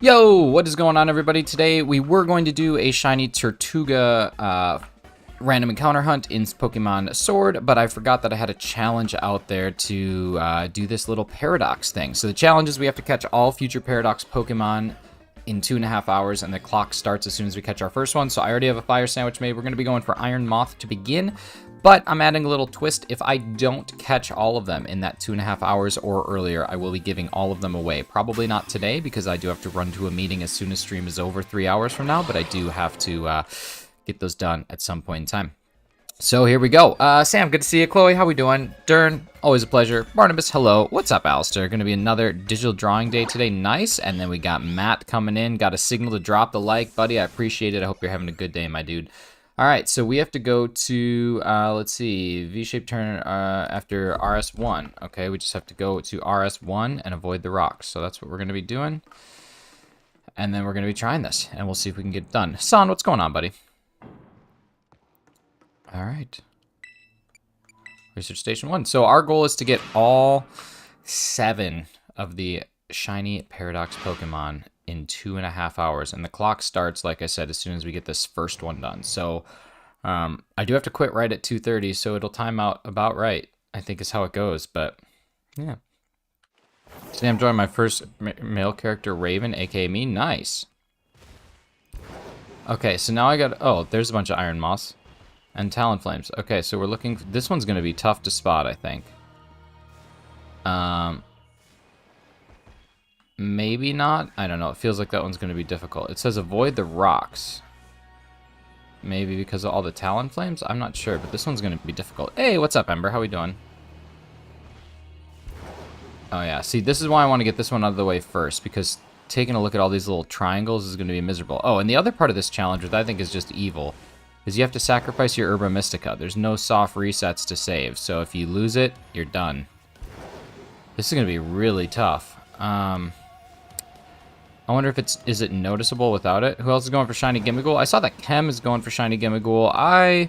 Yo, what is going on, everybody? Today we were going to do a shiny Tortuga random encounter hunt in Pokemon Sword, but I forgot that I had a challenge out there to do this little Paradox thing. So the challenge is we have to catch all future Paradox Pokemon in 2.5 hours, and the clock starts as soon as we catch our first one. So I already have a fire sandwich made. We're going to be going for Iron Moth to begin, but I'm adding a little twist. If I don't catch all of them in that 2.5 hours or earlier, I will be giving all of them away. Probably not today, because I do have to run to a meeting as soon as stream is over 3 hours from now, but I do have to get those done at some point in time. So here we go. Sam, good to see you. Chloe, how we doing? Dern, always a pleasure. Barnabas, hello. What's up, Alistair? Going to be another digital drawing day today. Nice. And then we got Matt coming in. Got a signal to drop the like, buddy. I appreciate it. I hope you're having a good day, my dude. All right, so we have to go to, let's see, V-shaped turn after RS1. Okay, we just have to go to RS1 and avoid the rocks. So that's what we're going to be doing. And then we're going to be trying this, and we'll see if we can get it done. San, what's going on, buddy? All right. Research Station 1. So our goal is to get all 7 of the shiny Paradox Pokemon in 2.5 hours. And the clock starts, like I said, as soon as we get this first one done. So I do have to quit right at 2:30, so it'll time out about right, I think is how it goes. But, yeah. Today I'm drawing my first male character, Raven, aka me. Nice. Okay, so now I got... Oh, there's a bunch of Iron Moths. And Talonflames. Okay, so we're looking... This one's going to be tough to spot, I think. Maybe not. I don't know. It feels like that one's going to be difficult. It says avoid the rocks. Maybe because of all the Talonflames? I'm not sure, but this one's going to be difficult. Hey, what's up, Ember? How we doing? Oh, yeah. See, this is why I want to get this one out of the way first, because taking a look at all these little triangles is going to be miserable. Oh, and the other part of this challenge, which I think is just evil, is you have to sacrifice your Herba Mystica. There's no soft resets to save, so if you lose it, you're done. This is going to be really tough. I wonder if is it noticeable without it? Who else is going for Shiny Gimmighoul? I saw that Chem is going for Shiny Gimmighoul. I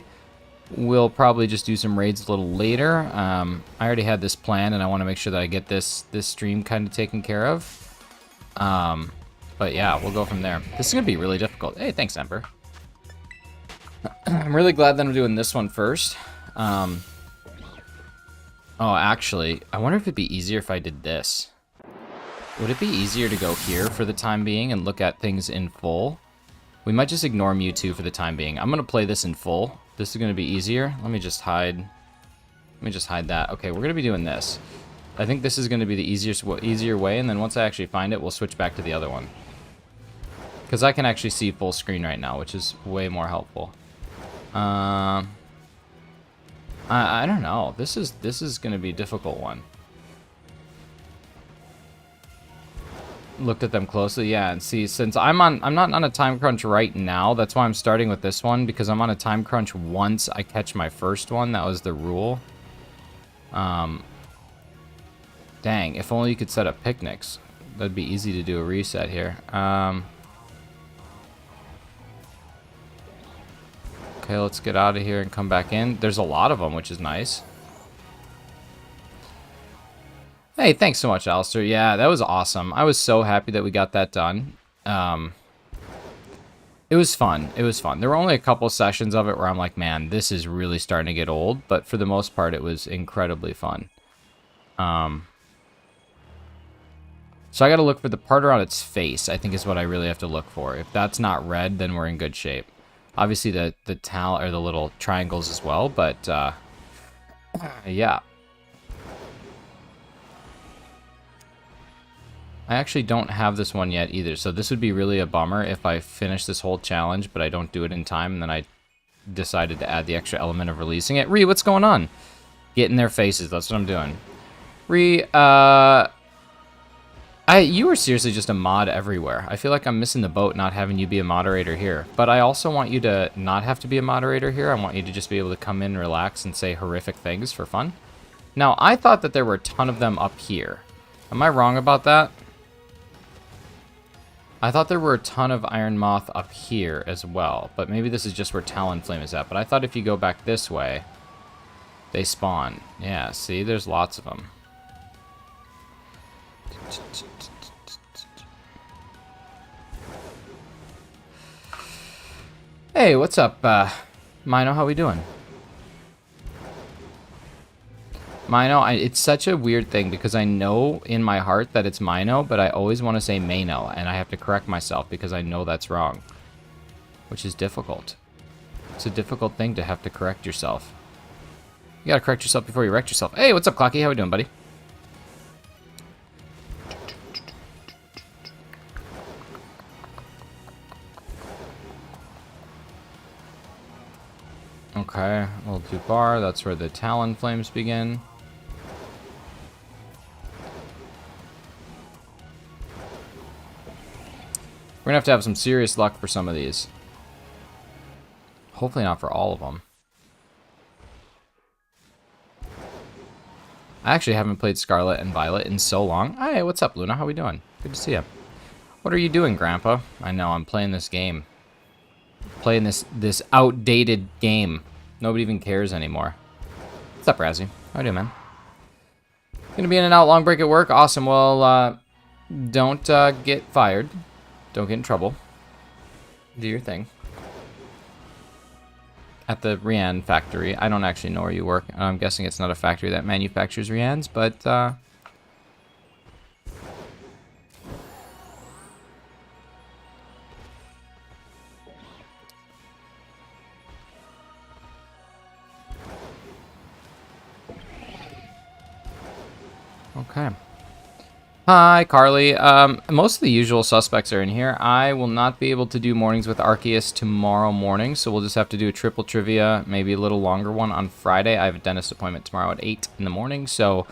will probably just do some raids a little later. I already had this plan, and I want to make sure that I get this stream kind of taken care of. But yeah, we'll go from there. This is going to be really difficult. Hey, thanks, Ember. I'm really glad that I'm doing this one first. Oh, actually, I wonder if it'd be easier if I did this. Would it be easier to go here for the time being and look at things in full? We might just ignore Mewtwo for the time being. I'm going to play this in full. This is going to be easier. Let me just hide that. Okay, we're going to be doing this. I think this is going to be the easier way, and then once I actually find it, we'll switch back to the other one. Because I can actually see full screen right now, which is way more helpful. I don't know. This is going to be a difficult one. Looked at them closely, yeah, and see, since I'm not on a time crunch right now, that's why I'm starting with this one, because I'm on a time crunch once I catch my first one. That was the rule. Dang, if only you could set up picnics. That'd be easy to do a reset here. Okay, let's get out of here and come back in. There's a lot of them, which is nice. Hey, thanks so much, Alistair. Yeah, that was awesome. I was so happy that we got that done. It was fun. It was fun. There were only a couple sessions of it where I'm like, man, this is really starting to get old. But for the most part, it was incredibly fun. So I got to look for the part around its face, I think is what I really have to look for. If that's not red, then we're in good shape. Obviously, the or the little triangles as well, but yeah. I actually don't have this one yet either, so this would be really a bummer if I finish this whole challenge, but I don't do it in time, and then I decided to add the extra element of releasing it. Ree, what's going on? Get in their faces, that's what I'm doing. Ree, you were seriously just a mod everywhere. I feel like I'm missing the boat not having you be a moderator here. But I also want you to not have to be a moderator here. I want you to just be able to come in, relax, and say horrific things for fun. Now, I thought that there were a ton of them up here. Am I wrong about that? I thought there were a ton of Iron Moth up here as well. But maybe this is just where Talonflame is at. But I thought if you go back this way, they spawn. Yeah, see? There's lots of them. Hey, what's up, Mino? How we doing? Mino, it's such a weird thing because I know in my heart that it's Mino, but I always want to say Mano, and I have to correct myself because I know that's wrong, which is difficult. It's a difficult thing to have to correct yourself. You gotta correct yourself before you wreck yourself. Hey, what's up, Clocky? How we doing, buddy? Okay, we'll do bar. That's where the Talonflames begin. We're gonna have some serious luck for some of these. Hopefully not for all of them. I actually haven't played Scarlet and Violet in so long. Hey, what's up, Luna? How we doing? Good to see you. What are you doing, Grandpa? I know, I'm playing this game. Playing this outdated game. Nobody even cares anymore. What's up, Razzie? How you doing, man? Gonna be in and out, long break at work. Awesome. Well, don't get fired. Don't get in trouble. Do your thing. At the Rian factory. I don't actually know where you work. I'm guessing it's not a factory that manufactures Rians, but okay. Hi, Carly. Most of the usual suspects are in here. I will not be able to do mornings with Arceus tomorrow morning, so we'll just have to do a triple trivia, maybe a little longer one on Friday. I have a dentist appointment tomorrow at 8 in the morning, so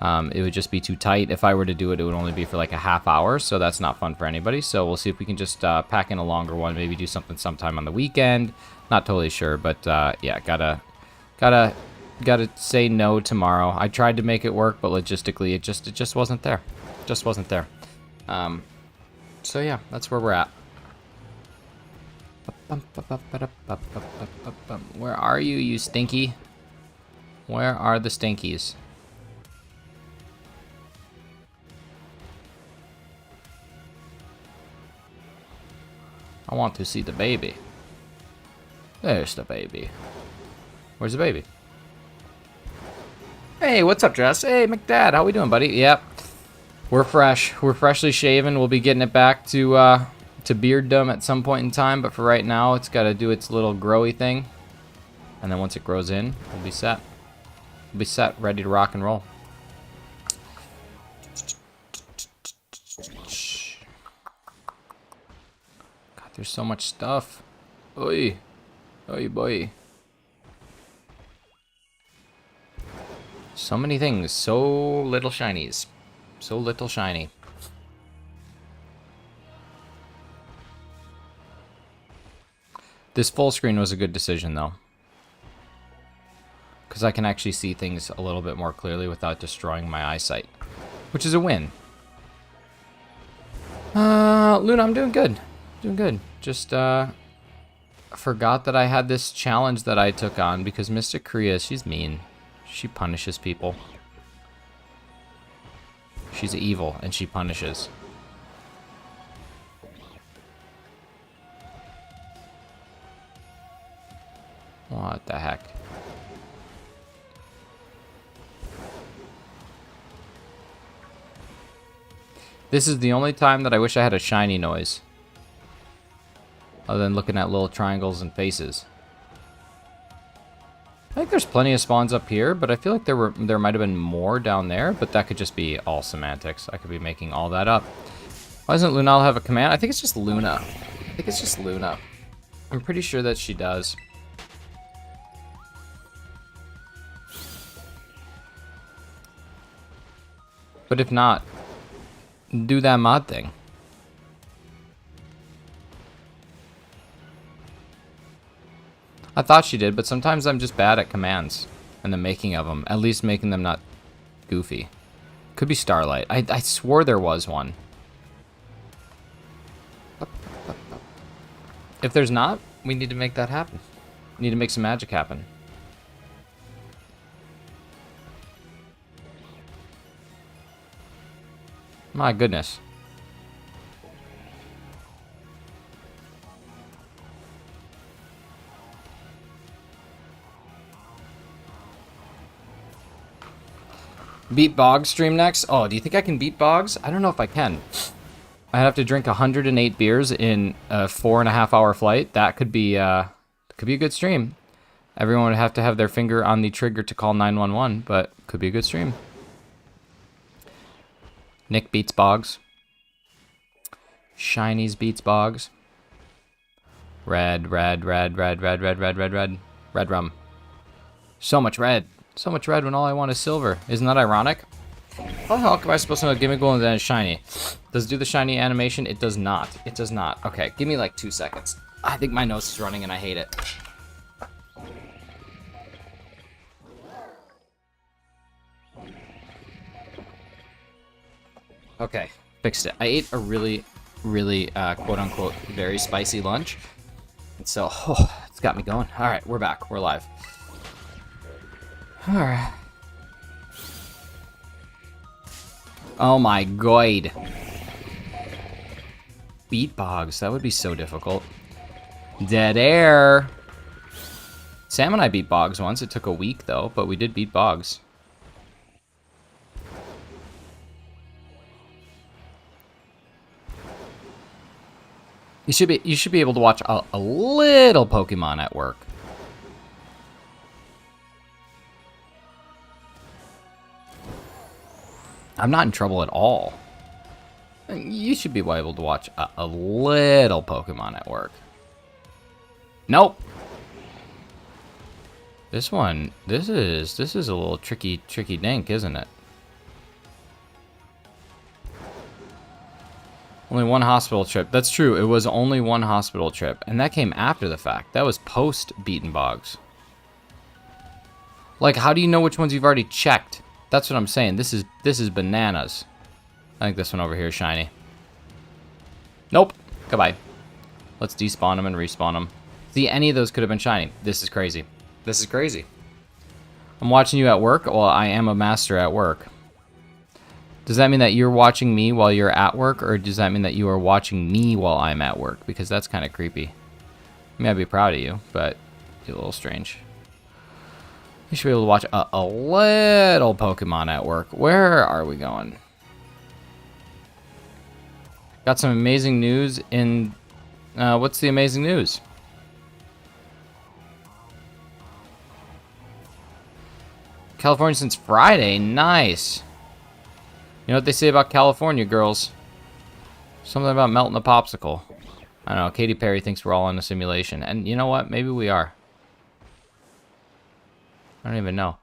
it would just be too tight. If I were to do it, it would only be for like a half hour, so that's not fun for anybody. So we'll see if we can just pack in a longer one, maybe do something sometime on the weekend. Not totally sure, but yeah, gotta say no tomorrow. I tried to make it work, but logistically, it just wasn't there. Just wasn't there. So yeah, that's where we're at. Where are you, you stinky? Where are the stinkies? I want to see the baby. There's the baby. Where's the baby? Hey, what's up, Jess? Hey, McDad, how we doing, buddy? Yep. We're fresh. We're freshly shaven. We'll be getting it back to to bearddom at some point in time, but for right now, it's got to do its little growy thing. And then once it grows in, we'll be set. We'll be set, ready to rock and roll. God, there's so much stuff. Oi. Oi, boy. So many things. So little shinies. So little shiny. This full screen was a good decision, though. Because I can actually see things a little bit more clearly without destroying my eyesight. Which is a win. Luna, I'm doing good. Doing good. Just, forgot that I had this challenge that I took on because Mystic Korea, she's mean. She punishes people. She's evil and she punishes. What the heck? This is the only time that I wish I had a shiny noise. Other than looking at little triangles and faces. I think there's plenty of spawns up here, but I feel like there might have been more down there, but that could just be all semantics. I could be making all that up. Why doesn't Lunal have a command? I think it's just Luna. I think it's just Luna. I'm pretty sure that she does. But if not, do that mod thing. I thought she did, but sometimes I'm just bad at commands and the making of them. At least making them not goofy. Could be Starlight. I swore there was one. If there's not, we need to make that happen. We need to make some magic happen. My goodness. Beat Boggs stream next? Oh, do you think I can beat Boggs? I don't know if I can. I'd have to drink 108 beers in a 4.5-hour flight. That could be a good stream. Everyone would have to have their finger on the trigger to call 911, but could be a good stream. Nick beats Boggs. Shinies beats Boggs. Red, red, red, red, red, red, red, red, red. Red rum. So much red. So much red when all I want is silver. Isn't that ironic? How the hell am I supposed to know gimmickle and then shiny? Does it do the shiny animation? It does not. It does not. Okay, give me like 2 seconds. I think my nose is running and I hate it. Okay, fixed it. I ate a really, quote-unquote, very spicy lunch. And so, it's got me going. All right, we're back. We're live. All right. Oh my god. Beat Boggs. That would be so difficult. Dead air. Sam and I beat Boggs once. It took a week, though, but we did beat Boggs. You should be able to watch a little Pokemon at work. I'm not in trouble at all. You should be able to watch a little Pokemon at work. Nope. This is a little tricky dink, isn't it? Only one hospital trip. That's true. It was only one hospital trip, and that came after the fact. That was post beaten Boggs. Like, how do you know which ones you've already checked? That's what I'm saying. This is bananas. I think this one over here is shiny. Nope. Goodbye. Let's despawn them and respawn them. See, any of those could have been shiny. This is crazy. This is crazy. I'm watching you at work. Well, I am a master at work. Does that mean that you're watching me while you're at work, or does that mean that you are watching me while I'm at work? Because that's kind of creepy. I mean, I'd be proud of you, but it's a little strange. You should be able to watch a little Pokemon at work. Where are we going? Got some amazing news in... what's the amazing news? California since Friday. Nice. You know what they say about California, girls? Something about melting a popsicle. I don't know. Katy Perry thinks we're all in a simulation. And you know what? Maybe we are. I don't even know.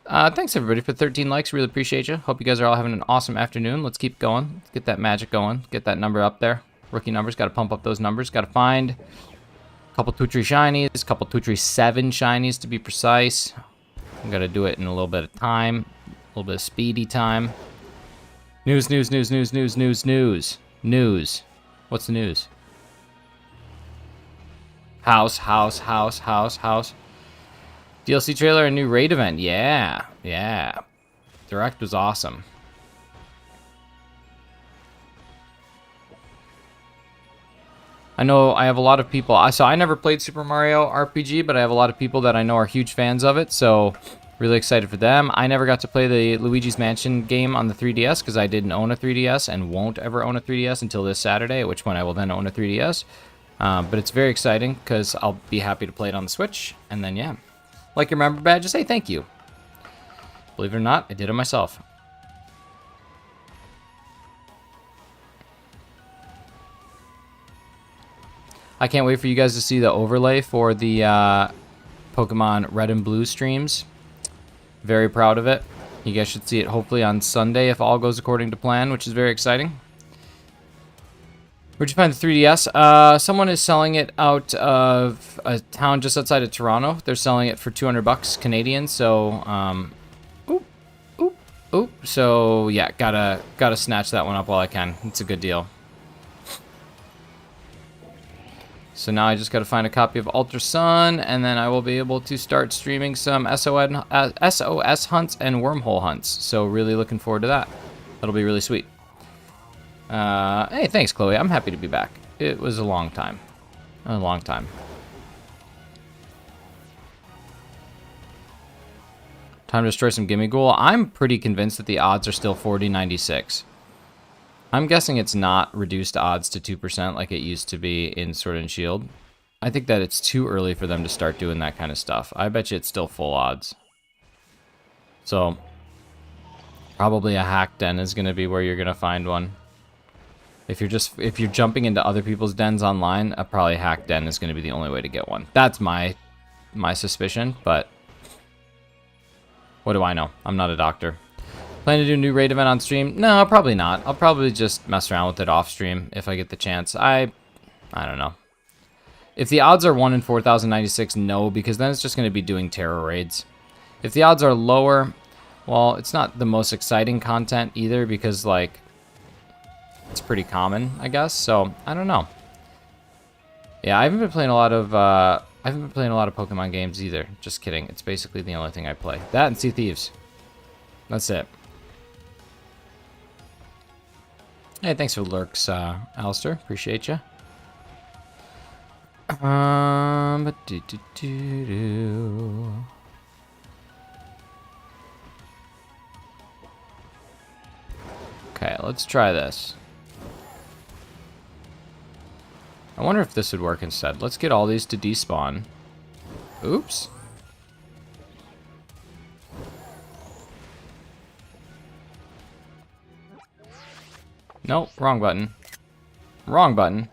Thanks, everybody, for 13 likes. Really appreciate you. Hope you guys are all having an awesome afternoon. Let's keep going. Let's get that magic going. Get that number up there. Rookie numbers. Got to pump up those numbers. Got to find a couple 2-3 shinies. A couple 2-3 7 shinies, to be precise. I'm going to do it in a little bit of time. A little bit of speedy time. News, news, news, news, news, news, news. News. What's the news? House, house, house, house, house. DLC trailer and new raid event. Yeah, yeah. Direct was awesome. I know I have a lot of people. So I never played Super Mario RPG, but I have a lot of people that I know are huge fans of it. So really excited for them. I never got to play the Luigi's Mansion game on the 3DS because I didn't own a 3DS and won't ever own a 3DS until this Saturday, at which point I will then own a 3DS. But it's very exciting because I'll be happy to play it on the Switch. And then, yeah. Like your member badge, just say thank you. Believe it or not, I did it myself. I can't wait for you guys to see the overlay for the Pokemon Red and Blue streams. Very proud of it. You guys should see it hopefully on Sunday if all goes according to plan, which is very exciting. Where'd you find the 3DS? Someone is selling it out of a town just outside of Toronto. They're selling it for 200 bucks Canadian. So, So yeah, gotta snatch that one up while I can. It's a good deal. So now I just gotta find a copy of Ultra Sun, and then I will be able to start streaming some SOS hunts and wormhole hunts. So really looking forward to that. That'll be really sweet. Hey, thanks, Chloe. I'm happy to be back. It was a long time. A long time. Time to destroy some Gimme Ghoul. I'm pretty convinced that the odds are still 40-96. I'm guessing it's not reduced odds to 2% like it used to be in Sword and Shield. I think that it's too early for them to start doing that kind of stuff. I bet you it's still full odds. So, probably a hack den is going to be where you're going to find one. If you're jumping into other people's dens online, probably a hack den is going to be the only way to get one. That's my suspicion, but what do I know? I'm not a doctor. Plan to do a new raid event on stream? No, probably not. I'll probably just mess around with it off stream if I get the chance. I don't know. If the odds are 1 in 4,096, no, because then it's just going to be doing terror raids. If the odds are lower, well, it's not the most exciting content either because, like, it's pretty common, I guess. So I don't know. Yeah, I haven't been playing a lot of Pokemon games either. Just kidding. It's basically the only thing I play. That and Sea Thieves. That's it. Hey, thanks for lurks, Alistair. Appreciate you. Okay, let's try this. I wonder if this would work instead. Let's get all these to despawn. Oops. Nope, wrong button. Wrong button.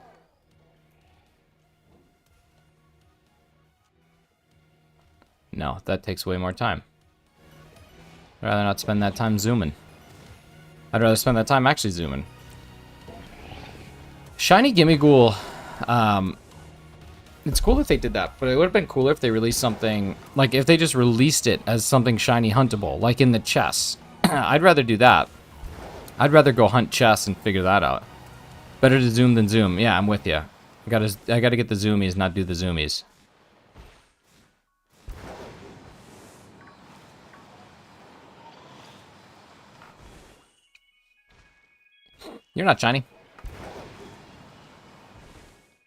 No, that takes way more time. I'd rather not spend that time zooming. I'd rather spend that time actually zooming. Shiny Gimme Ghoul. It's cool if they did that, but it would have been cooler if they released something, like if they just released it as something shiny huntable, like in the chests. I'd rather do that. I'd rather go hunt chests and figure that out. Better to zoom than zoom. Yeah, I'm with you. I gotta get the zoomies, not do the zoomies. You're not shiny.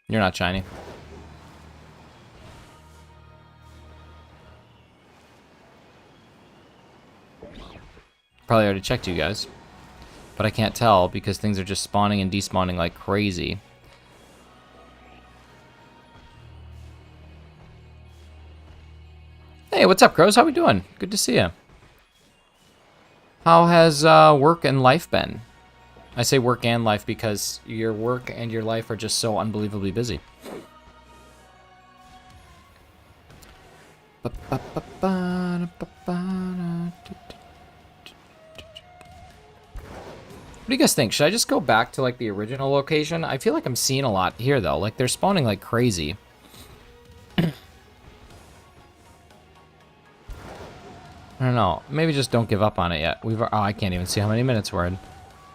You're not shiny. Probably already checked you guys. but I can't tell because things are just spawning and despawning like crazy. Hey, what's up, Crows? How we doing? Good to see you. How has work and life been? I say work and life because your work and your life are just so unbelievably busy. What do you guys think? Should I just go back to like the original location? I feel like I'm seeing a lot here though. Like they're spawning like crazy. I don't know. Maybe just don't give up on it yet. Oh, I can't even see how many minutes we're in.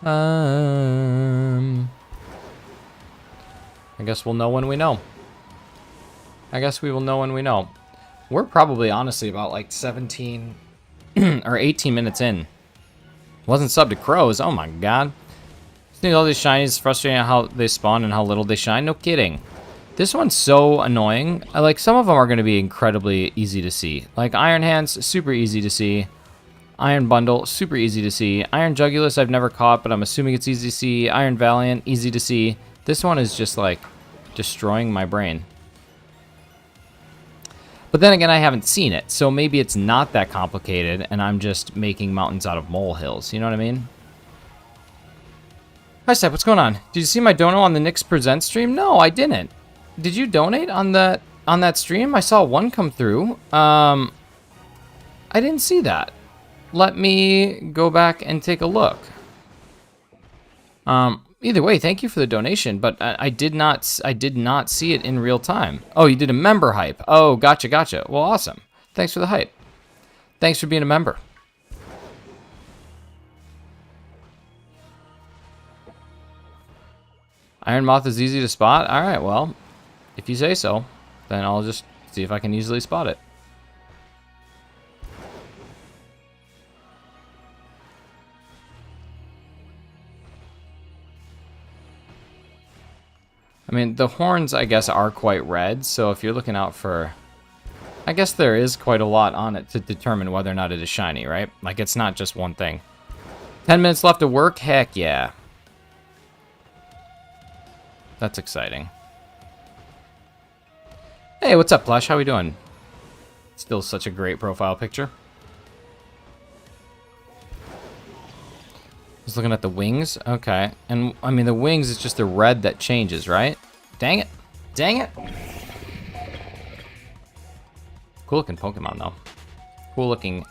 I guess we'll know when we know. I guess we will know when we know. We're probably honestly about like 17 or 18 minutes in. Wasn't subbed to Crows. Oh my god. Seeing all these shinies, frustrating how they spawn and how little they shine. No kidding. This one's so annoying. Like some of them are going to be incredibly easy to see. Like Iron Hands, super easy to see. Iron Bundle, super easy to see. Iron Jugulus I've never caught, but I'm assuming it's easy to see. Iron Valiant, easy to see. This one is just like destroying my brain. But then again, I haven't seen it, so maybe it's not that complicated, and I'm just making mountains out of molehills. You know what I mean? Hi, Step. What's going on? Did you see my dono on the Nyx Present stream? No, I didn't. Did you donate on that stream? I saw one come through. I didn't see that. Let me go back and take a look. Either way, thank you for the donation, but I did not see it in real time. Oh, you did a member hype. Oh, gotcha. Well, awesome. Thanks for the hype. Thanks for being a member. Iron Moth is easy to spot? All right, well, if you say so, then I'll just see if I can easily spot it. I mean, the horns, I guess, are quite red, so if you're looking out for... I guess there is quite a lot on it to determine whether or not it is shiny, right? Like, it's not just one thing. 10 minutes left to work? Heck yeah. That's exciting. Hey, what's up, Plush? How we doing? Still such a great profile picture. Just looking at the wings. Okay. And, I mean, the wings is just the red that changes, right? Dang it. Dang it. Cool looking Pokemon, though. Cool looking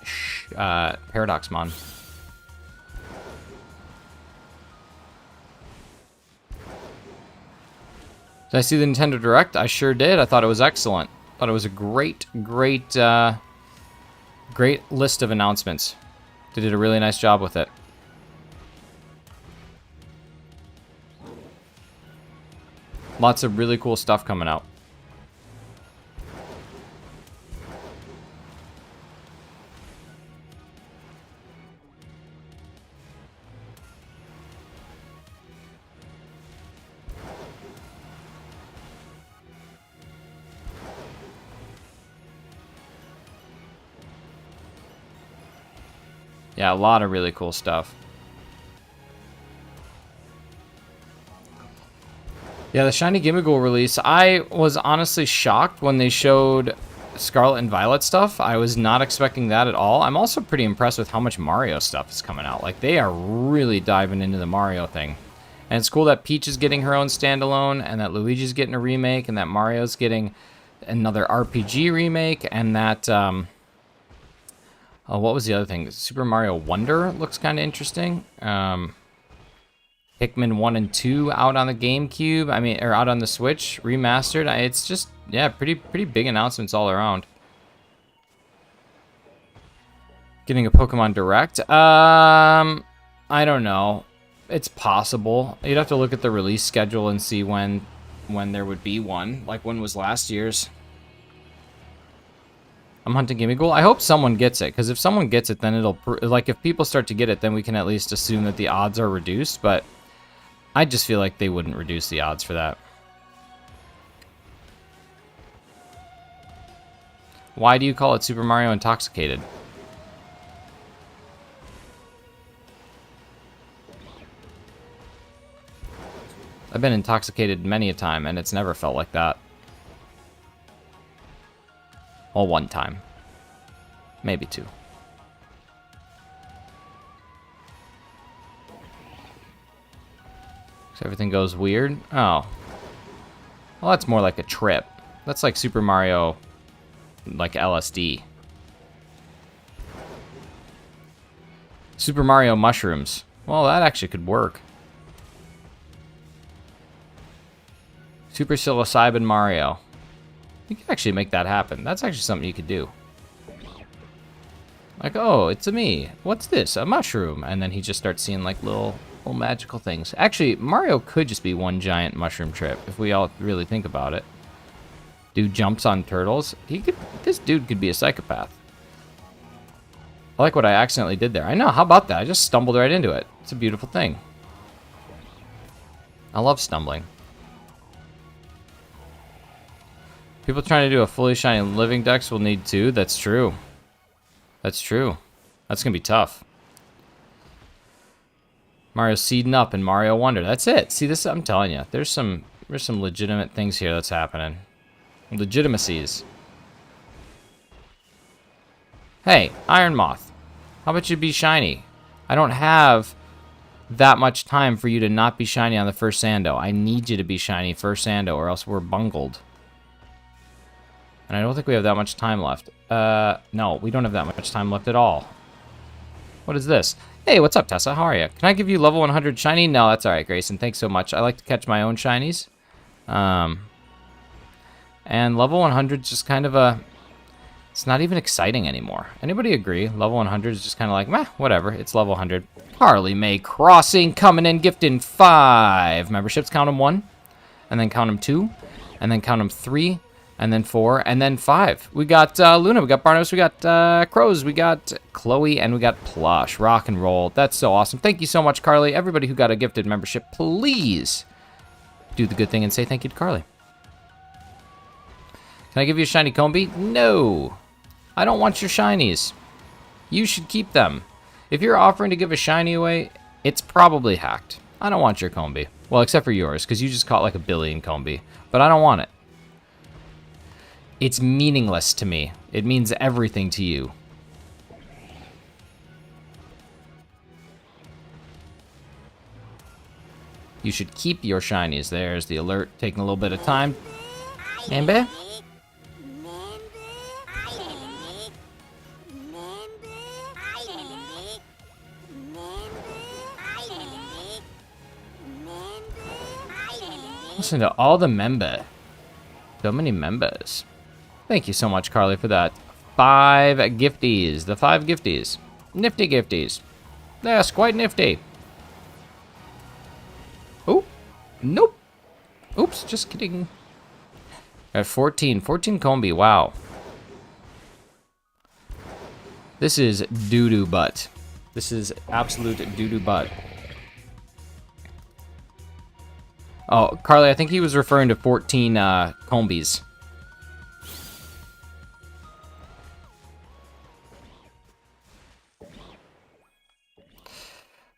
Paradoxmon. Did I see the Nintendo Direct? I sure did. I thought it was excellent. Thought it was a great list of announcements. They did a really nice job with it. Lots of really cool stuff coming out. Yeah, a lot of really cool stuff. Yeah, the Shiny Gimmighoul release, I was honestly shocked when they showed Scarlet and Violet stuff. I was not expecting that at all. I'm also pretty impressed with how much Mario stuff is coming out. Like, they are really diving into the Mario thing. And it's cool that Peach is getting her own standalone, and that Luigi's getting a remake, and that Mario's getting another RPG remake, and that, oh, what was the other thing? Super Mario Wonder looks kind of interesting. Pikmin 1 and 2 out on the GameCube, or out on the Switch, remastered. It's just, yeah, pretty big announcements all around. Getting a Pokemon Direct? I don't know. It's possible. You'd have to look at the release schedule and see when there would be one. Like, when was last year's? I'm hunting Gimmighoul. I hope someone gets it, because if someone gets it, then it'll... Like, if people start to get it, then we can at least assume that the odds are reduced, but... I just feel like they wouldn't reduce the odds for that. Why do you call it Super Mario Intoxicated? I've been intoxicated many a time, and it's never felt like that. Well, one time. Maybe two. So everything goes weird. Oh. Well, that's more like a trip. That's like Super Mario, like LSD. Super Mario mushrooms. Well, that actually could work. Super psilocybin Mario. You can actually make that happen. That's actually something you could do. Like, oh, it's a me. What's this? A mushroom. And then he just starts seeing like little magical things. Actually, Mario could just be one giant mushroom trip if we all really think about it. Dude jumps on turtles. This dude could be a psychopath. I like what I accidentally did there. I know, how about that? I just stumbled right into it. It's a beautiful thing. I love stumbling. People trying to do a fully shiny living dex will need two. That's true. That's true. That's gonna be tough. Mario's seeding up in Mario Wonder. That's it. See this? I'm telling you, there's some legitimate things here that's happening. Legitimacies. Hey, Iron Moth. How about you be shiny? I don't have that much time for you to not be shiny on the first Sando. I need you to be shiny first Sando, or else we're bungled. And I don't think we have that much time left. No, we don't have that much time left at all. What is this? Hey, what's up, Tessa? How are you? Can I give you level 100 shiny? No, that's all right, Grayson. Thanks so much. I like to catch my own shinies. And level 100 is just kind of a... It's not even exciting anymore. Anybody agree? Level 100 is just kind of like, meh, whatever. It's level 100. Carly May Crossing coming in, gifting 5 memberships. Count them 1, and then count them 2, and then count them 3, and then 4, and then 5. We got Luna, we got Barnos, we got Crows, we got Chloe, and we got Plush. Rock and roll. That's so awesome. Thank you so much, Carly. Everybody who got a gifted membership, please do the good thing and say thank you to Carly. Can I give you a shiny Combi? No. I don't want your shinies. You should keep them. If you're offering to give a shiny away, it's probably hacked. I don't want your Combi. Well, except for yours, because you just caught like a billion Combi. But I don't want it. It's meaningless to me. It means everything to you. You should keep your shinies. There's the alert, taking a little bit of time. Amber? Listen to all the member. So many members. Thank you so much, Carly, for that. 5 gifties. The 5 gifties. Nifty gifties. That's quite nifty. Oh, nope. Oops, just kidding. At 14. 14 Combi, wow. This is doo-doo butt. This is absolute doo-doo butt. Oh, Carly, I think he was referring to 14 Combis.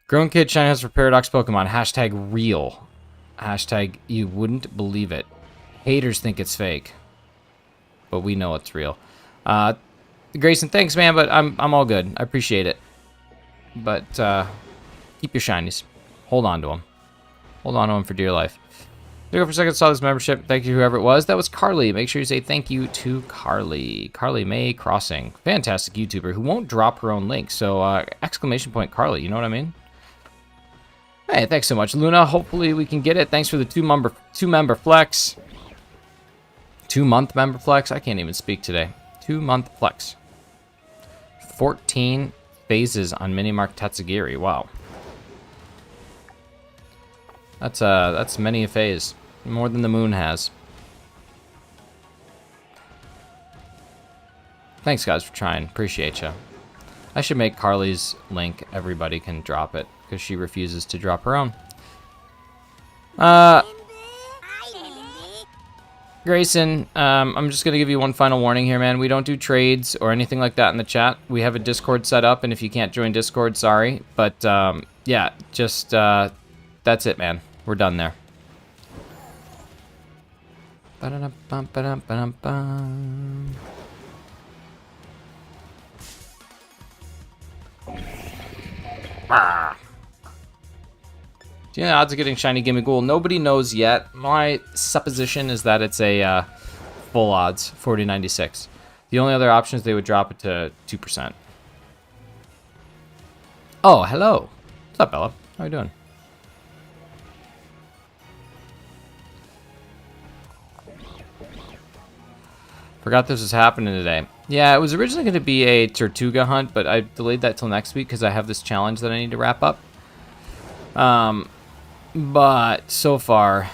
Grown Kid Shiny House for Paradox Pokemon. Hashtag real. Hashtag you wouldn't believe it. Haters think it's fake. But we know it's real. Grayson, thanks, man, but I'm all good. I appreciate it. But keep your shinies. Hold on to them. Hold on to them for dear life. There you go for a second. Saw this membership. Thank you, whoever it was. That was Carly. Make sure you say thank you to Carly. Carly May Crossing. Fantastic YouTuber who won't drop her own link. So, exclamation point Carly. You know what I mean? Hey, thanks so much, Luna. Hopefully we can get it. Thanks for the 2-member flex. 2-month member flex. I can't even speak today. 2-month flex. 14 phases on Minimark Tatsugiri. Wow. That's many a phase. More than the moon has. Thanks, guys, for trying. Appreciate you. I should make Carly's link. Everybody can drop it, because she refuses to drop her own. Grayson, I'm just going to give you one final warning here, man. We don't do trades or anything like that in the chat. We have a Discord set up, and if you can't join Discord, sorry. But, yeah, just, that's it, man. We're done there. Ba-da-dum-bum, ba-dum-ba-dum-bum. Ah. Do you know the odds of getting shiny Gimme Ghoul? Nobody knows yet. My supposition is that it's a full odds, 40-96. The only other option is they would drop it to 2%. Oh, hello. What's up, Bella? How are you doing? Forgot this was happening today. Yeah, it was originally going to be a Tortuga hunt, but I delayed that till next week because I have this challenge that I need to wrap up. But so far,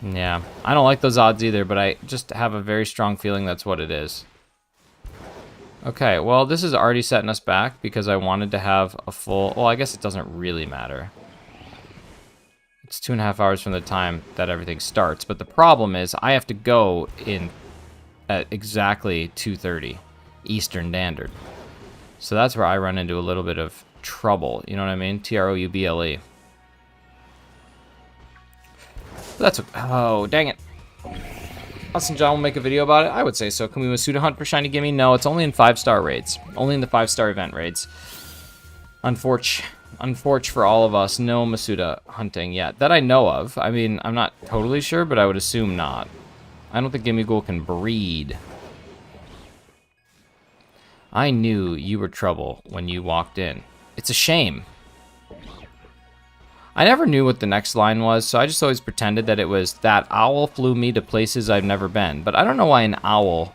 yeah, I don't like those odds either, but I just have a very strong feeling that's what it is. Okay, well, this is already setting us back because I wanted to have a full... Well, I guess it doesn't really matter. It's 2.5 hours from the time that everything starts, but the problem is I have to go in at exactly 2:30 Eastern Standard. So that's where I run into a little bit of trouble. You know what I mean? TROUBLE. That's... Oh, dang it. Us and John will make a video about it? I would say so. Can we Masuda hunt for shiny gimme? No, it's only in 5-star raids. Only in the 5-star event raids. Unfortunate for all of us, no Masuda hunting yet. That I know of. I mean, I'm not totally sure, but I would assume not. I don't think Gimme Ghoul can breed. I knew you were trouble when you walked in. It's a shame. I never knew what the next line was, so I just always pretended that it was, that owl flew me to places I've never been. But I don't know why an owl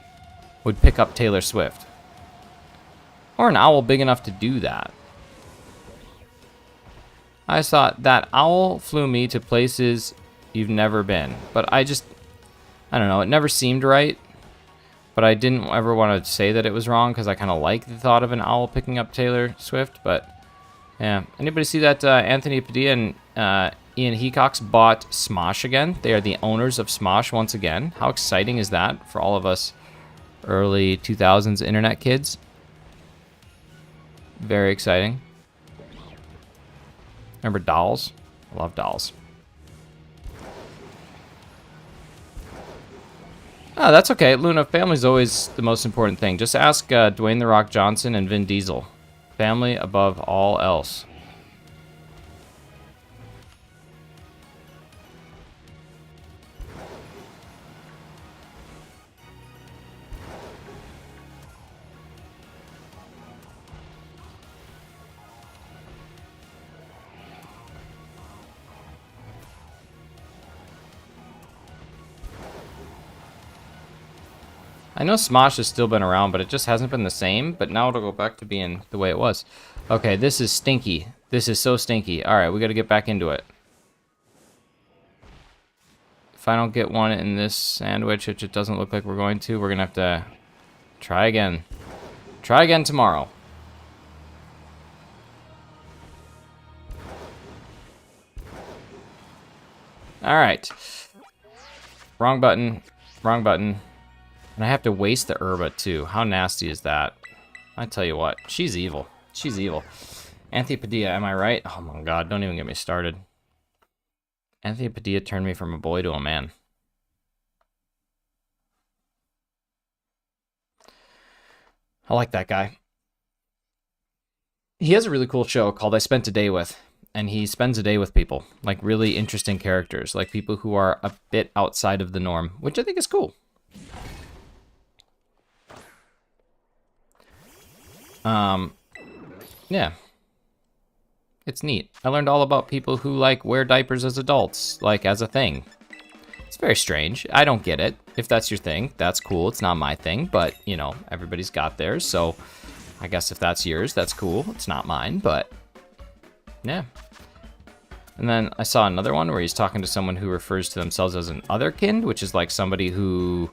would pick up Taylor Swift. Or an owl big enough to do that. I just thought, that owl flew me to places you've never been. But I don't know, it never seemed right. But I didn't ever want to say that it was wrong, because I kind of like the thought of an owl picking up Taylor Swift, but... Yeah. Anybody see that Anthony Padilla and Ian Hecox bought Smosh again? They are the owners of Smosh once again. How exciting is that for all of us early 2000s internet kids? Very exciting. Remember dolls? I love dolls. Oh, that's okay. Luna, family's always the most important thing. Just ask Dwayne The Rock Johnson and Vin Diesel. Family above all else. I know Smosh has still been around, but it just hasn't been the same. But now it'll go back to being the way it was. Okay, this is stinky. This is so stinky. All right, we got to get back into it. If I don't get one in this sandwich, which it doesn't look like we're going to, we're going to have to try again. Try again tomorrow. All right. Wrong button. Wrong button. And I have to waste the herba, too. How nasty is that? I tell you what. She's evil. She's evil. Anthony Padilla, am I right? Oh, my God. Don't even get me started. Anthony Padilla turned me from a boy to a man. I like that guy. He has a really cool show called I Spent a Day With. And he spends a day with people. Like, really interesting characters. Like, people who are a bit outside of the norm. Which I think is cool. Yeah. It's neat. I learned all about people who, like, wear diapers as adults, like, as a thing. It's very strange. I don't get it. If that's your thing, that's cool. It's not my thing, but, you know, everybody's got theirs, so I guess if that's yours, that's cool. It's not mine, but, yeah. And then I saw another one where he's talking to someone who refers to themselves as an otherkind, which is like somebody who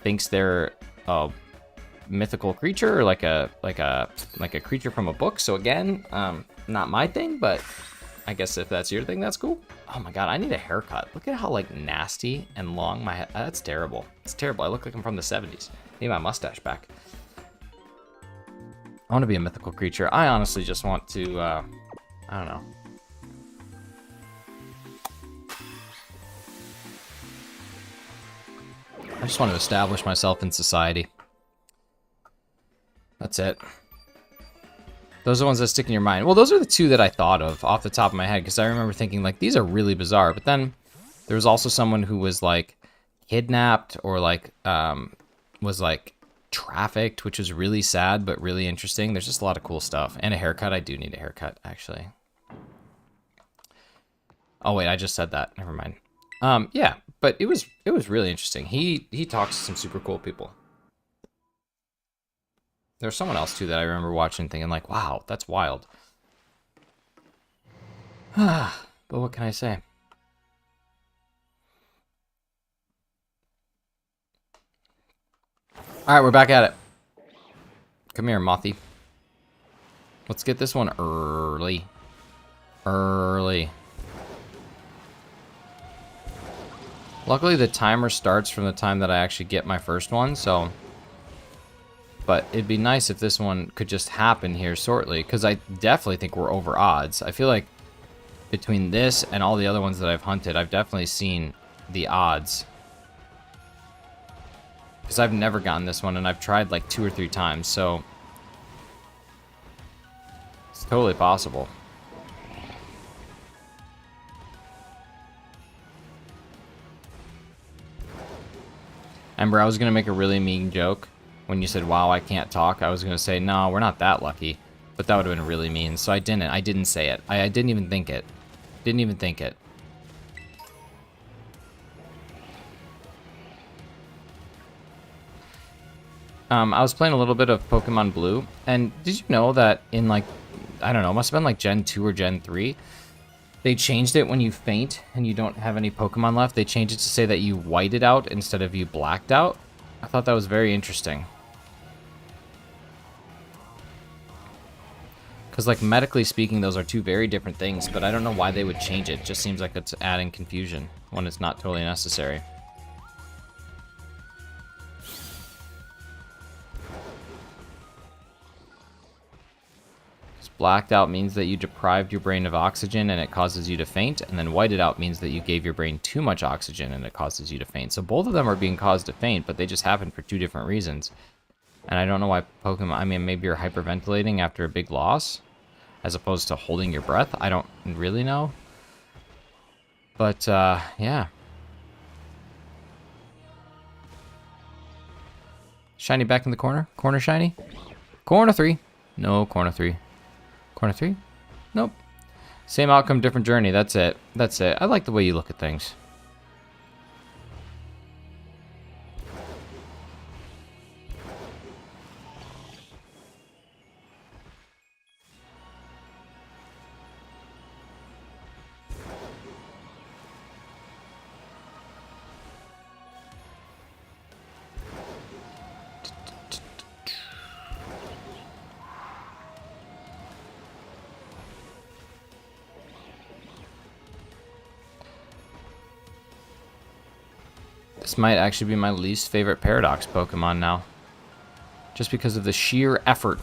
thinks they're a mythical creature, or like a creature from a book. So again, not my thing, but I guess if that's your thing, that's cool. Oh my God, I need a haircut. Look at how like nasty and long my head. That's terrible. It's terrible. I look like I'm from the 70s. Need my mustache back. I want to be a mythical creature. I honestly just want to, I don't know. I just want to establish myself in society. That's it. Those are the ones that stick in your mind. Well, those are the two that I thought of off the top of my head, because I remember thinking, like, these are really bizarre. But then there was also someone who was, like, kidnapped or, like, was, like, trafficked, which was really sad but really interesting. There's just a lot of cool stuff. And a haircut. I do need a haircut, actually. Oh, wait, I just said that. Never mind. Yeah, but it was really interesting. He talks to some super cool people. There's someone else, too, that I remember watching thinking, like, wow, that's wild. But what can I say? All right, we're back at it. Come here, Mothy. Let's get this one early. Early. Luckily, the timer starts from the time that I actually get my first one, so... But it'd be nice if this one could just happen here shortly, because I definitely think we're over odds. I feel like between this and all the other ones that I've hunted, I've definitely seen the odds. Because I've never gotten this one, and I've tried like 2 or 3 times, so... It's totally possible. Ember, I was going to make a really mean joke. When you said, wow, I can't talk, I was going to say, no, we're not that lucky. But that would have been really mean, so I didn't say it. I didn't even think it. Didn't even think it. I was playing a little bit of Pokemon Blue, and did you know that in, like, I don't know, it must have been like Gen 2 or Gen 3, they changed it when you faint and you don't have any Pokemon left. They changed it to say that you whited out instead of you blacked out. I thought that was very interesting. Because, like, medically speaking, those are two very different things, but I don't know why they would change it. It just seems like it's adding confusion when it's not totally necessary. Blacked out means that you deprived your brain of oxygen and it causes you to faint, and then whited out means that you gave your brain too much oxygen and it causes you to faint. So both of them are being caused to faint, but they just happen for 2 different reasons. And I don't know why Pokemon... I mean, maybe you're hyperventilating after a big loss, as opposed to holding your breath. I don't really know. But, yeah. Shiny back in the corner. Corner shiny. Corner 3. No, corner 3. Corner 3? Nope. Same outcome, different journey. That's it. That's it. I like the way you look at things. This might actually be my least favorite Paradox Pokemon now. Just because of the sheer effort.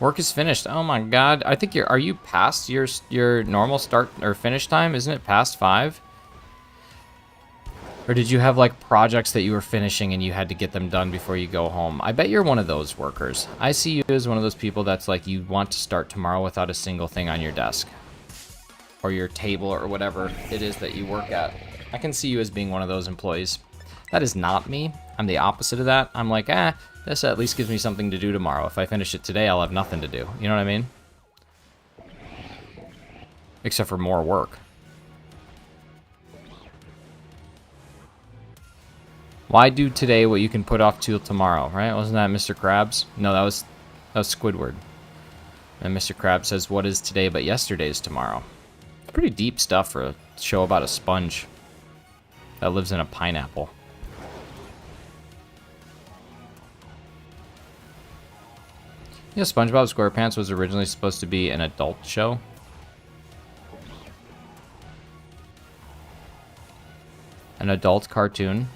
Work is finished. Oh my god. I think are you past your normal start or finish time? Isn't it past 5? Or did you have like projects that you were finishing and you had to get them done before you go home? I bet you're one of those workers. I see you as one of those people that's like you want to start tomorrow without a single thing on your desk. Or your table or whatever it is that you work at. I can see you as being one of those employees. That is not me. I'm the opposite of that. I'm like, this at least gives me something to do tomorrow. If I finish it today, I'll have nothing to do. You know what I mean? Except for more work. Why do today what you can put off till tomorrow, right? Wasn't that Mr. Krabs? No, that was Squidward. And Mr. Krabs says, what is today but yesterday's tomorrow? It's pretty deep stuff for a show about a sponge that lives in a pineapple. Yeah, SpongeBob SquarePants was originally supposed to be an adult show. An adult cartoon.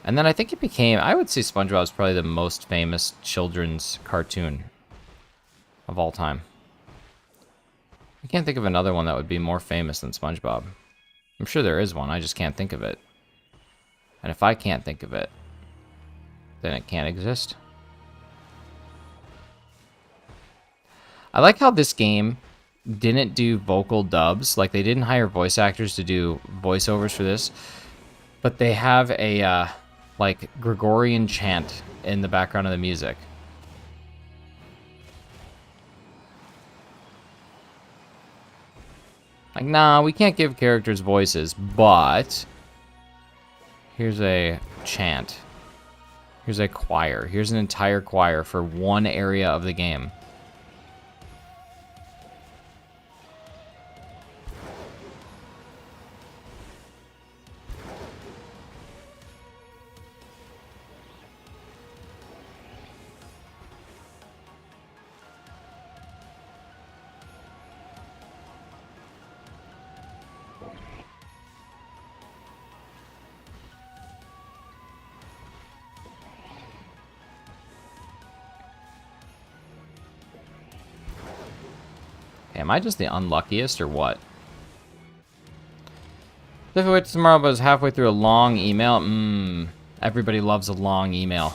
And then I think it became, I would say SpongeBob is probably the most famous children's cartoon of all time. I can't think of another one that would be more famous than SpongeBob. I'm sure there is one, I just can't think of it. And if I can't think of it, then it can't exist. I like how this game didn't do vocal dubs. Like, they didn't hire voice actors to do voiceovers for this. But they have a, like, Gregorian chant in the background of the music. Like, nah, we can't give characters voices, but here's a chant. Here's a choir. Here's an entire choir for one area of the game. Am I just the unluckiest or what? If I wait till tomorrow, but I was halfway through a long email. Everybody loves a long email.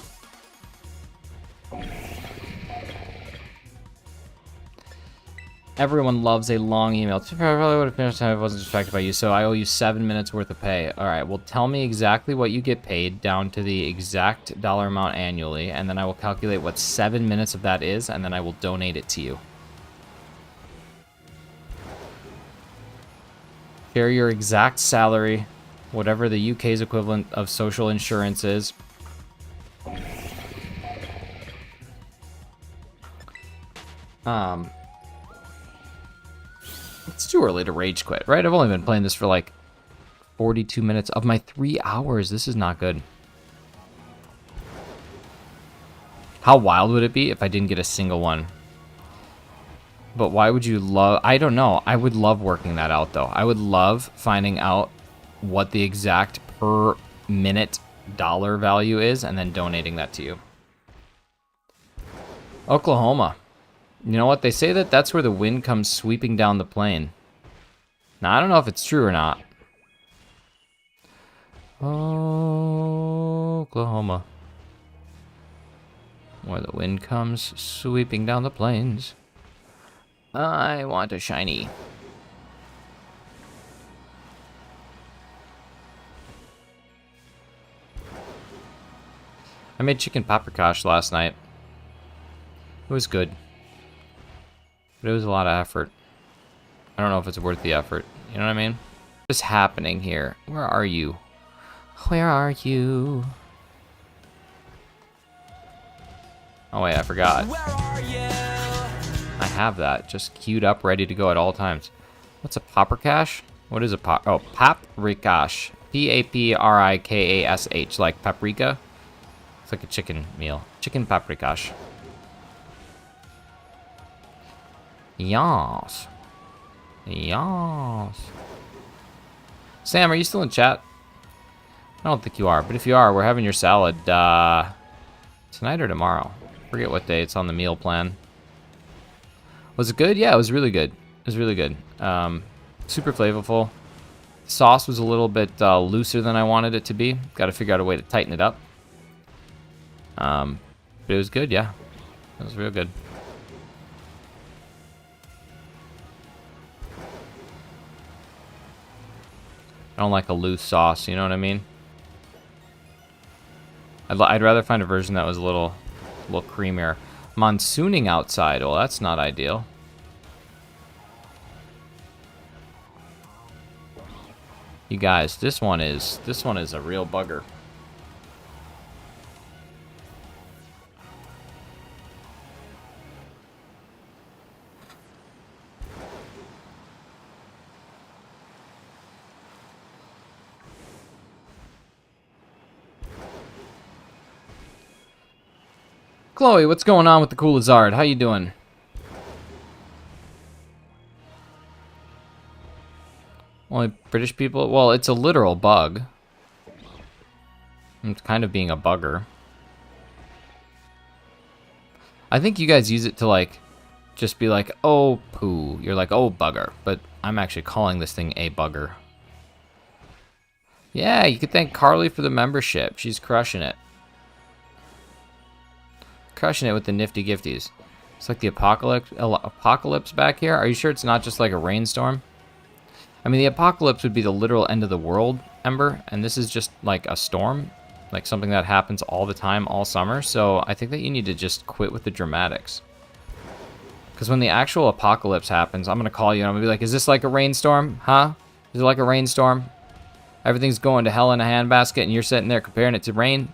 Everyone loves a long email. I probably would have finished time if I wasn't distracted by you, so I owe you 7 minutes worth of pay. Alright, well, tell me exactly what you get paid down to the exact dollar amount annually, and then I will calculate what 7 minutes of that is, and then I will donate it to you. Share your exact salary, whatever the UK's equivalent of social insurance is. It's too early to rage quit, right? I've only been playing this for like 42 minutes of my 3 hours. This is not good. How wild would it be if I didn't get a single one? But why would you love... I don't know. I would love working that out, though. I would love finding out what the exact per minute dollar value is and then donating that to you. Oklahoma. You know what? They say that that's where the wind comes sweeping down the plain. Now, I don't know if it's true or not. Oklahoma. Where the wind comes sweeping down the plains. I want a shiny. I made chicken paprikash last night. It was good. But it was a lot of effort. I don't know if it's worth the effort. You know what I mean? What is happening here? Where are you? Where are you? Oh wait, I forgot. Where are you? I have that just queued up, ready to go at all times. What's a paprikash? What is a paprikash? Paprikash, like paprika. It's like a chicken meal. Chicken paprikash. Yas. Yas. Sam, are you still in chat? I don't think you are, but if you are, we're having your salad tonight or tomorrow. Forget what day. It's on the meal plan. Was it good? Yeah, it was really good. It was really good. Super flavorful. Sauce was a little bit looser than I wanted it to be. Got to figure out a way to tighten it up. But it was good, yeah. It was real good. I don't like a loose sauce, you know what I mean? I'd rather find a version that was a little creamier. Monsooning outside. Well, that's not ideal. You guys, this one is a real bugger. Chloe, what's going on with the cool Lizard? How you doing? Only British people? Well, it's a literal bug. It's kind of being a bugger. I think you guys use it to, like, just be like, oh, poo. You're like, oh, bugger. But I'm actually calling this thing a bugger. Yeah, you could thank Carly for the membership. She's crushing it. Crushing it with the nifty gifties. It's like the apocalypse back here. Are you sure it's not just like a rainstorm? I mean, the apocalypse would be the literal end of the world, Ember, and this is just like a storm, like something that happens all the time, all summer. So I think that you need to just quit with the dramatics. Because when the actual apocalypse happens, I'm going to call you and I'm going to be like, is this like a rainstorm? Huh? Is it like a rainstorm? Everything's going to hell in a handbasket and you're sitting there comparing it to rain?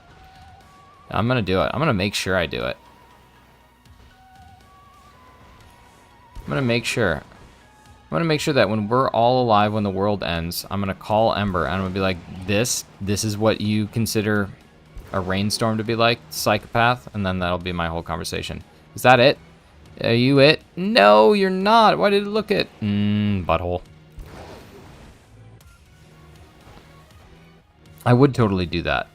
I'm going to do it. I'm going to make sure I do it. I'm going to make sure. I'm going to make sure that when we're all alive when the world ends, I'm going to call Ember and I'm going to be like, this is what you consider a rainstorm to be like, psychopath? And then that'll be my whole conversation. Is that it? Are you it? No, you're not. Why did it look it? Butthole. I would totally do that.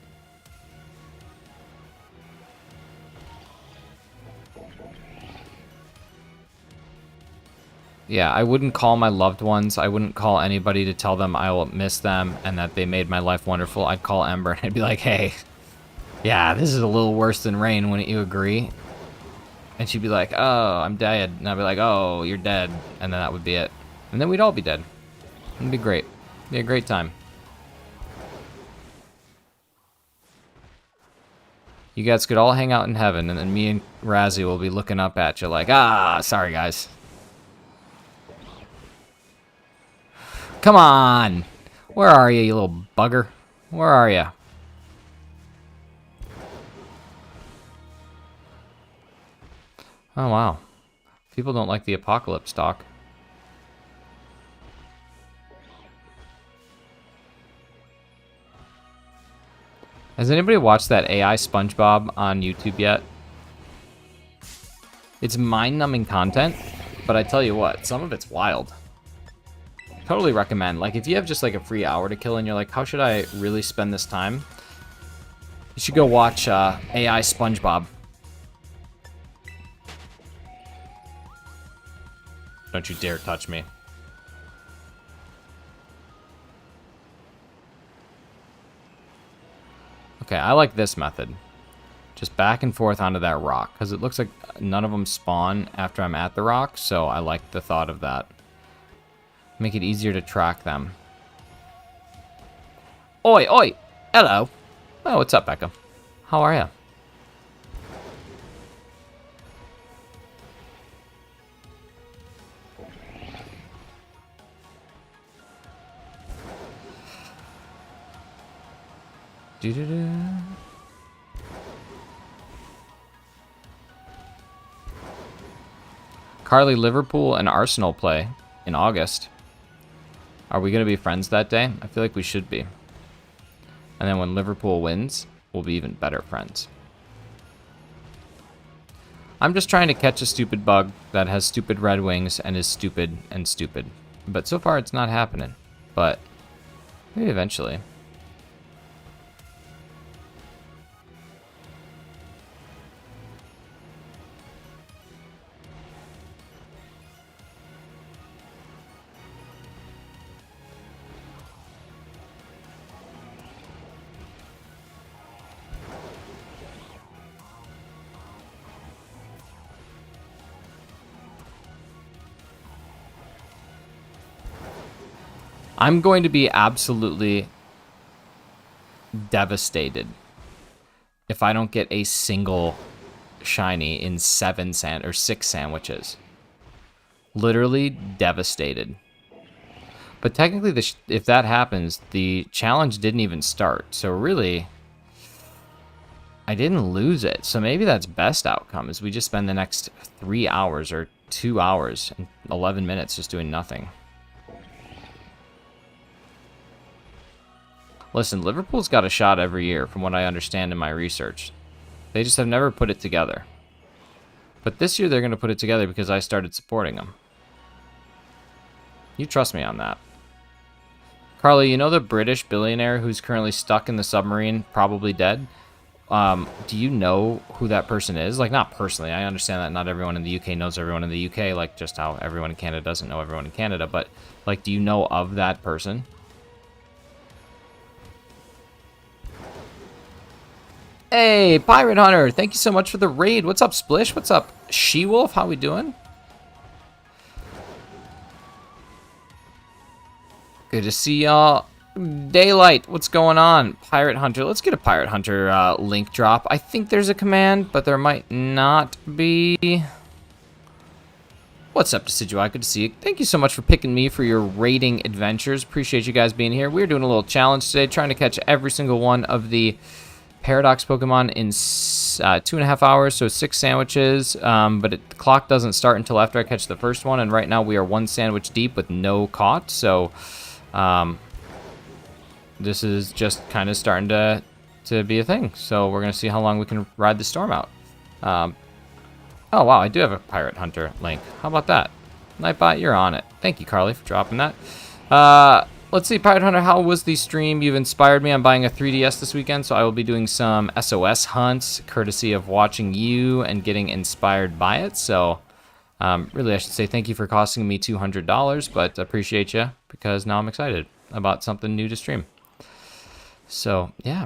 Yeah, I wouldn't call my loved ones. I wouldn't call anybody to tell them I will miss them and that they made my life wonderful. I'd call Ember and I'd be like, hey, yeah, this is a little worse than rain, wouldn't you agree? And she'd be like, oh, I'm dead. And I'd be like, oh, you're dead. And then that would be it. And then we'd all be dead. It'd be great. It'd be a great time. You guys could all hang out in heaven, and then me and Razzie will be looking up at you like, ah, sorry, guys. Come on! Where are you, you little bugger? Where are you? Oh, wow. People don't like the apocalypse talk. Has anybody watched that AI SpongeBob on YouTube yet? It's mind-numbing content, but I tell you what, some of it's wild. Totally recommend. Like, if you have just like a free hour to kill and you're like, how should I really spend this time? You should go watch AI SpongeBob. Don't you dare touch me. Okay, I like this method. Just back and forth onto that rock, because it looks like none of them spawn after I'm at the rock, so I like the thought of that. Make it easier to track them. Oi, oi! Hello! Oh, what's up, Becca? How are ya? Doo-doo-doo. Carly, Liverpool and Arsenal play in August. Are we going to be friends that day? I feel like we should be. And then when Liverpool wins, we'll be even better friends. I'm just trying to catch a stupid bug that has stupid red wings and is stupid and stupid. But so far it's not happening. But maybe eventually. I'm going to be absolutely devastated if I don't get a single shiny in 6 sandwiches. Literally devastated. But technically, if that happens, the challenge didn't even start. So really, I didn't lose it. So maybe that's best outcome, is we just spend the next 3 hours or 2 hours and 11 minutes just doing nothing. Listen, Liverpool's got a shot every year, from what I understand in my research. They just have never put it together. But this year they're going to put it together because I started supporting them. You trust me on that. Carly, you know the British billionaire who's currently stuck in the submarine, probably dead? Do you know who that person is? Like, not personally. I understand that not everyone in the UK knows everyone in the UK, like just how everyone in Canada doesn't know everyone in Canada. But, like, do you know of that person? Hey, Pirate Hunter, thank you so much for the raid. What's up, Splish? What's up, She-Wolf? How we doing? Good to see y'all. Daylight, what's going on? Pirate Hunter, let's get a Pirate Hunter link drop. I think there's a command, but there might not be. What's up, Decidueye? Good to see you. Thank you so much for picking me for your raiding adventures. Appreciate you guys being here. We're doing a little challenge today, trying to catch every single one of the Paradox Pokemon in 2.5 hours, so 6 sandwiches, but the clock doesn't start until after I catch the first one, and right now we are 1 sandwich deep with no caught, so this is just kind of starting to be a thing. So we're going to see how long we can ride the storm out. Oh, wow, I do have a Pirate Hunter link. How about that? Nightbot, you're on it. Thank you, Carly, for dropping that. Let's see, Pirate Hunter, how was the stream? You've inspired me. I'm buying a 3DS this weekend, so I will be doing some SOS hunts, courtesy of watching you and getting inspired by it. So, really, I should say thank you for costing me $200, but appreciate you, because now I'm excited about something new to stream. So, yeah.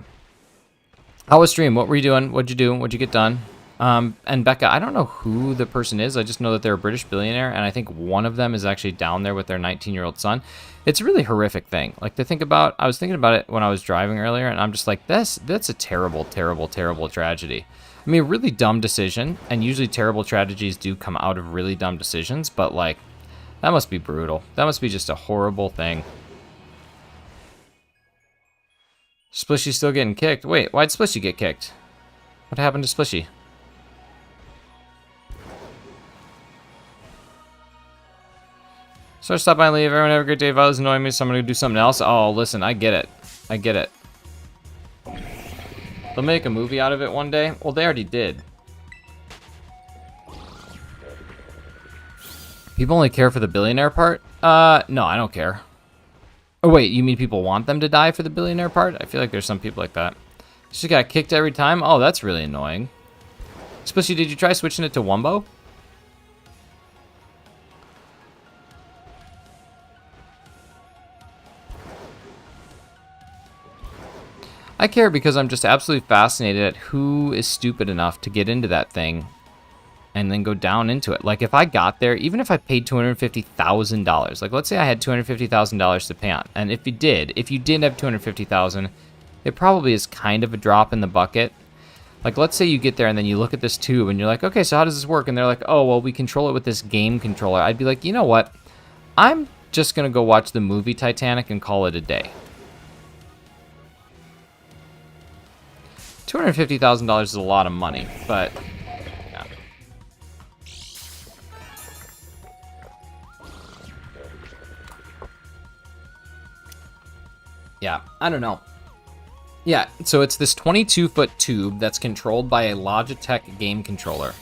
How was stream? What were you doing? What'd you do? What'd you get done? And Becca, I don't know who the person is. I just know that they're a British billionaire, and I think one of them is actually down there with their 19-year-old son. It's a really horrific thing. Like, to think about, I was thinking about it when I was driving earlier, and I'm just like, that's a terrible, terrible, terrible tragedy. I mean, a really dumb decision, and usually terrible tragedies do come out of really dumb decisions, but, like, that must be brutal. That must be just a horrible thing. Splishy's still getting kicked. Wait, why'd Splishy get kicked? What happened to Splishy? So stop by and leave. Everyone have a great day. If I was annoying me, so I'm going to do something else. Oh, listen, I get it. I get it. They'll make a movie out of it one day. Well, they already did. People only care for the billionaire part? No, I don't care. Oh, wait, you mean people want them to die for the billionaire part? I feel like there's some people like that. She got kicked every time? Oh, that's really annoying. Especially, did you try switching it to Wumbo? I care because I'm just absolutely fascinated at who is stupid enough to get into that thing and then go down into it. Like, if I got there, even if I paid $250,000, like, let's say I had $250,000 to pay on, and if you did have $250,000, it probably is kind of a drop in the bucket. Like, let's say you get there and then you look at this tube and you're like, okay, so how does this work? And they're like, oh, well, we control it with this game controller. I'd be like, you know what? I'm just going to go watch the movie Titanic and call it a day. $250,000 is a lot of money, but yeah. Yeah, I don't know. Yeah, so it's this 22-foot tube that's controlled by a Logitech game controller.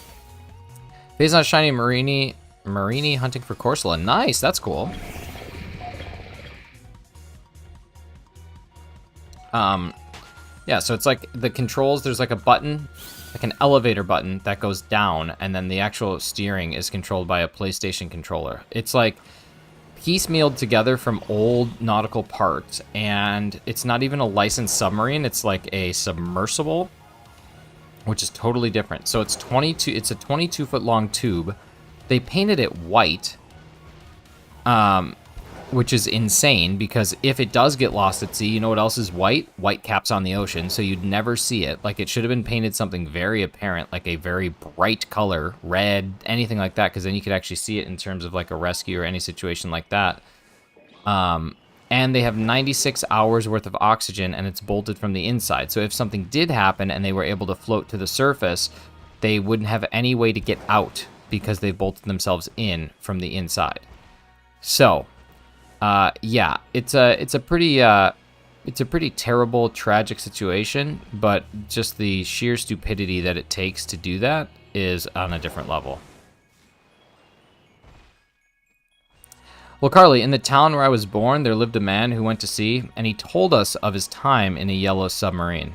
Based on shiny Marini hunting for Corsola. Nice, that's cool. Yeah, so it's like the controls, there's like a button, like an elevator button that goes down, and then the actual steering is controlled by a PlayStation controller. It's like piecemealed together from old nautical parts, and it's not even a licensed submarine, it's like a submersible, which is totally different. So it's a 22-foot long tube. They painted it white, which is insane, because if it does get lost at sea, you know what else is white? White caps on the ocean, so you'd never see it. Like, it should have been painted something very apparent, like a very bright color, red, anything like that, because then you could actually see it in terms of like a rescue or any situation like that. And they have 96 hours worth of oxygen, and it's bolted from the inside. So if something did happen and they were able to float to the surface, they wouldn't have any way to get out because they bolted themselves in from the inside. So yeah, it's a pretty terrible, tragic situation, but just the sheer stupidity that it takes to do that is on a different level. Well, Carly, in the town where I was born, there lived a man who went to sea, and he told us of his time in a yellow submarine.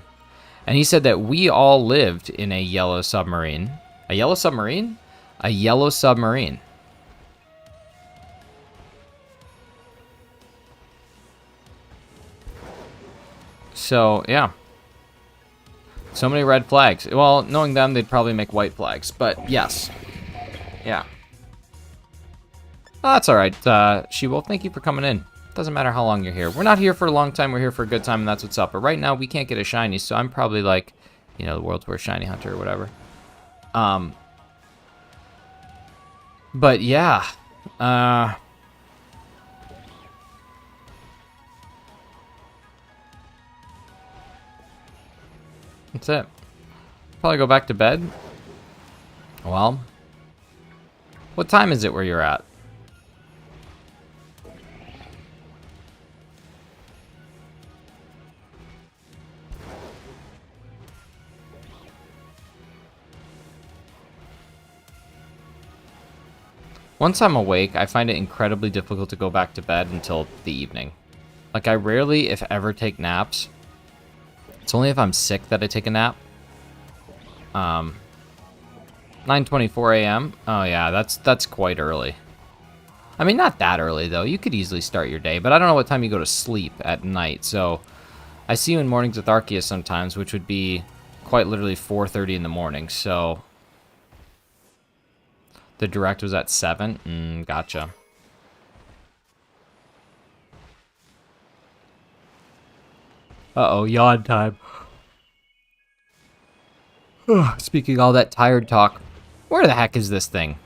And he said that we all lived in a yellow submarine. A yellow submarine? A yellow submarine. So, yeah. So many red flags. Well, knowing them, they'd probably make white flags. But yes. Yeah. Oh, that's alright. She-Wolf, thank you for coming in. Doesn't matter how long you're here. We're not here for a long time. We're here for a good time, and that's what's up. But right now, we can't get a shiny, so I'm probably like, you know, the world's worst shiny hunter or whatever. But yeah. That's it. Probably go back to bed. Well, what time is it where you're at? Once I'm awake, I find it incredibly difficult to go back to bed until the evening. Like, I rarely, if ever, take naps. It's only if I'm sick that I take a nap. 9:24 a.m. Oh yeah, that's quite early. I mean, not that early though. You could easily start your day, but I don't know what time you go to sleep at night. So, I see you in mornings with Arceus sometimes, which would be quite literally 4:30 in the morning. So, the direct was at 7. Gotcha. Uh-oh, yawn time. Speaking all that tired talk, where the heck is this thing?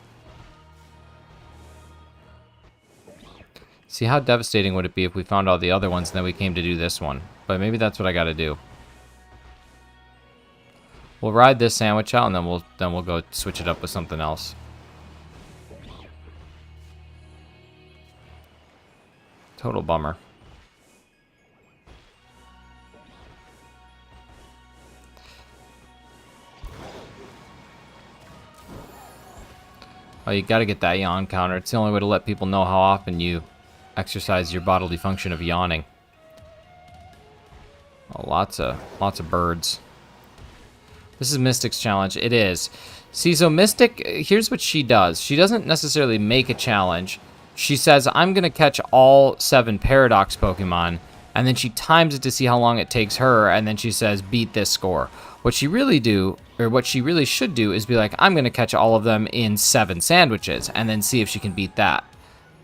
See, how devastating would it be if we found all the other ones and then we came to do this one? But maybe that's what I gotta do. We'll ride this sandwich out and then we'll go switch it up with something else. Total bummer. Oh, you gotta get that yawn counter. It's the only way to let people know how often you exercise your bodily function of yawning. Oh, lots of birds. This is Mystic's challenge. It is. See, so Mystic, here's what she does. She doesn't necessarily make a challenge. She says, I'm gonna catch all 7 Paradox Pokemon, and then she times it to see how long it takes her, and then she says, beat this score. What she really should do is be like, I'm gonna catch all of them in 7 sandwiches, and then see if she can beat that.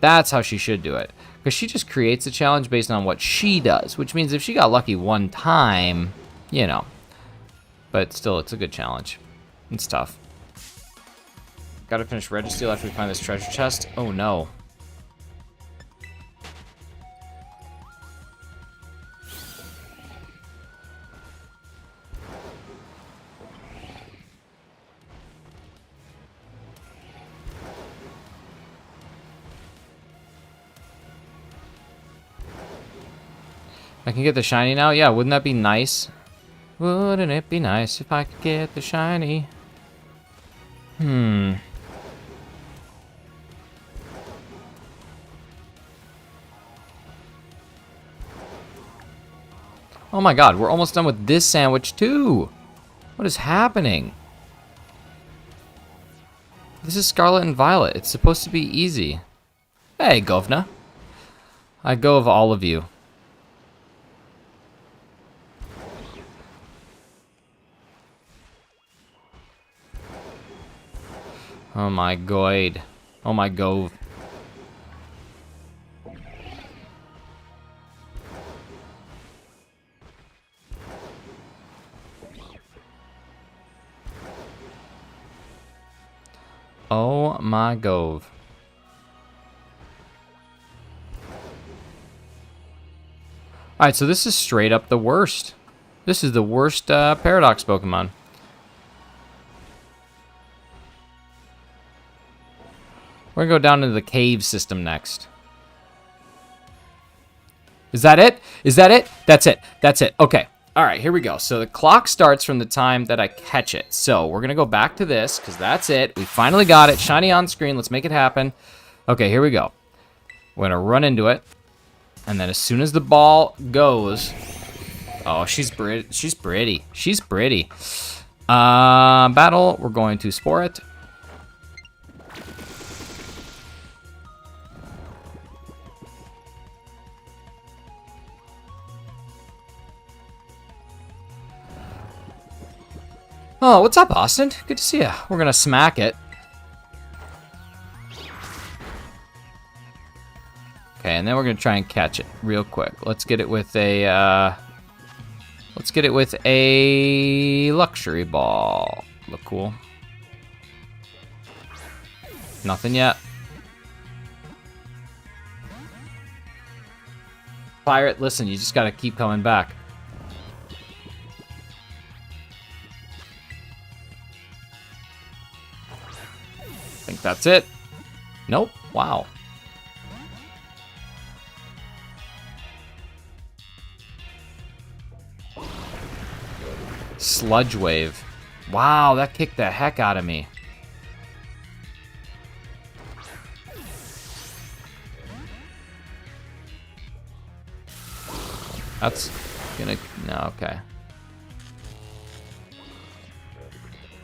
That's how she should do it. Because she just creates a challenge based on what she does, which means if she got lucky one time, you know. But still, it's a good challenge. It's tough. Gotta finish Registeel after we find this treasure chest. Oh no. I can get the shiny now? Yeah, wouldn't that be nice? Wouldn't it be nice if I could get the shiny? Oh my god, we're almost done with this sandwich too! What is happening? This is Scarlet and Violet. It's supposed to be easy. Hey, Govna. I go of all of you. Oh my god. Oh my gove. Oh my gove. Alright, so this is straight up the worst. This is the worst Paradox Pokemon. We're gonna go down into the cave system next. Is that it? Is that it? That's it. That's it. Okay. All right, here we go. So the clock starts from the time that I catch it. So we're gonna go back to this because that's it. We finally got it. Shiny on screen. Let's make it happen. Okay, here we go. We're gonna run into it. And then as soon as the ball goes... Oh, she's pretty. She's pretty. She's pretty. Battle. We're going to Spore it. Oh, what's up, Austin? Good to see you. We're gonna smack it. Okay, and then we're gonna try and catch it real quick. Let's get it with a luxury ball. Look cool. Nothing yet. Pirate, listen, you just gotta keep coming back. I think that's it. Nope. Wow. Sludge wave. Wow, that kicked the heck out of me. That's gonna... No, okay.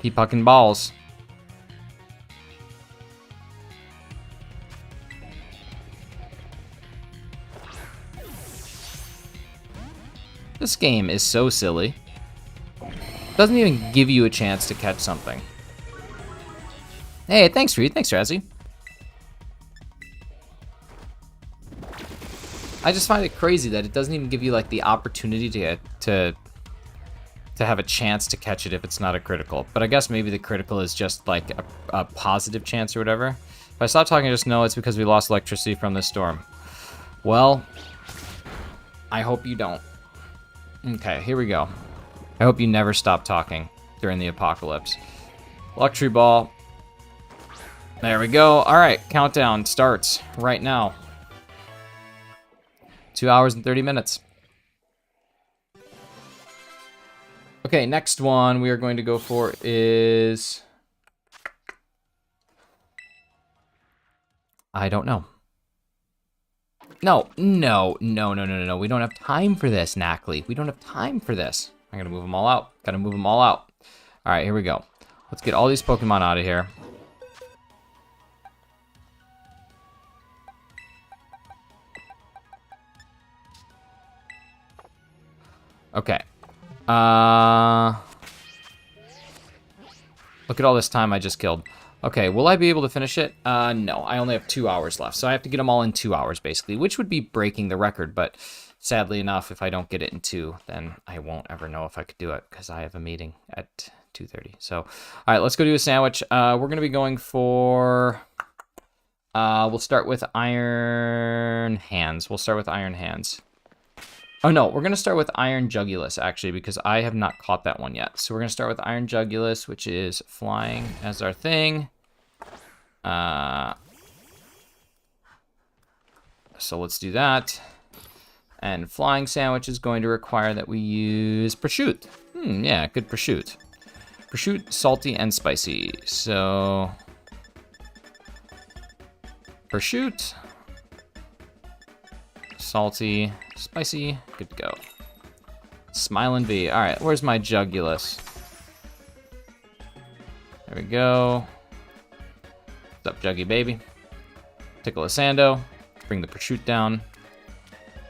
Keep pucking balls. This game is so silly. Doesn't even give you a chance to catch something. Hey, thanks, Reed. Thanks, Razzie. I just find it crazy that it doesn't even give you like the opportunity to have a chance to catch it if it's not a critical. But I guess maybe the critical is just like a positive chance or whatever. If I stop talking, just know it's because we lost electricity from this storm. Well, I hope you don't. Okay, here we go. I hope you never stop talking during the apocalypse. Luxury ball. There we go. All right, countdown starts right now. 2 hours and 30 minutes. Okay, next one we are going to go for is... I don't know. No. We don't have time for this, Knackley. We don't have time for this. I'm gonna move them all out. Gotta move them all out. All right, here we go. Let's get all these Pokemon out of here. Okay. Look at all this time I just killed. Okay, will I be able to finish it? No, I only have 2 hours left, so I have to get them all in 2 hours, basically, which would be breaking the record, but sadly enough, if I don't get it in 2, then I won't ever know if I could do it, because I have a meeting at 2:30. So, all right, let's go do a sandwich. We're going to be going for... we'll start with Iron Hands. Oh, no, we're going to start with Iron Jugulus, actually, because I have not caught that one yet. So we're going to start with Iron Jugulus, which is flying as our thing. So let's do that. And flying sandwich is going to require that we use prosciutto. Yeah, good prosciutto. Prosciutto, salty, and spicy. So... prosciutto. Salty, spicy, good to go. Smilin' V. All right, where's my Jugulus? There we go. What's up, Juggy baby? Tickle a Sando. Bring the prosciutto down.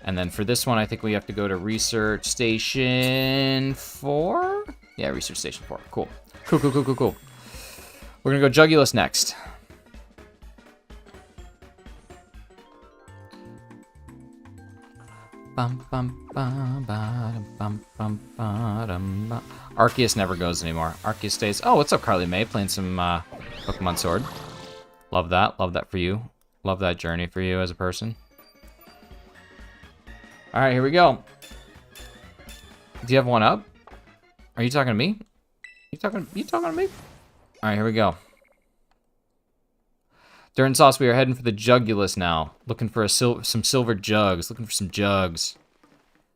And then for this one, I think we have to go to Research Station 4? Yeah, Research Station 4. Cool. Cool. We're gonna go Jugulus next. Arceus never goes anymore. Arceus stays. Oh, what's up, Carly May? Playing some Pokemon Sword. Love that. Love that for you. Love that journey for you as a person. All right, here we go. Do you have one up? Are you talking to me? You talking to me? All right, here we go. During Sauce, we are heading for the Jugulus now. Looking for some silver jugs. Looking for some jugs.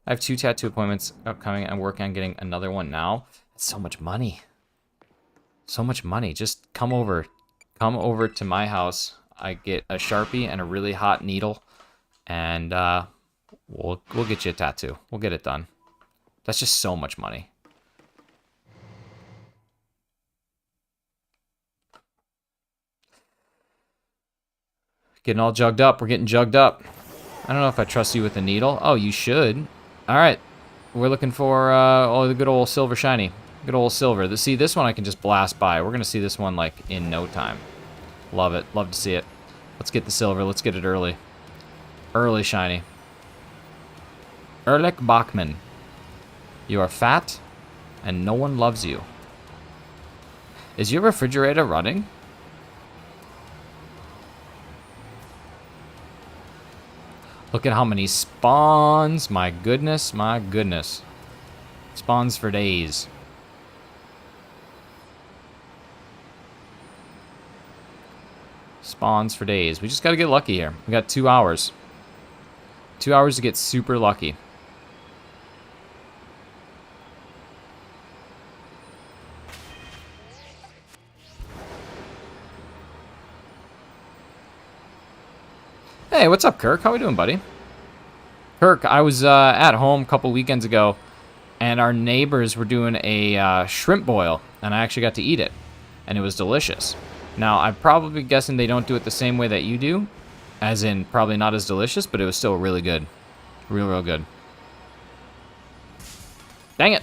I have 2 tattoo appointments upcoming. I'm working on getting another one now. That's so much money. So much money. Just come over. Come over to my house. I get a Sharpie and a really hot needle. And we'll get you a tattoo. We'll get it done. That's just so much money. Getting all jugged up. We're getting jugged up. I don't know if I trust you with a needle. Oh, you should. All right. We're looking for the good old silver shiny. Good old silver. See, this one I can just blast by. We're going to see this one, like, in no time. Love it. Love to see it. Let's get the silver. Let's get it early. Early shiny. Erlich Bachman. You are fat, and no one loves you. Is your refrigerator running? Look at how many spawns. My goodness, my goodness. Spawns for days. Spawns for days. We just got to get lucky here. We got 2 hours. 2 hours to get super lucky. Hey, what's up, Kirk? How we doing, buddy? Kirk, I was at home a couple weekends ago, and our neighbors were doing a shrimp boil, and I actually got to eat it, and it was delicious. Now, I'm probably guessing they don't do it the same way that you do, as in probably not as delicious, but it was still really good. Real good. Dang it!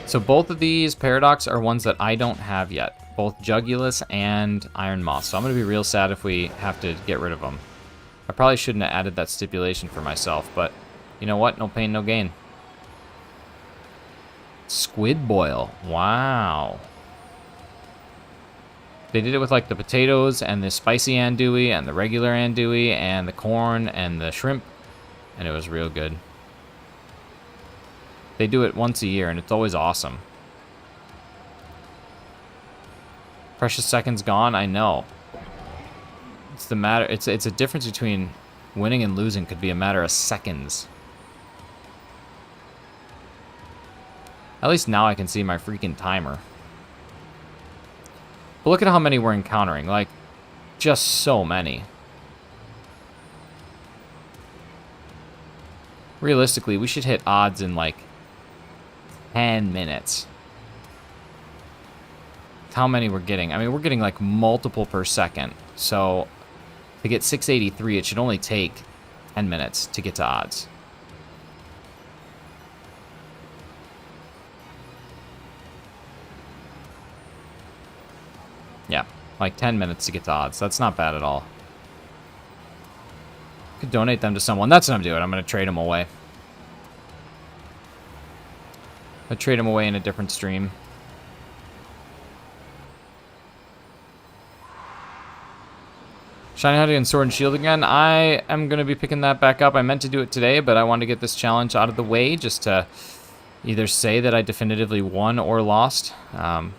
So both of these Paradox are ones that I don't have yet. Both Jugulus and Iron Moth. So I'm going to be real sad if we have to get rid of them. I probably shouldn't have added that stipulation for myself, but you know what? No pain, no gain. Squid boil. Wow. They did it with like the potatoes and the spicy andouille and the regular andouille and the corn and the shrimp, and it was real good. They do it once a year, and it's always awesome. Precious seconds gone, I know. It's the matter. It's a difference between winning and losing. Could be a matter of seconds. At least now I can see my freaking timer. But look at how many we're encountering. Like, just so many. Realistically, we should hit odds in like 10 minutes. How many we're getting? I mean, we're getting like multiple per second. So to get 683, it should only take 10 minutes to get to odds. Yeah, like 10 minutes to get to odds. That's not bad at all. Could donate them to someone. That's what I'm doing. I'm going to trade them away. I'll trade them away in a different stream. Shiny Hunting and Sword and Shield again. I am going to be picking that back up. I meant to do it today, but I wanted to get this challenge out of the way just to either say that I definitively won or lost. Yeah,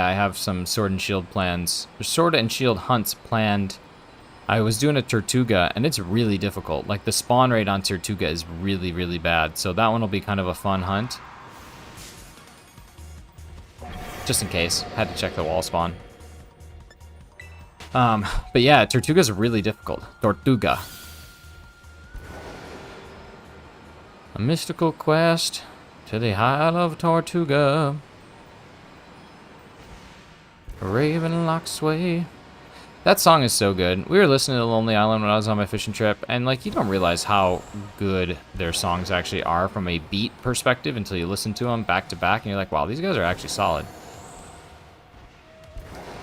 I have some Sword and Shield plans. Sword and Shield hunts planned. I was doing a Tortuga, and it's really difficult. Like, the spawn rate on Tortuga is really, really bad. So that one will be kind of a fun hunt. Just in case. Had to check the wall spawn. But yeah, Tortuga's really difficult. Tortuga. A mystical quest to the Isle of Tortuga. Ravenlock's Way. That song is so good. We were listening to Lonely Island when I was on my fishing trip, and like, you don't realize how good their songs actually are from a beat perspective until you listen to them back to back, and you're like, wow, these guys are actually solid.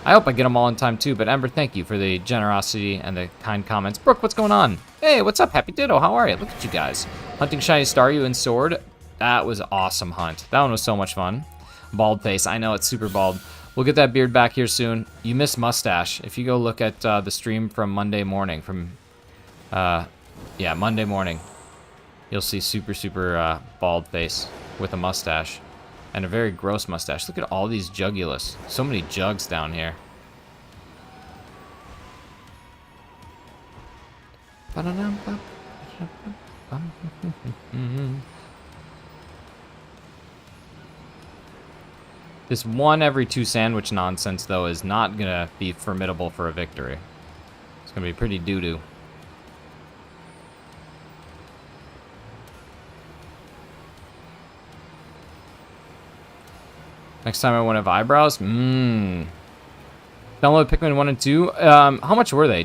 I hope I get them all in time too, but Ember, thank you for the generosity and the kind comments. Brooke, what's going on? Hey, what's up? Happy Ditto, how are you? Look at you guys. Hunting Shiny Staryu and Sword. That was an awesome hunt. That one was so much fun. Bald face, I know, it's super bald. We'll get that beard back here soon. You missed mustache. If you go look at the stream from Monday morning, Monday morning, you'll see super bald face with a mustache. And a very gross mustache. Look at all these Jugulus. So many jugs down here. This 1 every 2 sandwich nonsense, though, is not going to be formidable for a victory. It's going to be pretty doo-doo. Next time I won't have eyebrows? Download Pikmin 1 and 2. How much were they?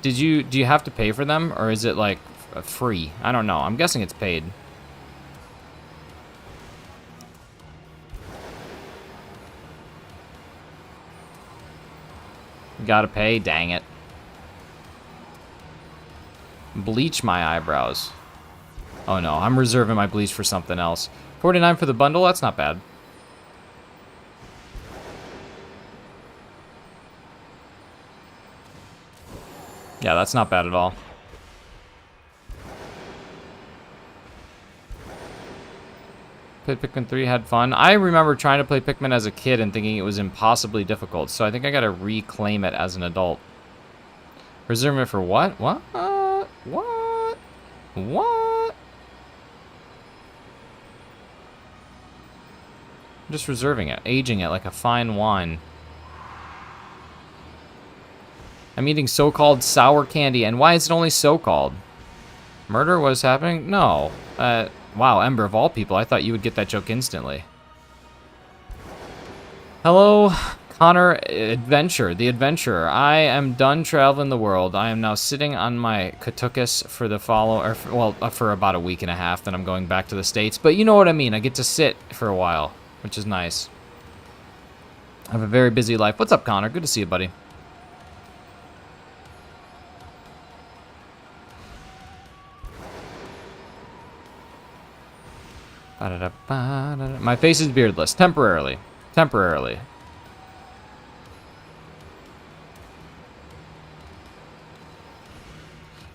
Do you have to pay for them, or is it like free? I don't know. I'm guessing it's paid. Gotta pay, dang it. Bleach my eyebrows. Oh no, I'm reserving my bleach for something else. 49 for the bundle, that's not bad. Yeah, that's not bad at all. Played Pikmin 3, had fun. I remember trying to play Pikmin as a kid and thinking it was impossibly difficult, so I think I gotta reclaim it as an adult. Reserve it for what? What? What? What? I'm just reserving it, aging it like a fine wine. I'm eating so-called sour candy, and why is it only so-called? Murder? What is happening? No. Wow, Ember, of all people, I thought you would get that joke instantly. Hello, Connor Adventure, the Adventurer. I am done traveling the world. I am now sitting on my Katukas for the for about a week and a half, then I'm going back to the States. But you know what I mean, I get to sit for a while, which is nice. I have a very busy life. What's up, Connor? Good to see you, buddy. My face is beardless. Temporarily. Temporarily.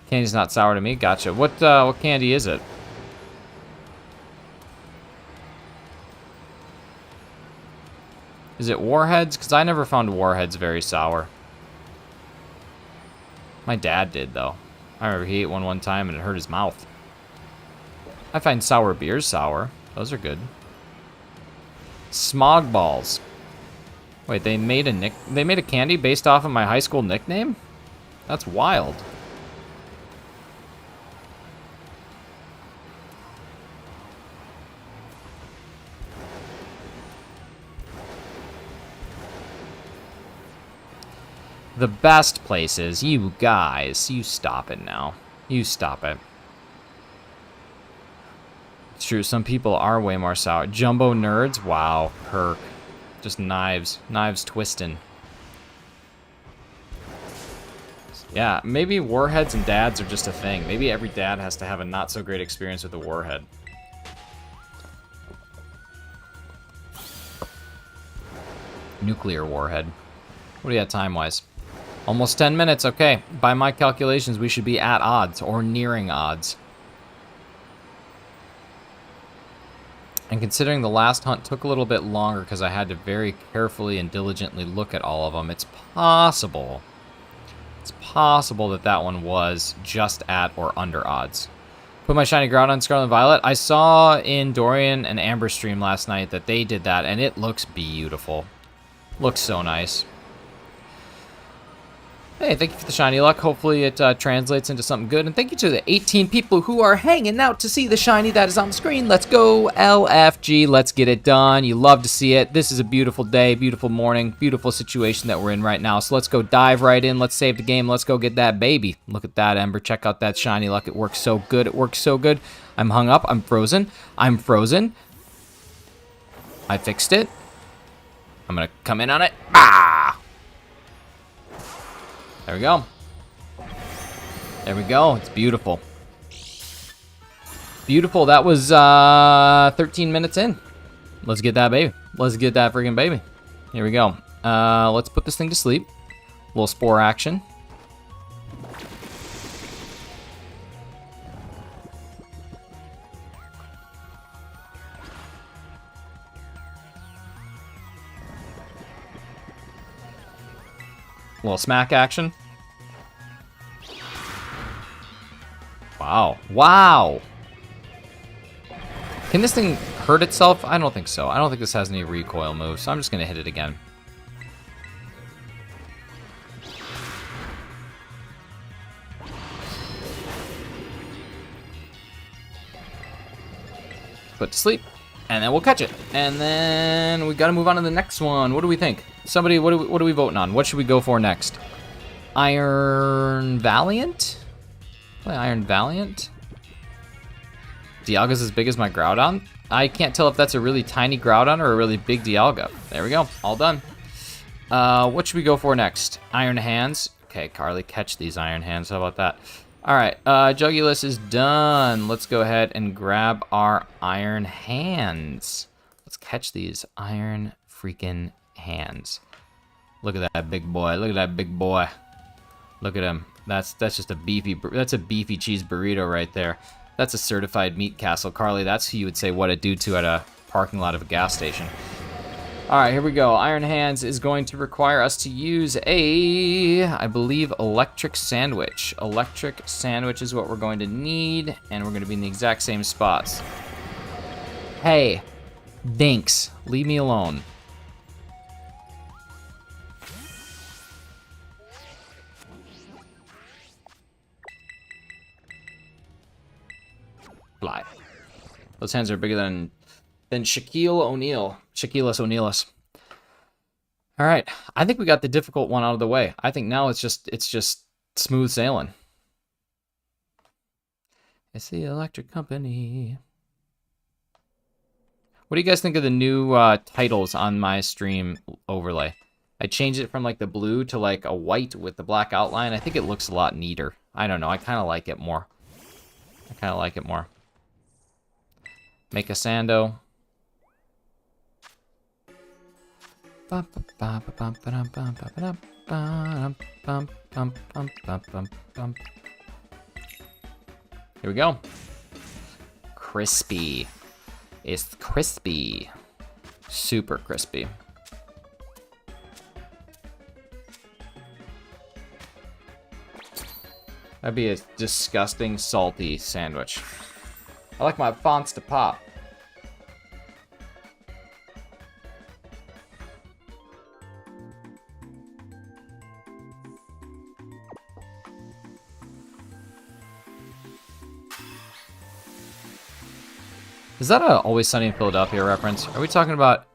Candy's not sour to me. Gotcha. What candy is it? Is it Warheads? Because I never found Warheads very sour. My dad did, though. I remember he ate one time and it hurt his mouth. I find sour beers sour. Those are good. Smog balls. Wait, they made a candy based off of my high school nickname? That's wild. The best places, you guys, you stop it now. You stop it. It's true, some people are way more sour. Jumbo nerds? Wow, perk. Just knives. Knives twisting. Yeah, maybe warheads and dads are just a thing. Maybe every dad has to have a not so great experience with a warhead. Nuclear warhead. What do you got time-wise? Almost 10 minutes, okay. By my calculations, we should be at odds, or nearing odds. And considering the last hunt took a little bit longer because I had to very carefully and diligently look at all of them, it's possible that that one was just at or under odds. Put my shiny ground on Scarlet and Violet. I saw in Dorian and Amber stream last night that they did that, and it looks beautiful. Looks so nice. Hey, thank you for the shiny luck. Hopefully it translates into something good. And thank you to the 18 people who are hanging out to see the shiny that is on the screen. Let's go, LFG. Let's get it done. You love to see it. This is a beautiful day, beautiful morning, beautiful situation that we're in right now. So let's go dive right in. Let's save the game. Let's go get that baby. Look at that, Ember. Check out that shiny luck. It works so good. It works so good. I'm hung up. I'm frozen. I'm frozen. I fixed it. I'm going to come in on it. Ah! There we go. There we go. It's beautiful. Beautiful. That was 13 minutes in. Let's get that baby. Let's get that freaking baby. Here we go. Let's put this thing to sleep. A little spore action. A little smack action. Wow. Wow. Can this thing hurt itself? I don't think so. I don't think this has any recoil moves, so I'm just going to hit it again. Put to sleep, and then we'll catch it. And then we got to move on to the next one. What do we think? Somebody, what are we voting on? What should we go for next? Iron Valiant? Play Iron Valiant? Dialga's as big as my Groudon? I can't tell if that's a really tiny Groudon or a really big Dialga. There we go. All done. What should we go for next? Iron Hands. Okay, Carly, catch these Iron Hands. How about that? All right, Jugulus is done. Let's go ahead and grab our Iron Hands. Let's catch these Iron freaking Hands. Look at that big boy. Look at that big boy. Look at him. That's just a beefy cheese burrito right there. That's a certified meat castle. Carly, that's who you would say what it do to at a parking lot of a gas station. All right, here we go. Iron Hands is going to require us to use a, I believe, electric sandwich. Electric sandwich is what we're going to need, and we're going to be in the exact same spots. Hey, Dinks, leave me alone. Fly. Those hands are bigger than Shaquille O'Neal. Shaquillus O'Nealis. All right, I think we got the difficult one out of the way. I think now it's just smooth sailing. It's the electric company. What do you guys think of the new titles on my stream overlay? I changed it from like the blue to like a white with the black outline. I think it looks a lot neater. I don't know. I kind of like it more. Make a Sando. Here we go. Crispy. It's crispy. Super crispy. That'd be a disgusting, salty sandwich. I like my fonts to pop. Is that a Always Sunny in Philadelphia reference? Are we talking about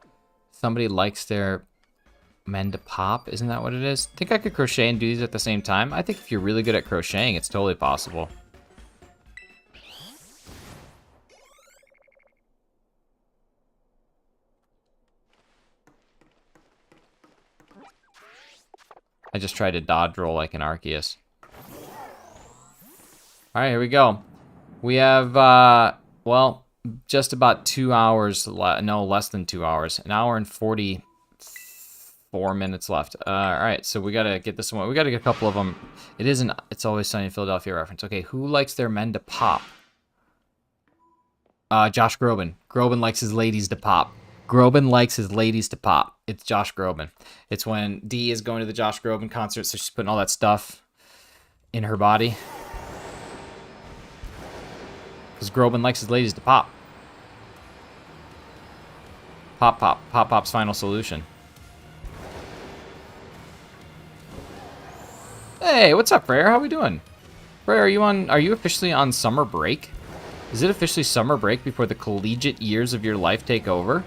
somebody likes their men to pop? Isn't that what it is? Think I could crochet and do these at the same time? I think if you're really good at crocheting, it's totally possible. I just tried to dodge roll like an Arceus. Alright, here we go. We have, well, just about 2 hours, no, less than 2 hours. An hour and 44 minutes left. Alright, so we gotta get this one. We gotta get a couple of them. It's Always Sunny in Philadelphia reference. Okay, who likes their men to pop? Josh Groban. Groban likes his ladies to pop. Groban likes his ladies to pop. It's Josh Groban. It's when Dee is going to the Josh Groban concert, so she's putting all that stuff in her body. Because Groban likes his ladies to pop. Pop, pop. Pop, pop's final solution. Hey, what's up, Frere? How we doing? Frere, are you officially on summer break? Is it officially summer break before the collegiate years of your life take over?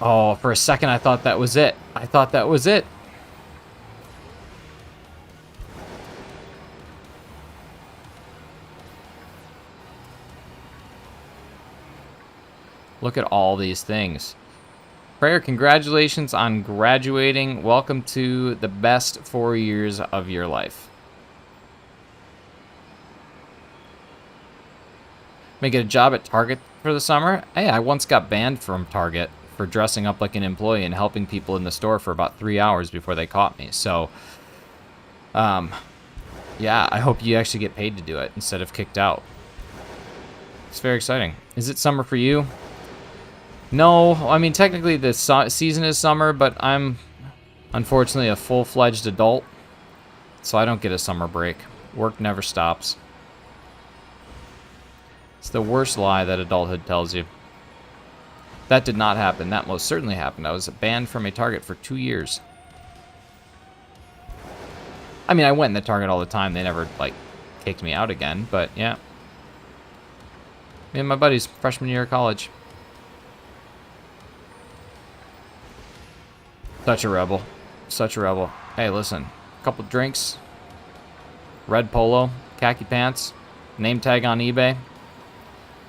Oh, for a second I thought that was it. I thought that was it. Look at all these things. Prayer, congratulations on graduating. Welcome to the best 4 years of your life. May get a job at Target for the summer. Hey, I once got banned from Target for dressing up like an employee and helping people in the store for about 3 hours before they caught me. So, yeah, I hope you actually get paid to do it instead of kicked out. It's very exciting. Is it summer for you? No, I mean, technically the season is summer, but I'm unfortunately a full-fledged adult, so I don't get a summer break. Work never stops. It's the worst lie that adulthood tells you. That did not happen. That most certainly happened. I was banned from a Target for 2 years. I mean, I went in the Target all the time. They never, like, kicked me out again, but yeah. Me and my buddies, freshman year of college. Such a rebel. Such a rebel. Hey, listen. A couple drinks. Red polo. Khaki pants. Name tag on eBay.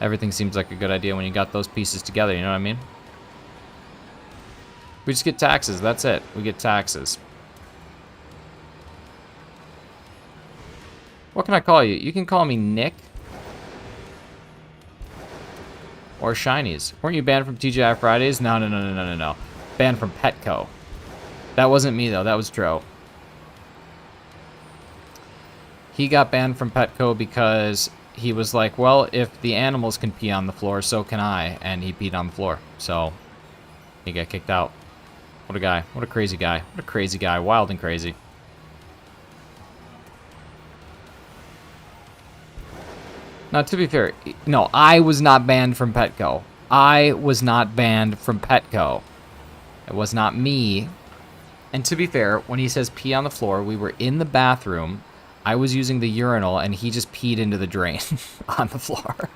Everything seems like a good idea when you got those pieces together, you know what I mean? We just get taxes, that's it. We get taxes. What can I call you? You can call me Nick. Or Shinies. Weren't you banned from TGI Fridays? No. Banned from Petco. That wasn't me, though. That was Dro. He got banned from Petco because he was like, well, if the animals can pee on the floor, so can I. And he peed on the floor. So, he got kicked out. What a guy. What a crazy guy. What a crazy guy. Wild and crazy. Now, to be fair, no, I was not banned from Petco. I was not banned from Petco. It was not me. And to be fair, when he says pee on the floor, we were in the bathroom. I was using the urinal, and he just peed into the drain on the floor.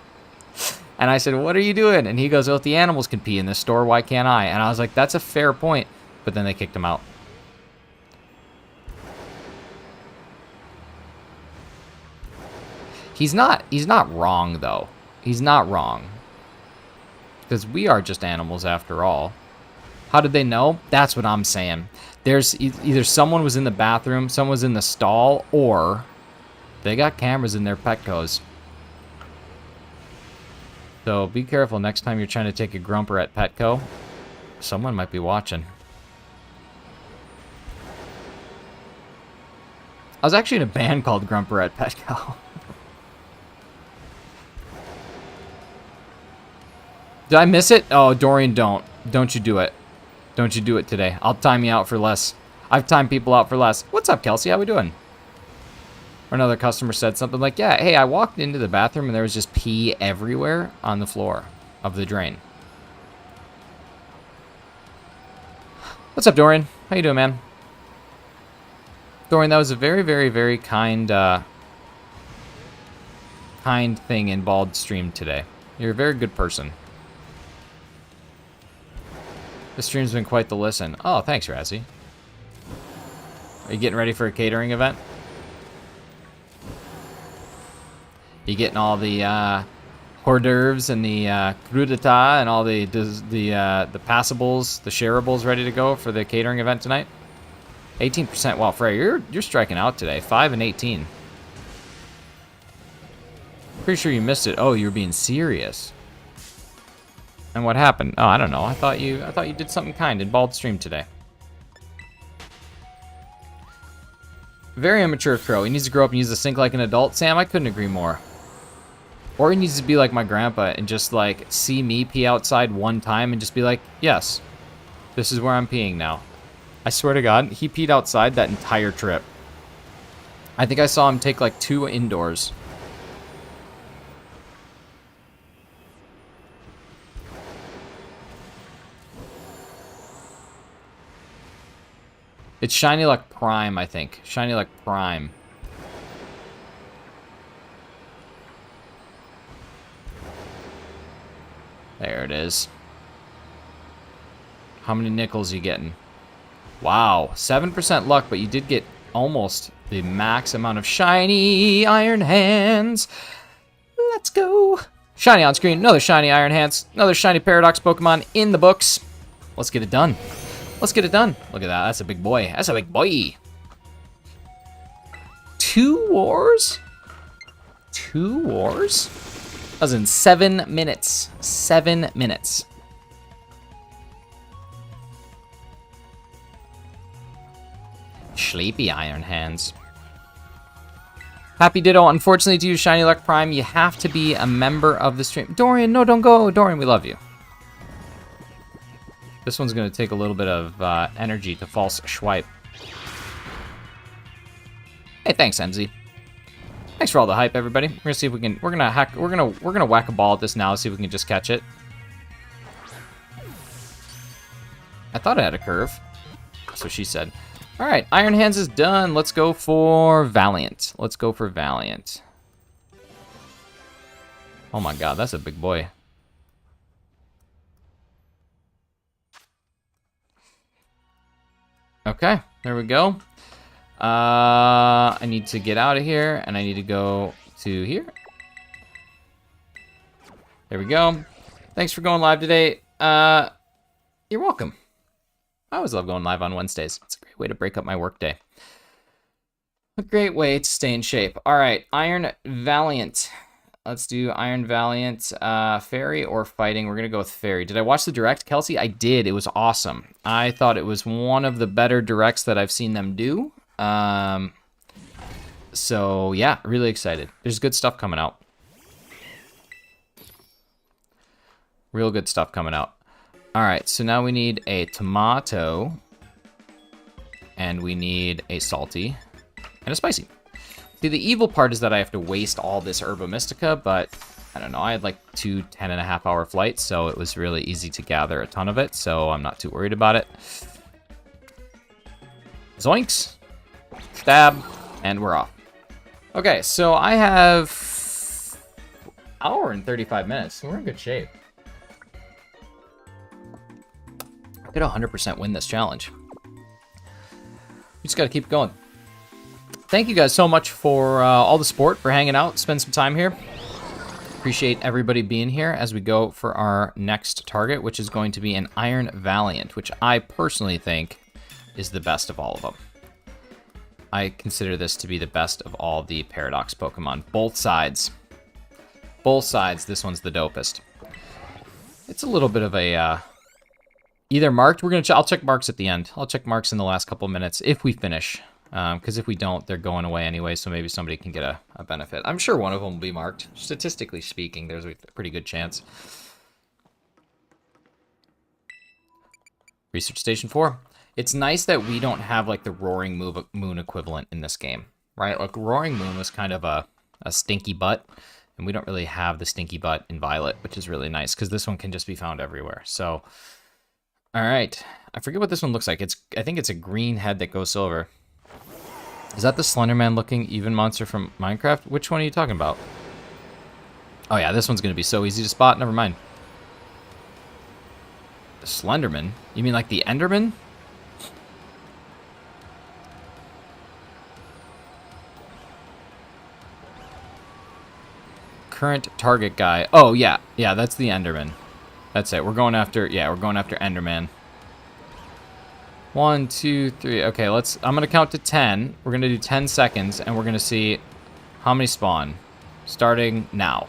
And I said, what are you doing? And he goes, well, if the animals can pee in this store, why can't I? And I was like, that's a fair point. But then they kicked him out. He's not wrong, though. He's not wrong. Because we are just animals after all. How did they know? That's what I'm saying. There's either someone was in the bathroom, someone was in the stall, or they got cameras in their Petcos. So be careful next time you're trying to take a grumper at Petco. Someone might be watching. I was actually in a band called Grumper at Petco. Did I miss it? Oh, Dorian, don't. Don't you do it. Don't you do it today. I'll time you out for less. I've timed people out for less. What's up, Kelsey? How we doing? Or another customer said something like, yeah, hey, I walked into the bathroom and there was just pee everywhere on the floor of the drain. What's up, Dorian? How you doing, man? Dorian, that was a very, very, very kind thing in Bald stream today. You're a very good person. The stream's been quite the listen. Oh, thanks, Razzie. Are you getting ready for a catering event? You getting all the hors d'oeuvres and the crudita and all the passables, the shareables ready to go for the catering event tonight? 18%. Wow, Frey, you're striking out today. 5 and 18. Pretty sure you missed it. Oh, you were being serious. And what happened? Oh, I don't know. I thought you did something kind in Bald stream today. Very immature Crow. He needs to grow up and use the sink like an adult. Sam, I couldn't agree more. Or he needs to be like my grandpa and just like see me pee outside one time and just be like, yes, this is where I'm peeing now. I swear to God, he peed outside that entire trip. I think I saw him take like 2 indoors. It's Shiny Luck Prime, I think. Shiny Luck Prime. There it is. How many nickels you getting? Wow, 7% luck, but you did get almost the max amount of shiny iron hands. Let's go. Shiny on screen, another shiny iron hands, another shiny paradox Pokemon in the books. Let's get it done. Let's get it done. Look at that. That's a big boy. That's a big boy. 2 wars? 2 wars? That was in 7 minutes. 7 minutes. Sleepy Iron Hands. Happy Ditto. Unfortunately, to use Shiny Luck Prime, you have to be a member of the stream. Dorian, no, don't go. Dorian, we love you. This one's going to take a little bit of energy to false swipe. Hey, thanks, MZ. Thanks for all the hype, everybody. We're gonna see if we can. We're gonna whack a ball at this now. See if we can just catch it. I thought I had a curve. That's what she said. All right, Iron Hands is done. Let's go for Valiant. Let's go for Valiant. Oh my God, that's a big boy. Okay, there we go. I need to get out of here, and I need to go to here. There we go. Thanks for going live today. You're welcome. I always love going live on Wednesdays. It's a great way to break up my workday. A great way to stay in shape. All right, Iron Valiant. Let's do Iron Valiant. Fairy or fighting? We're going to go with Fairy. Did I watch the direct, Kelsey? I did. It was awesome. I thought it was one of the better directs that I've seen them do. So, yeah, really excited. There's good stuff coming out. Real good stuff coming out. All right, so now we need a tomato. And we need a salty. And a spicy. See, the evil part is that I have to waste all this Herba Mystica, but I don't know. I had like 2 10.5-hour flights, so it was really easy to gather a ton of it, so I'm not too worried about it. Zoinks. Stab. And we're off. Okay, so I have an hour and 35 minutes. We're in good shape. I could 100% win this challenge. We just got to keep going. Thank you guys so much for all the support, for hanging out, spend some time here. Appreciate everybody being here as we go for our next target, which is going to be an Iron Valiant, which I personally think is the best of all of them. I consider this to be the best of all the Paradox Pokemon. Both sides. Both sides, this one's the dopest. It's a little bit of a... either marked, I'll check marks at the end. I'll check marks in the last couple minutes if we finish. Because if we don't, they're going away anyway, so maybe somebody can get a benefit. I'm sure one of them will be marked. Statistically speaking, there's a pretty good chance. Research Station 4. It's nice that we don't have, like, the Roaring Moon equivalent in this game, right? Like, Roaring Moon was kind of a stinky butt, and we don't really have the stinky butt in Violet, which is really nice, because this one can just be found everywhere. So, all right. I forget what this one looks like. I think it's a green head that goes silver. Is that the Slenderman-looking even monster from Minecraft? Which one are you talking about? Oh yeah, this one's going to be so easy to spot. Never mind. The Slenderman? You mean like the Enderman? Current target guy. Oh yeah, yeah, that's the Enderman. That's it. We're going after Enderman. 1, 2, 3. Okay, I'm gonna count to 10. We're gonna do 10 seconds, and we're gonna see how many spawn. Starting now.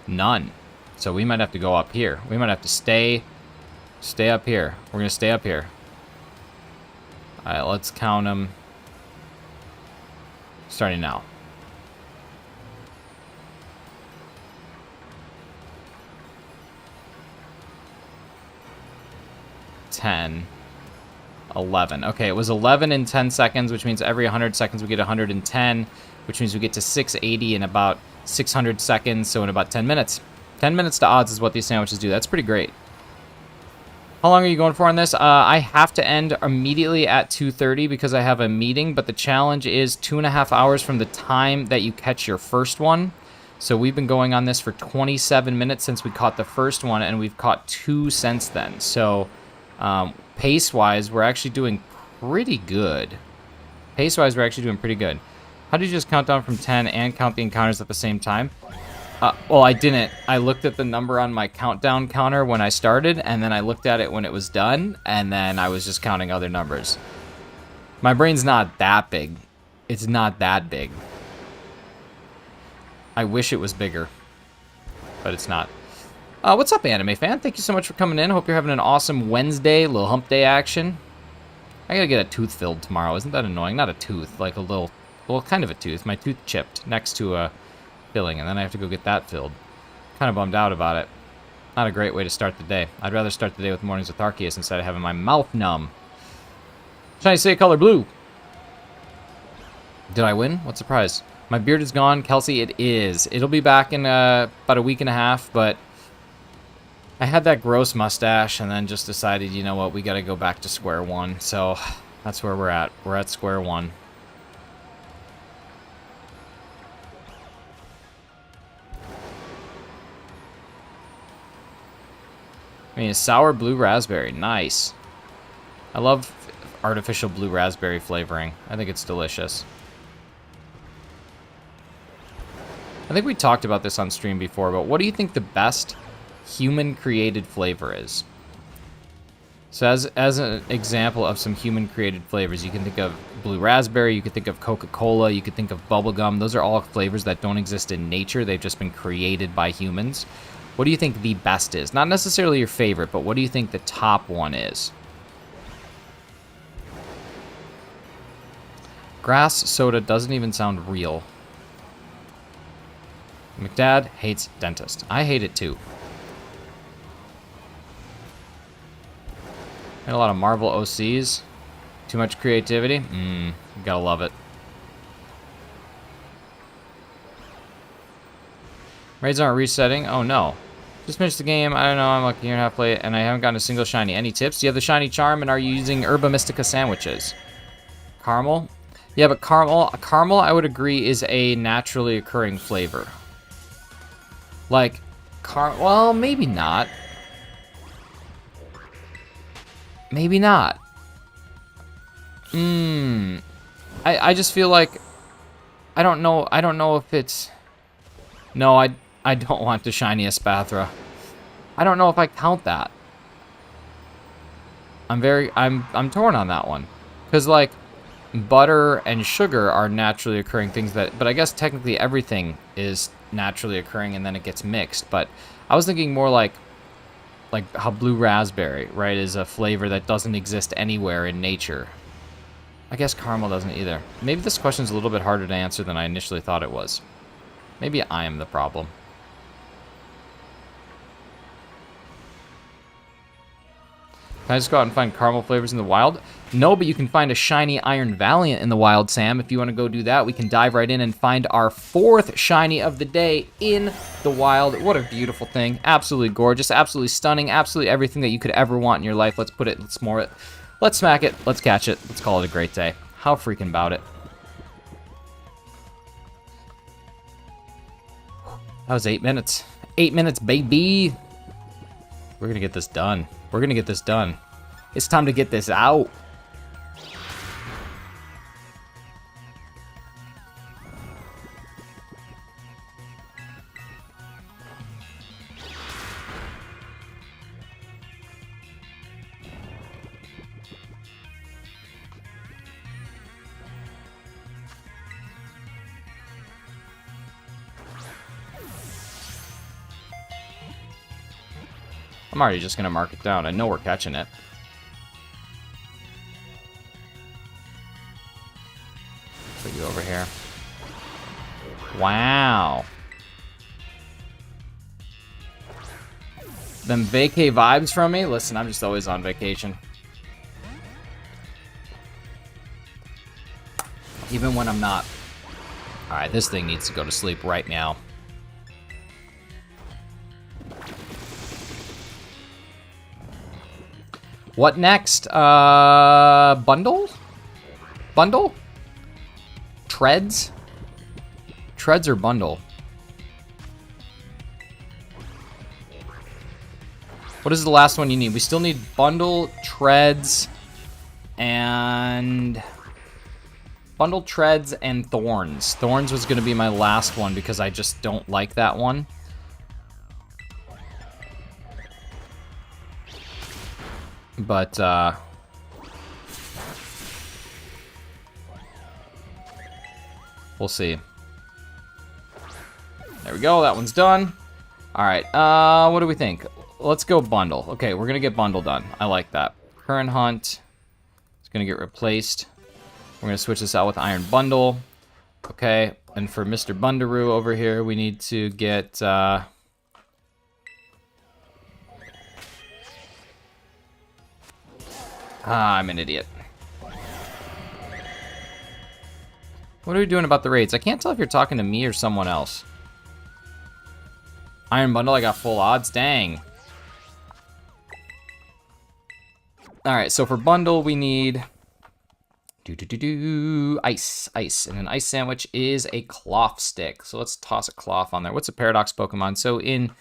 None. So we might have to go up here. We might have to stay up here. We're gonna stay up here. All right, let's count them. Starting now. 10, 11. Okay, it was 11 in 10 seconds, which means every 100 seconds we get 110, which means we get to 680 in about 600 seconds, so in about 10 minutes. 10 minutes to odds is what these sandwiches do. That's pretty great. How long are you going for on this? I have to end immediately at 2:30 because I have a meeting, but the challenge is 2.5 hours from the time that you catch your first one. So we've been going on this for 27 minutes since we caught the first one, and we've caught 2 since then. So pace-wise, we're actually doing pretty good. Pace-wise, we're actually doing pretty good. How did you just count down from 10 and count the encounters at the same time? Well, I didn't. I looked at the number on my countdown counter when I started, and then I looked at it when it was done, and then I was just counting other numbers. My brain's not that big. It's not that big. I wish it was bigger, but it's not. What's up, anime fan? Thank you so much for coming in. Hope you're having an awesome Wednesday, little hump day action. I gotta get a tooth filled tomorrow. Isn't that annoying? Not a tooth, like a little, well, kind of a tooth. My tooth chipped next to a filling, and then I have to go get that filled. Kind of bummed out about it. Not a great way to start the day. I'd rather start the day with Mornings with Arceus instead of having my mouth numb. Trying to say color blue. Did I win? What surprise? My beard is gone, Kelsey. It is. It'll be back in about a week and a half, but I had that gross mustache and then just decided, you know what, we got to go back to square one. So that's where we're at. We're at square one. I mean, a sour blue raspberry. Nice. I love artificial blue raspberry flavoring. I think it's delicious. I think we talked about this on stream before, but what do you think the best human-created flavor is? So as an example of some human-created flavors, you can think of blue raspberry, you could think of Coca-Cola, you could think of bubblegum. Those are all flavors that don't exist in nature. They've just been created by humans. What do you think the best is? Not necessarily your favorite, but what do you think the top one is? Grass soda doesn't even sound real. McDad hates dentist. I hate it too. Got a lot of Marvel OCs. Too much creativity. Gotta love it. Raids aren't resetting. Oh no. Just finished the game. I don't know. I'm like a year and a half late, and I haven't gotten a single shiny. Any tips? Do you have the shiny charm, and are you using Herba Mystica sandwiches? Caramel? Yeah, but caramel, I would agree, is a naturally occurring flavor. Like, well, maybe not. Maybe not. I just feel like, I don't know if it's, no, I don't want the shiny Espathra. I don't know if I count that. I'm torn on that one. Because, like, butter and sugar are naturally occurring things but I guess technically everything is naturally occurring and then it gets mixed. But I was thinking more like how blue raspberry, right, is a flavor that doesn't exist anywhere in nature. I guess caramel doesn't either. Maybe this question's a little bit harder to answer than I initially thought it was. Maybe I am the problem. Can I just go out and find caramel flavors in the wild? No, but you can find a shiny Iron Valiant in the wild, Sam. If you want to go do that, we can dive right in and find our 4th shiny of the day in the wild. What a beautiful thing. Absolutely gorgeous, absolutely stunning, absolutely everything that you could ever want in your life. Let's put it, let's more it. Let's smack it, let's catch it. Let's call it a great day. How freaking about it. That was 8 minutes. 8 minutes, baby. We're gonna get this done. We're gonna get this done. It's time to get this out. I'm already just gonna mark it down. I know we're catching it. Put you over here. Wow. Them vacay vibes from me? Listen, I'm just always on vacation. Even when I'm not. Alright, this thing needs to go to sleep right now. What next? Bundle? Bundle? Treads? Treads or bundle? What is the last one you need? We still need bundle, treads, and... Bundle, treads, and thorns. Thorns was going to be my last one because I just don't like that one. But, we'll see. There we go, that one's done. Alright, what do we think? Let's go bundle. Okay, we're gonna get bundle done. I like that. Current hunt is gonna get replaced. We're gonna switch this out with iron bundle. Okay, and for Mr. Bundaroo over here, we need to get, I'm an idiot. What are we doing about the raids? I can't tell if you're talking to me or someone else. Iron bundle, I got full odds. Dang. Alright, so for bundle, we need... Ice. Ice. And an ice sandwich is a cloth stick. So let's toss a cloth on there. What's a paradox Pokemon? So in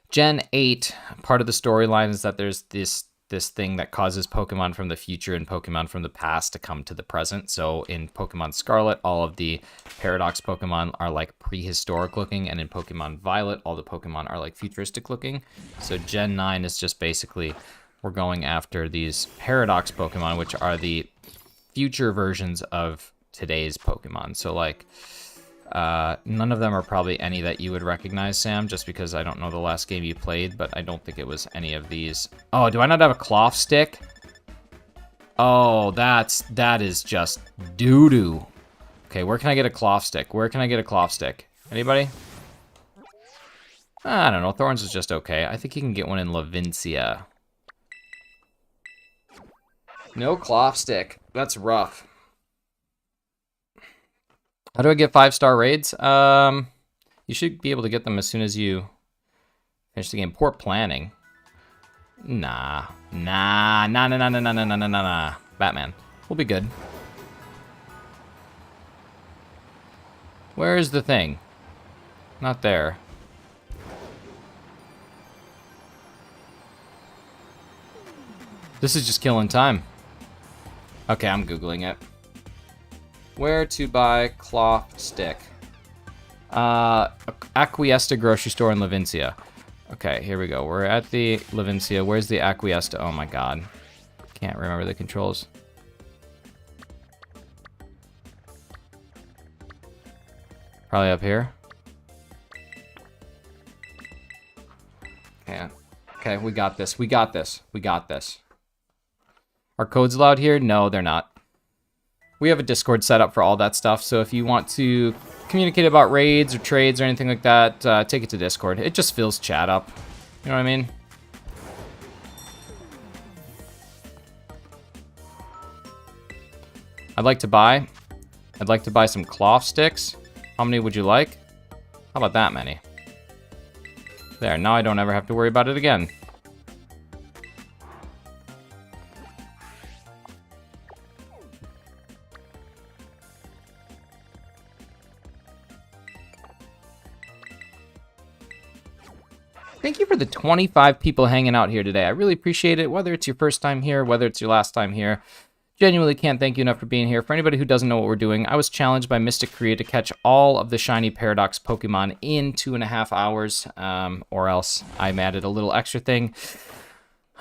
Gen 8, part of the storyline is that there's this thing that causes Pokemon from the future and Pokemon from the past to come to the present. So in Pokemon Scarlet, all of the Paradox Pokemon are like prehistoric looking, and in Pokemon Violet, all the Pokemon are like futuristic looking. So Gen 9 is just basically, we're going after these Paradox Pokemon, which are the future versions of today's Pokemon. So like, none of them are probably any that you would recognize, Sam, just because I don't know the last game you played, but I don't think it was any of these. Oh, do I not have a cloth stick? Oh, that is just doo-doo. Okay, where can I get a cloth stick? Where can I get a cloth stick? Anybody? I don't know, Thorns is just okay. I think you can get one in Levincia. No cloth stick. That's rough. How do I get 5-star raids? You should be able to get them as soon as you finish the game. Poor planning. Nah. Batman. We'll be good. Where is the thing? Not there. This is just killing time. Okay, I'm Googling it. Where to buy cloth stick? Acquiesta grocery store in Levincia. Okay, here we go. We're at the Levincia. Where's the Acquiesta? Oh my god. Can't remember the controls. Probably up here. Okay. Okay, we got this. We got this. We got this. Are codes allowed here? No, they're not. We have a Discord set up for all that stuff, so if you want to communicate about raids or trades or anything like that, take it to Discord. It just fills chat up. You know what I mean? I'd like to buy some cloth sticks. How many would you like? How about that many? There, now I don't ever have to worry about it again. Thank you for the 25 people hanging out here today. I really appreciate it, whether it's your first time here, whether it's your last time here. Genuinely can't thank you enough for being here. For anybody who doesn't know what we're doing, I was challenged by Mystic Korea to catch all of the shiny Paradox Pokemon in 2.5 hours, or else I'm added a little extra thing.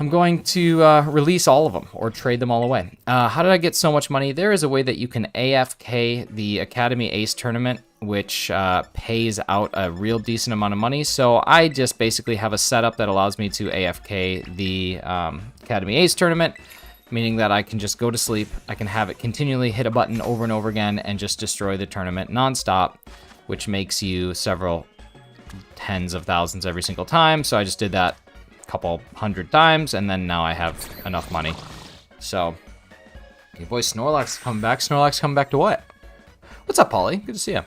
I'm going to release all of them or trade them all away. How did I get so much money? There is a way that you can AFK the Academy Ace tournament, which pays out a real decent amount of money. So I just basically have a setup that allows me to AFK the Academy Ace tournament, meaning that I can just go to sleep. I can have it continually hit a button over and over again and just destroy the tournament nonstop, which makes you several tens of thousands every single time. So I just did that couple hundred times, and then now I have enough money. So, your boy Snorlax coming back. Snorlax coming back to what? What's up, Polly? Good to see you.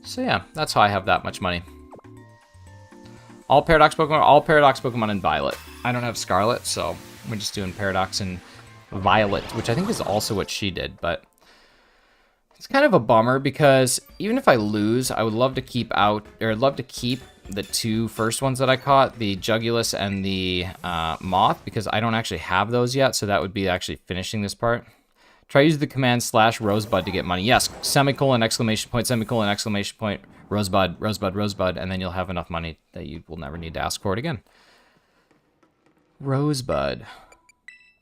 So yeah, that's how I have that much money. All Paradox Pokemon in Violet. I don't have Scarlet, so we're just doing Paradox and Violet, which I think is also what she did, but it's kind of a bummer because even if I lose, I would love to keep the two first ones that I caught, the Jugulus and the Moth, because I don't actually have those yet, so that would be actually finishing this part. Try using the command /Rosebud to get money. Yes, semicolon, exclamation point, semicolon, exclamation point, Rosebud, Rosebud, Rosebud, and then you'll have enough money that you will never need to ask for it again. Rosebud.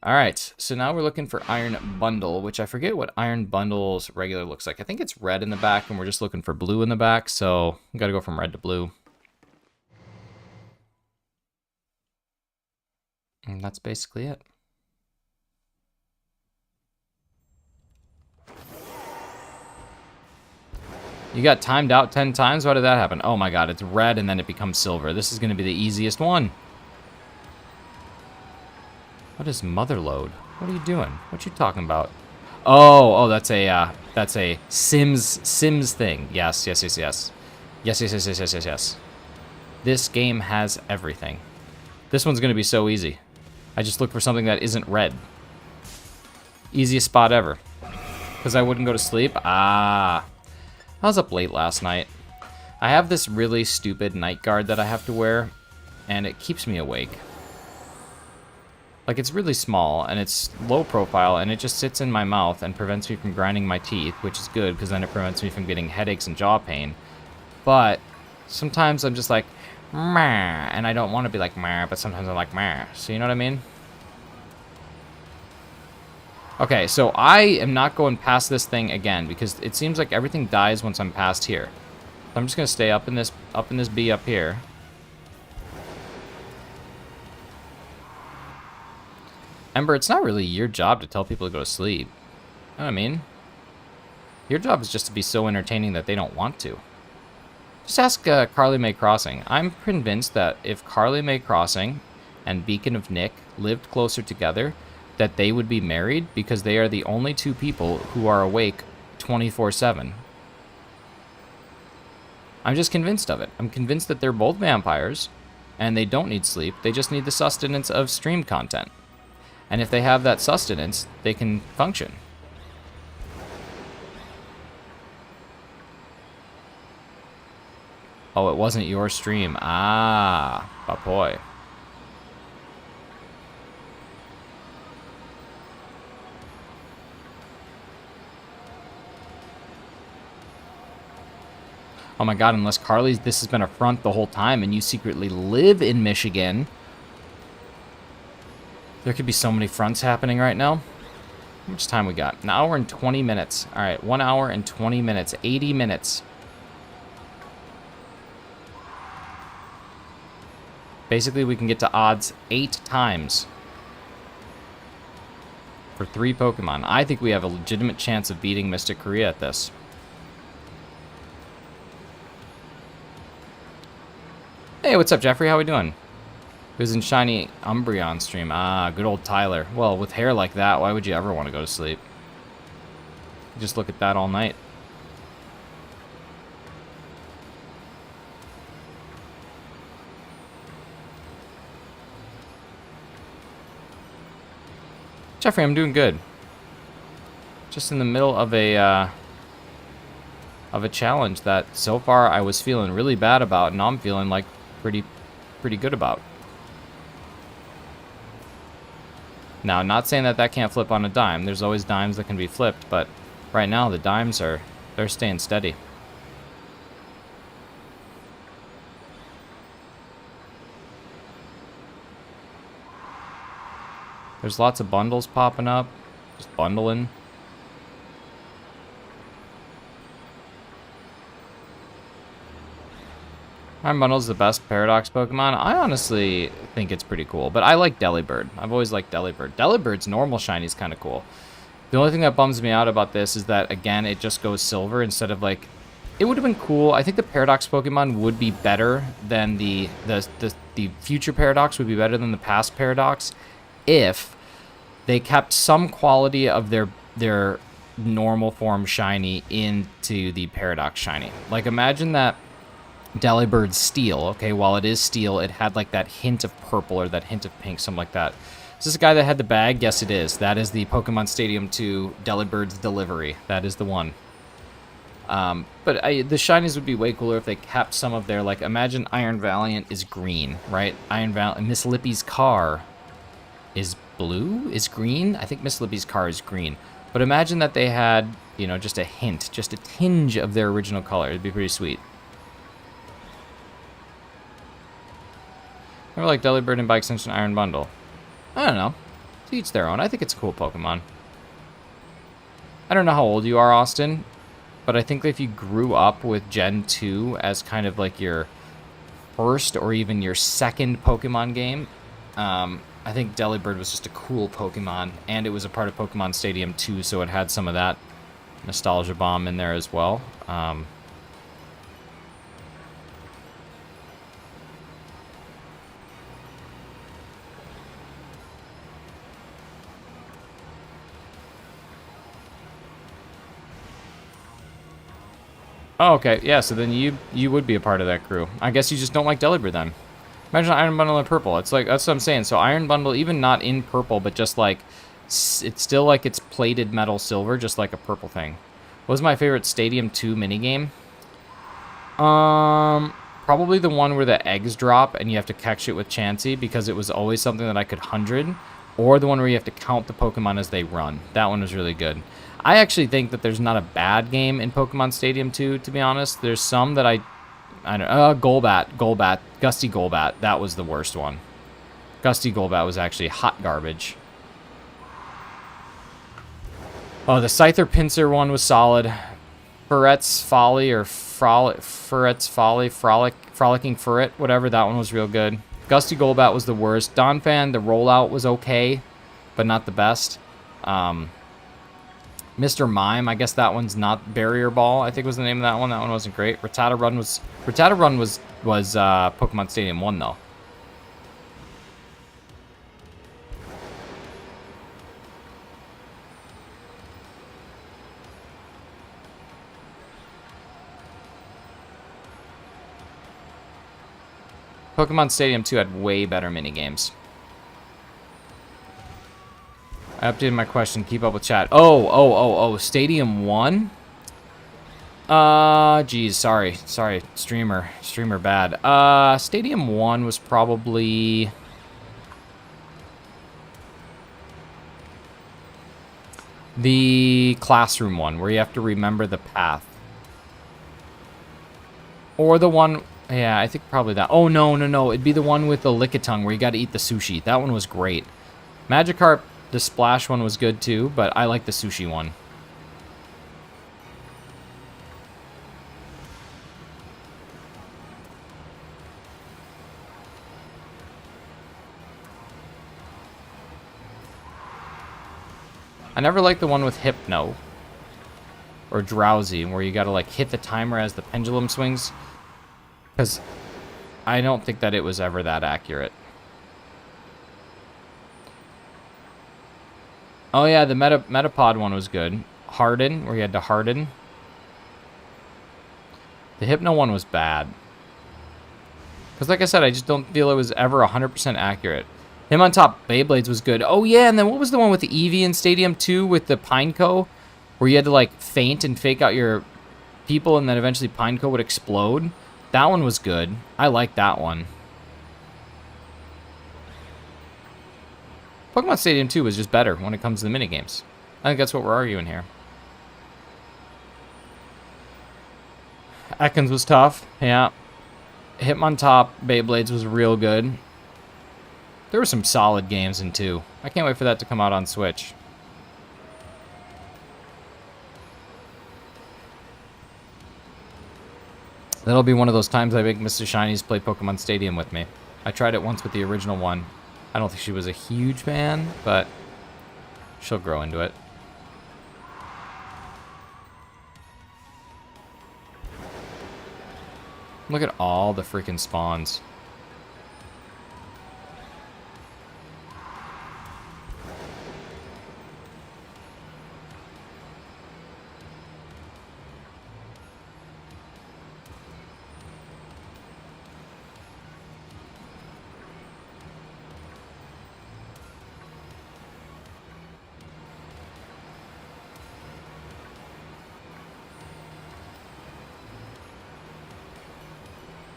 All right, so now we're looking for Iron Bundle, which I forget what Iron Bundle's regular looks like. I think it's red in the back, and we're just looking for blue in the back, so we gotta go from red to blue. And that's basically it. You got timed out 10 times? Why did that happen? Oh my god, it's red and then it becomes silver. This is going to be the easiest one. What is Motherload? What are you doing? What you talking about? Oh, that's a Sims thing. Yes. Yes. This game has everything. This one's going to be so easy. I just look for something that isn't red. Easiest spot ever. Because I wouldn't go to sleep. I was up late last night. I have this really stupid night guard that I have to wear, and it keeps me awake. Like, it's really small, and it's low profile, and it just sits in my mouth and prevents me from grinding my teeth, which is good, because then it prevents me from getting headaches and jaw pain. But sometimes I'm just like, meh, and I don't want to be like, meh, but sometimes I'm like, meh. So you know what I mean? Okay, so I am not going past this thing again, because it seems like everything dies once I'm past here. So I'm just going to stay up in this bee up here. Ember, it's not really your job to tell people to go to sleep. You know what I mean? Your job is just to be so entertaining that they don't want to. Just ask Carly Mae Crossing. I'm convinced that if Carly Mae Crossing and Beacon of Nick lived closer together, that they would be married because they are the only two people who are awake 24/7. I'm just convinced of it. I'm convinced that they're both vampires, and they don't need sleep. They just need the sustenance of stream content. And if they have that sustenance, they can function. Oh, it wasn't your stream. Ah, papoy. Oh my god, unless Carly's, this has been a front the whole time and you secretly live in Michigan. There could be so many fronts happening right now. How much time we got? An hour and 20 minutes. All right, 1 hour and 20 minutes. 80 minutes. Basically, we can get to odds 8 times. For 3 Pokemon. I think we have a legitimate chance of beating Mystic Korea at this. Hey, what's up, Jeffrey? How we doing? Who's in Shiny Umbreon stream? Ah, good old Tyler. Well, with hair like that, why would you ever want to go to sleep? Just look at that all night. Jeffrey, I'm doing good. Just in the middle of a challenge that so far I was feeling really bad about, and now I'm feeling like pretty good about. Now, not saying that that can't flip on a dime. There's always dimes that can be flipped, but right now the dimes they're staying steady. There's lots of bundles popping up. Just bundling. Iron Bundle's the best Paradox Pokemon. I honestly think it's pretty cool, but I like Delibird. I've always liked Delibird. Delibird's normal shiny is kind of cool. The only thing that bums me out about this is that, again, it just goes silver instead of, like... It would have been cool. I think the Paradox Pokemon would be better than the future Paradox would be better than the past Paradox if they kept some quality of their normal form shiny into the Paradox shiny. Like, imagine that Delibird Steel, okay, while it is steel, it had like that hint of purple or that hint of pink, something like that. Is this the guy that had the bag? Yes, it is. That is the Pokemon Stadium 2 Delibird's delivery. That is the one. But the shinies would be way cooler if they kept some of their, like, imagine Iron Valiant is green, right? Iron Valiant, Miss Lippy's car is blue? Is green? I think Miss Lippy's car is green. But imagine that they had, you know, just a hint, just a tinge of their original color. It'd be pretty sweet. I like Delibird and by extension Iron Bundle. I don't know. To each their own. I think it's a cool Pokemon. I don't know how old you are, Austin, but I think if you grew up with Gen 2 as kind of like your first or even your second Pokemon game, I think Delibird was just a cool Pokemon, and it was a part of Pokemon Stadium 2, so it had some of that nostalgia bomb in there as well. Oh, okay. Yeah, so then you would be a part of that crew. I guess you just don't like Delibird then. Imagine Iron Bundle in purple. It's like, that's what I'm saying. So Iron Bundle, even not in purple, but just like, it's still like it's plated metal silver, just like a purple thing. What was my favorite Stadium 2 minigame? Probably the one where the eggs drop and you have to catch it with Chansey, because it was always something that I could 100. Or the one where you have to count the Pokemon as they run. That one was really good. I actually think that there's not a bad game in Pokemon Stadium 2, to be honest. There's some that I don't know. Golbat, Gusty Golbat. That was the worst one. Gusty Golbat was actually hot garbage. Oh, the Scyther Pinsir one was solid. Ferret's Folly or Ferret's Folly, Frolicking Ferret, whatever, that one was real good. Gusty Golbat was the worst. Donphan, the rollout was okay, but not the best. Mr. Mime, I guess that one's not Barrier Ball, I think was the name of that one. That one wasn't great. Rattata Run was Pokemon Stadium 1 though. Pokemon Stadium 2 had way better minigames. I updated my question. Keep up with chat. Oh. Stadium 1? Geez, sorry. Streamer bad. Stadium 1 was probably... the classroom one, where you have to remember the path. Or the one... yeah, I think probably that. Oh, no. It'd be the one with the Lickitung where you got to eat the sushi. That one was great. Magikarp, the Splash one was good too, but I like the sushi one. I never liked the one with Hypno. Or Drowsy, where you got to like hit the timer as the pendulum swings. Because I don't think that it was ever that accurate. Oh yeah, the Metapod one was good. Harden, where you had to harden. The Hypno one was bad. Because like I said, I just don't feel it was ever 100% accurate. Him on top Beyblades was good. Oh yeah, and then what was the one with the Eevee in Stadium 2 with the Pineco? Where you had to like feint and fake out your people and then eventually Pineco would explode? That one was good. I like that one. Pokemon Stadium 2 was just better when it comes to the minigames. I think that's what we're arguing here. Ekans was tough, yeah. Hitmontop Beyblades was real good. There were some solid games in 2. I can't wait for that to come out on Switch. That'll be one of those times I make Mr. Shinies play Pokemon Stadium with me. I tried it once with the original one. I don't think she was a huge fan, but she'll grow into it. Look at all the freaking spawns.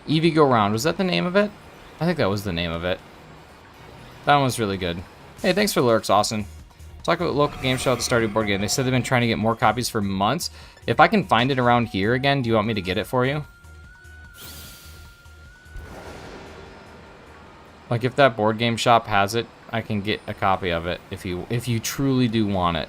Eevee Go Round, was that the name of it? I think that was the name of it. That one was really good. Hey, thanks for the lurks, Austin. Talk about local game show at the Stardew board game. They said they've been trying to get more copies for months. If I can find it around here again, do you want me to get it for you? Like if that board game shop has it, I can get a copy of it if you truly do want it.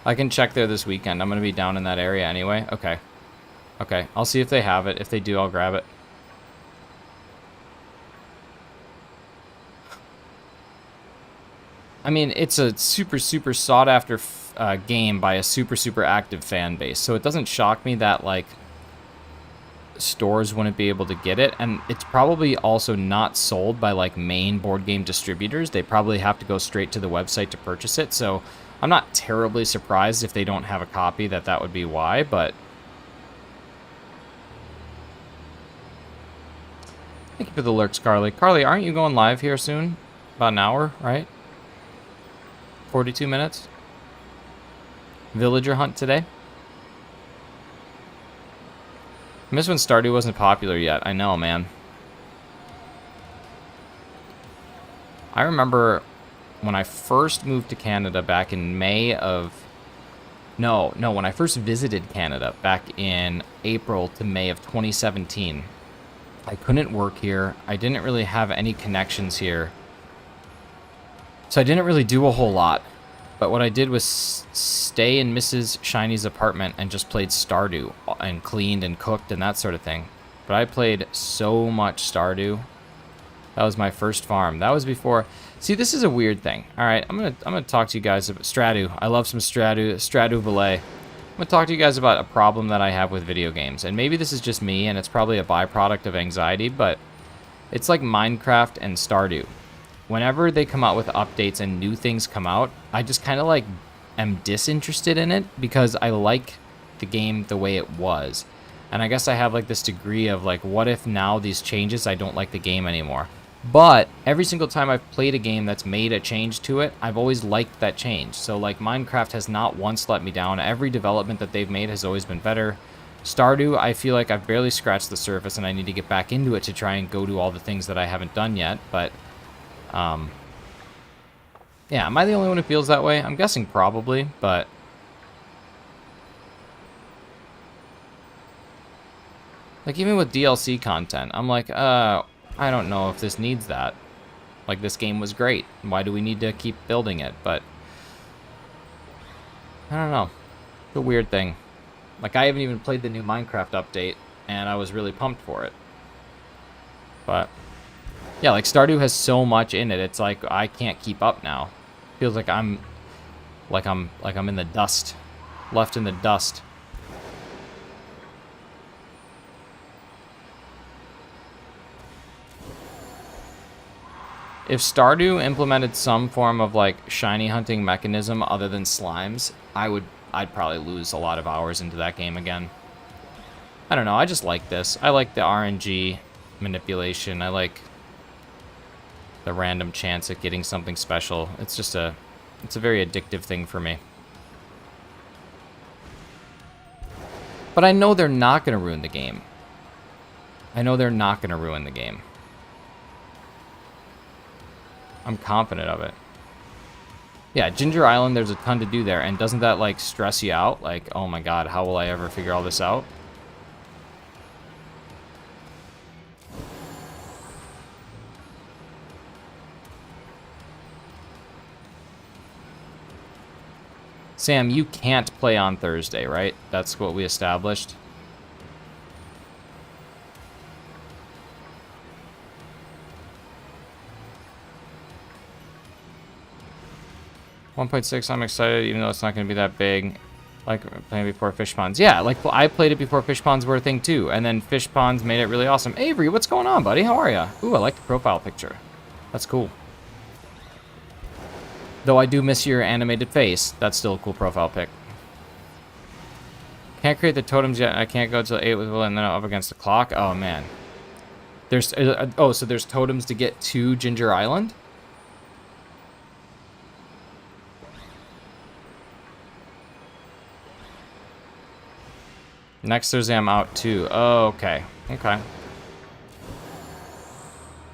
I can check there this weekend. I'm going to be down in that area anyway. Okay. Okay. I'll see if they have it. If they do, I'll grab it. I mean, it's a super sought after game by a super active fan base. So it doesn't shock me that, like, stores wouldn't be able to get it. And it's probably also not sold by, like, main board game distributors. They probably have to go straight to the website to purchase it. So I'm not terribly surprised if they don't have a copy that would be why, but... Thank you for the lurks, Carly. Carly, aren't you going live here soon? About an hour, right? 42 minutes. Villager hunt today. I miss when Stardew wasn't popular yet. I know, man. I remember when I first moved to Canada back in May of... No, when I first visited Canada back in April to May of 2017. I couldn't work here. I didn't really have any connections here. So I didn't really do a whole lot. But what I did was stay in Mrs. Shiny's apartment and just played Stardew and cleaned and cooked and that sort of thing. But I played so much Stardew. That was my first farm. That was before... See, this is a weird thing. All right, I'm gonna talk to you guys about Stardew. I love some Stardew WAAAAY. I'm gonna talk to you guys about a problem that I have with video games. And maybe this is just me, and it's probably a byproduct of anxiety, but it's like Minecraft and Stardew. Whenever they come out with updates and new things come out, I just kind of like am disinterested in it because I like the game the way it was. And I guess I have like this degree of like, what if now these changes, I don't like the game anymore. But every single time I've played a game that's made a change to it, I've always liked that change. So like Minecraft has not once let me down. Every development that they've made has always been better. Stardew, I feel like I've barely scratched the surface and I need to get back into it to try and go do all the things that I haven't done yet. But yeah, am I the only one who feels that way? I'm guessing probably, but like even with DLC content, I'm like, I don't know if this needs that. Like this game was great. Why do we need to keep building it? But I don't know. It's a weird thing. Like I haven't even played the new Minecraft update and I was really pumped for it. But yeah, like Stardew has so much in it. It's like I can't keep up now. Feels like I'm in the dust, left in the dust. If Stardew implemented some form of like shiny hunting mechanism other than slimes, I'd probably lose a lot of hours into that game again. I don't know. I just like this. I like the RNG manipulation. I like the random chance at getting something special. It's just it's a very addictive thing for me. But I know they're not going to ruin the game. I know they're not going to ruin the game. I'm confident of it. Yeah, Ginger Island, there's a ton to do there. And doesn't that, like, stress you out? Like, oh my god, how will I ever figure all this out? Sam, you can't play on Thursday, right? That's what we established. .6, I'm excited, even though it's not going to be that big. Like playing before Fish Ponds. Yeah, like I played it before Fish Ponds were a thing too, and then Fish Ponds made it really awesome. Avery, what's going on, buddy? How are you? Ooh, I like the profile picture. That's cool. Though I do miss your animated face. That's still a cool profile pic. Can't create the totems yet. I can't go till 8 with Will and then up against the clock. Oh, man. There's oh, so there's totems to get to Ginger Island? Next Thursday I'm out too. Oh, okay. Okay.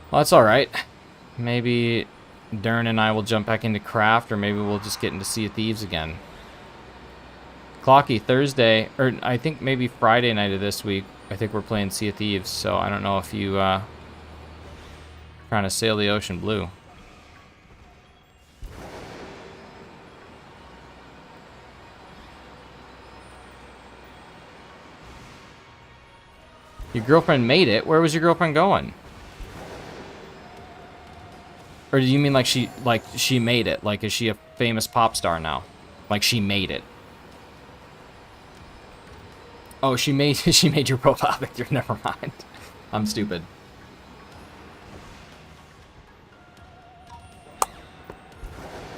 Well, that's alright. Maybe Dern and I will jump back into Craft, or maybe we'll just get into Sea of Thieves again. Clocky, Thursday, or I think maybe Friday night of this week, I think we're playing Sea of Thieves, so I don't know if you trying to sail the ocean blue. Your girlfriend made it? Where was your girlfriend going? Or do you mean like she made it? Like, is she a famous pop star now? Like she made it? Oh, she made your profile picture. Never mind. I'm stupid.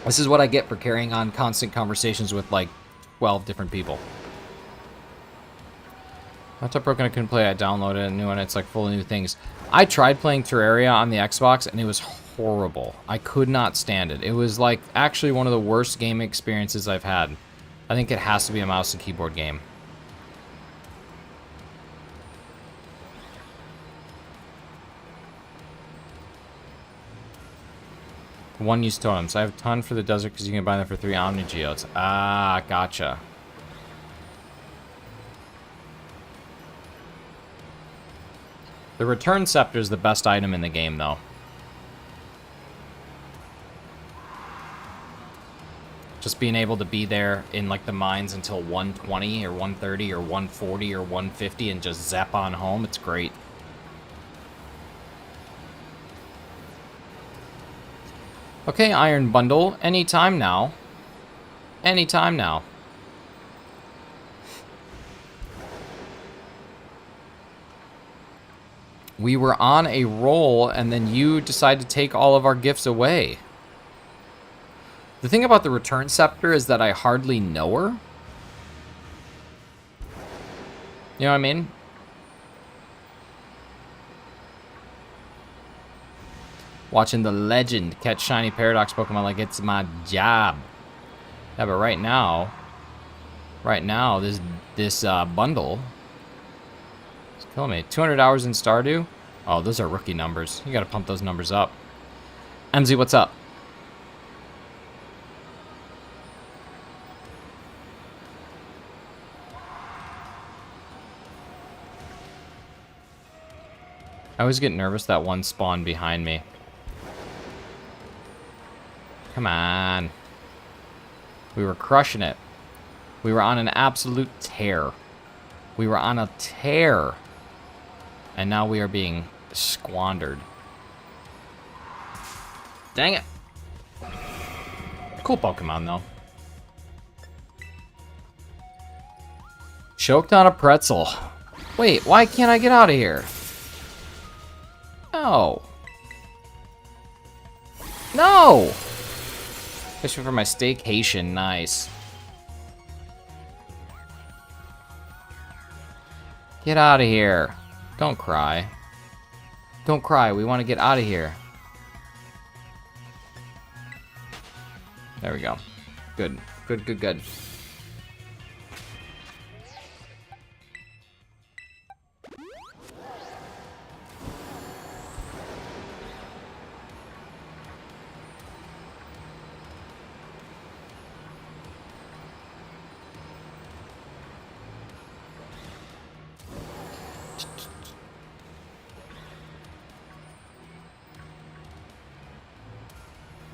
This is what I get for carrying on constant conversations with like 12 different people. Not that broken I couldn't play. I downloaded a new one. It's like full of new things. I tried playing Terraria on the Xbox and it was horrible. I could not stand it. It was like actually one of the worst game experiences I've had. I think it has to be a mouse and keyboard game. One use totems. I have a ton for the desert because you can buy them for 3 Omni Geodes. Ah, gotcha. The return scepter is the best item in the game, though. Just being able to be there in like the mines until 120 or 130 or 140 or 150 and just zap on home, it's great. Okay, Iron Bundle, anytime now. Anytime now. We were on a roll, and then you decide to take all of our gifts away. The thing about the Return Scepter is that I hardly know her. You know what I mean? Watching the legend catch shiny Paradox Pokemon like it's my job. Yeah, but right now, this bundle is killing me. 200 hours in Stardew? Oh, those are rookie numbers. You gotta pump those numbers up. MZ, what's up? I always get nervous that one spawn behind me. Come on. We were crushing it. We were on an absolute tear. We were on a tear. And now we are being squandered. Dang it. Cool Pokemon, though. Choked on a pretzel. Wait, why can't I get out of here? No. No! Fishing for my staycation, nice. Get out of here. Don't cry. Don't cry, we want to get out of here. There we go. Good, good, good, good.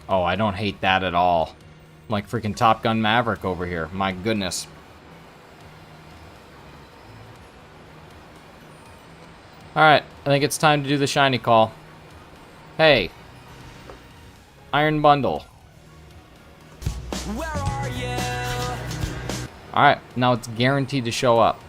Oh, I don't hate that at all. I'm like freaking Top Gun Maverick over here. My goodness. Alright, I think it's time to do the shiny call. Hey. Iron Bundle. Where are you? Alright, now it's guaranteed to show up.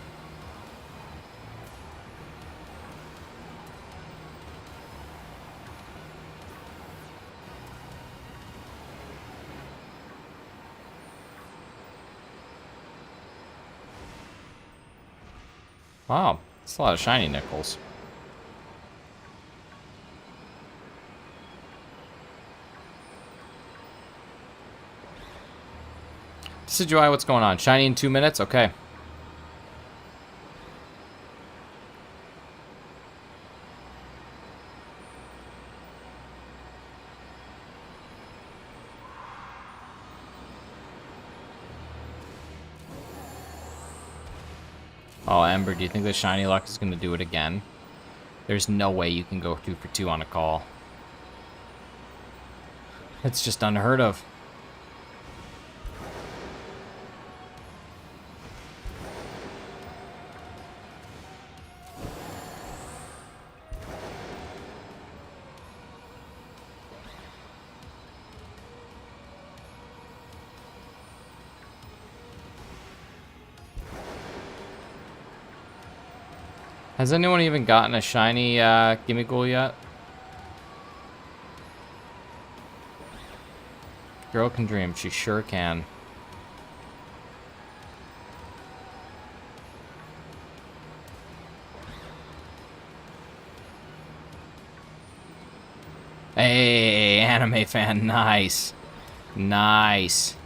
Wow, that's a lot of shiny nickels. Decidueye, what's going on? Shiny in 2 minutes? Okay. Oh, Ember, do you think the shiny luck is going to do it again? There's no way you can go 2 for 2 on a call. It's just unheard of. Has anyone even gotten a shiny Gimmighoul yet? Girl can dream. She sure can. Hey, anime fan, nice. Nice.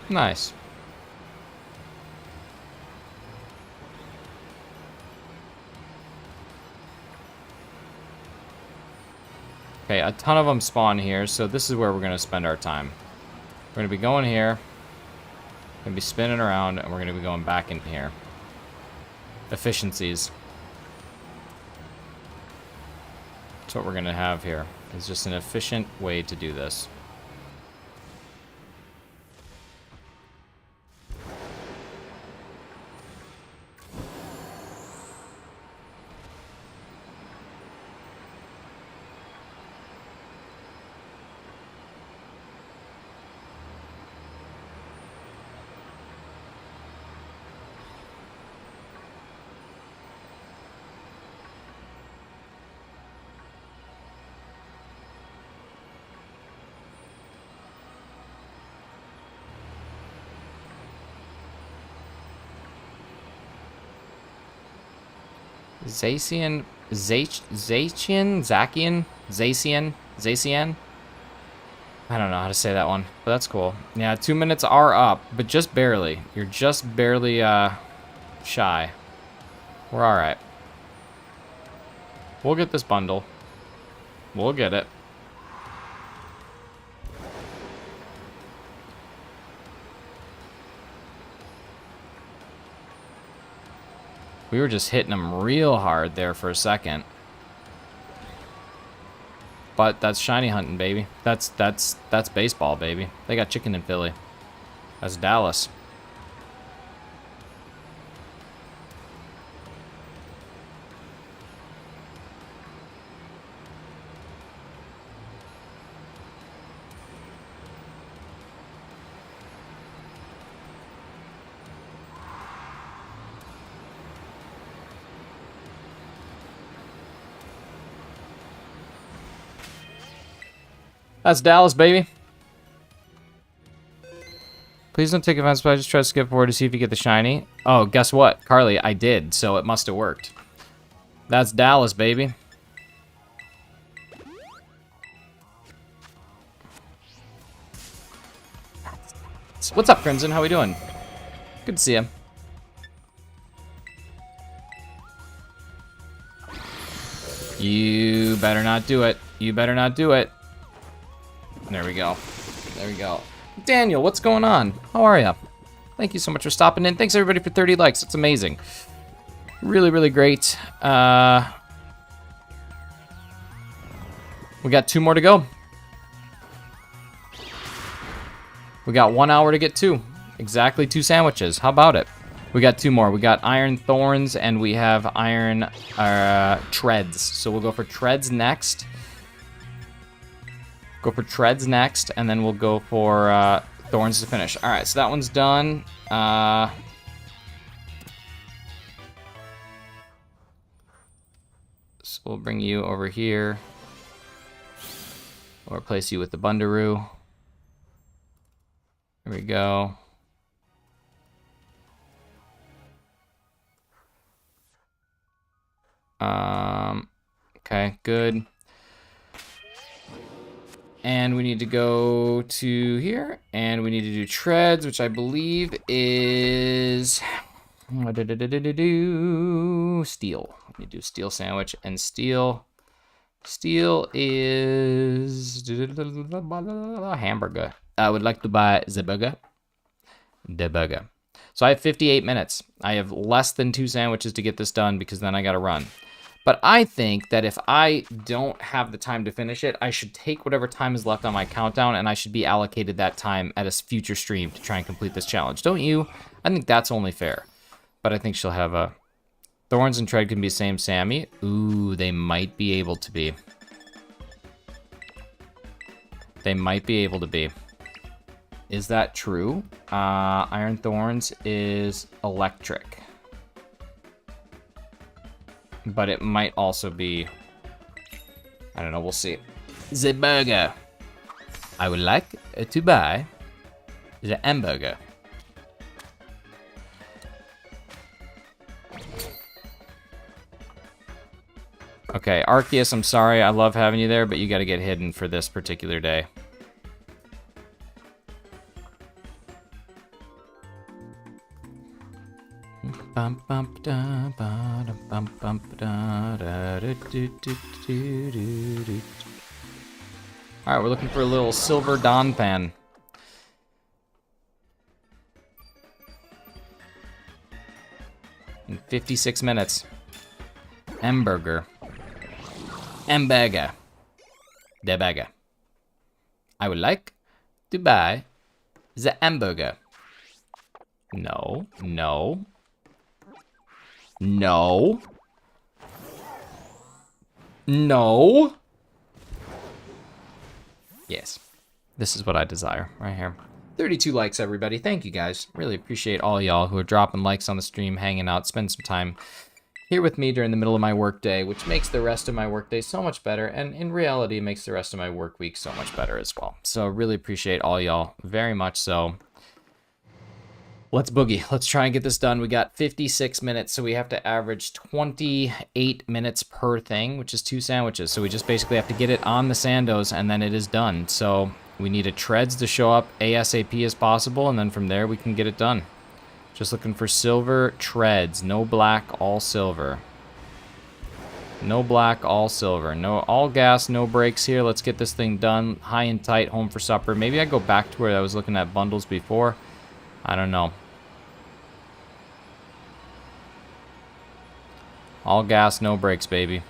Nice. Okay, a ton of them spawn here, so this is where we're going to spend our time. We're going to be going here, going to be spinning around, and we're going to be going back in here. Efficiencies. That's what we're going to have here. It's just an efficient way to do this. Zacian, Zacian. I don't know how to say that one, but that's cool. Yeah, 2 minutes are up, but just barely. You're just barely shy. We're all right. We'll get this bundle. We'll get it. We were just hitting them real hard there for a second. But that's shiny hunting, baby. That's baseball, baby. They got chicken in Philly. That's Dallas. That's Dallas, baby. Please don't take offense, but I just try to skip forward to see if you get the shiny. Oh, guess what? Carly, I did, so it must have worked. That's Dallas, baby. What's up, Crimson? How we doing? Good to see you. You better not do it. You better not do it. There we go. There we go. Daniel, what's going on? How are ya? Thank you so much for stopping in. Thanks everybody for 30 likes. It's amazing. Really, really great. We got 2 more to go. We got 1 hour to get 2. Exactly 2 sandwiches. How about it? We got 2 more. We got iron thorns and we have iron treads. So we'll go for treads next. Go for treads next, and then we'll go for thorns to finish. All right, so that one's done. So we'll bring you over here. We'll replace you with the Bundaroo. There we go. Okay, good. And we need to go to here, and we need to do treads, which I believe is steel. We need to do steel sandwich, and steel is hamburger. I would like to buy the burger. The burger. So I have 58 minutes. I have less than 2 sandwiches to get this done because then I got to run. But I think that if I don't have the time to finish it, I should take whatever time is left on my countdown and I should be allocated that time at a future stream to try and complete this challenge. Don't you? I think that's only fair. But I think she'll have a... Thorns and Tread can be same Sammy. Ooh, they might be able to be. They might be able to be. Is that true? Iron Thorns is electric. But it might also be... I don't know, we'll see. The burger. I would like to buy the hamburger. Okay, Arceus, I'm sorry. I love having you there, but you got to get hidden for this particular day. Alright, we're looking for a little silver Donphan. In 56 minutes. Hamburger. Hamburger. The burger. I would like to buy the hamburger. No. No. No. No. Yes. This is what I desire right here. 32 likes, everybody. Thank you, guys. Really appreciate all y'all who are dropping likes on the stream, hanging out, spend some time here with me during the middle of my workday, which makes the rest of my workday so much better, and in reality, makes the rest of my work week so much better as well. So really appreciate all y'all very much so. Let's boogie. Let's try and get this done. We got 56 minutes, so we have to average 28 minutes per thing, which is 2 sandwiches. So we just basically have to get it on the sandos, and then it is done. So we need a treads to show up ASAP as possible, and then from there we can get it done. Just looking for silver treads. No black, all silver. No black, all silver. No, all gas, no brakes here. Let's get this thing done. High and tight, home for supper. Maybe I go back to where I was looking at bundles before. I don't know. All gas, no brakes, baby.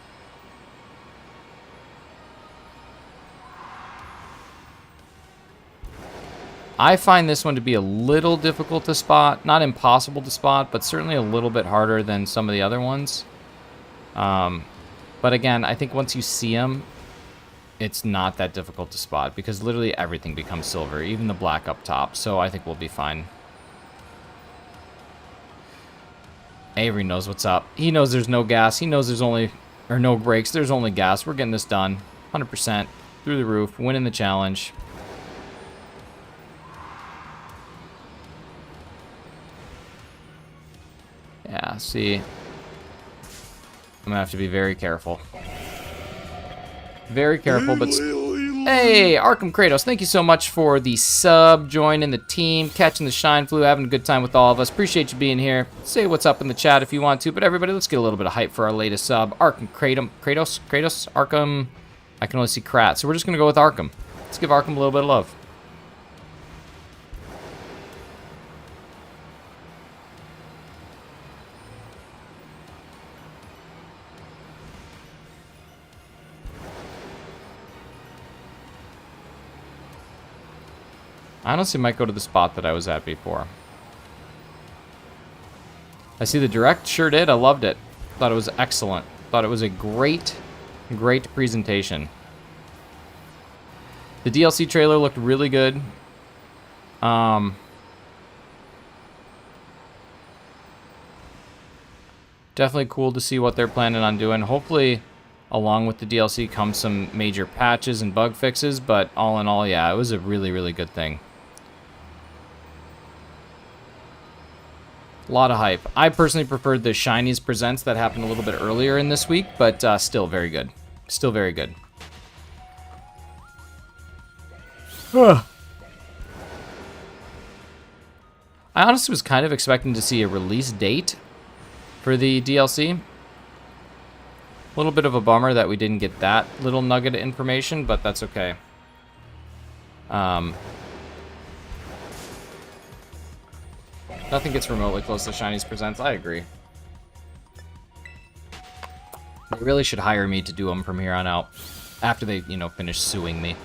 I find this one to be a little difficult to spot. Not impossible to spot, but certainly a little bit harder than some of the other ones. But again, I think once you see them, it's not that difficult to spot because literally everything becomes silver, even the black up top. So I think we'll be fine. Avery knows what's up. He knows there's no gas. He knows there's only, or no brakes. There's only gas. We're getting this done. 100% through the roof, winning the challenge. Yeah, see. I'm gonna have to be very careful. Very careful, but... Hey, Arkham Kratos, thank you so much for the sub, joining the team, catching the shine flu, having a good time with all of us. Appreciate you being here. Say what's up in the chat if you want to, but everybody, let's get a little bit of hype for our latest sub. Arkham Kratos, Arkham, I can only see Krat, so we're just gonna go with Arkham. Let's give Arkham a little bit of love. I honestly might go to the spot that I was at before. I see the direct, sure did, I loved it. Thought it was excellent. Thought it was a great presentation. The DLC trailer looked really good. Definitely cool to see what they're planning on doing. Hopefully, along with the DLC comes some major patches and bug fixes, but all in all, yeah, it was a really good thing. A lot of hype. I personally preferred the Shinies Presents that happened a little bit earlier in this week, but still very good. Still very good. I honestly was kind of expecting to see a release date for the DLC. A little bit of a bummer that we didn't get that little nugget of information, but that's okay. Nothing gets remotely close to Shinies Presents. I agree. They really should hire me to do them from here on out. After they, you know, finish suing me.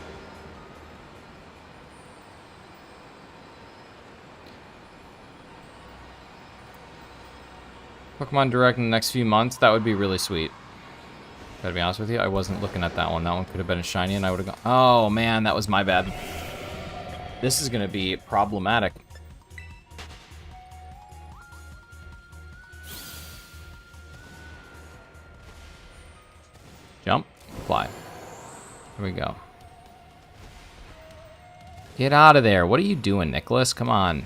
Pokemon Direct in the next few months. That would be really sweet. Gotta be honest with you, I wasn't looking at that one. That one could have been a shiny and I would have gone... Oh, man, that was my bad. This is gonna be problematic. Jump, fly. Here we go. Get out of there. What are you doing, Nicholas? Come on.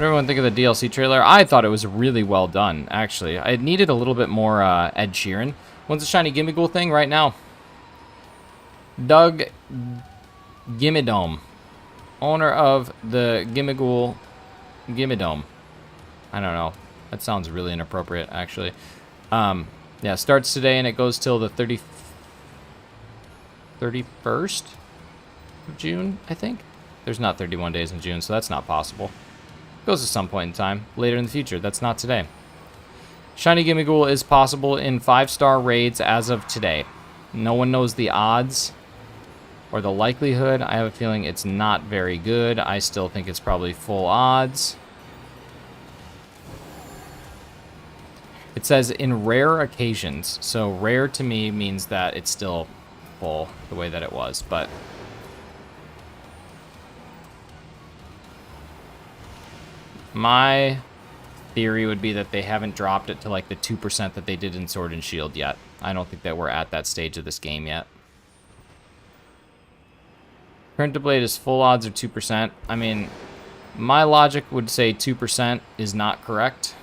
did everyone think of the DLC trailer? I thought it was really well done, actually. I needed a little bit more Ed Sheeran. When's the shiny Gimmighoul thing? Right now. Doug Gimmidome, owner of the Gimmighoul Gimmidome. I don't know. That sounds really inappropriate, actually. Yeah, starts today and it goes till the 31st of June, I think. There's not 31 days in June, so that's not possible. Goes to some point in time, later in the future. That's not today. Shiny Gimmighoul is possible in 5-star raids as of today. No one knows the odds or the likelihood. I have a feeling it's not very good. I still think it's probably full odds. It says in rare occasions. So rare to me means that it's still full the way that it was, but my theory would be that they haven't dropped it to like the 2% that they did in Sword and Shield yet. I don't think that we're at that stage of this game yet. Current to Blade is full odds or 2%. I mean, my logic would say 2% is not correct,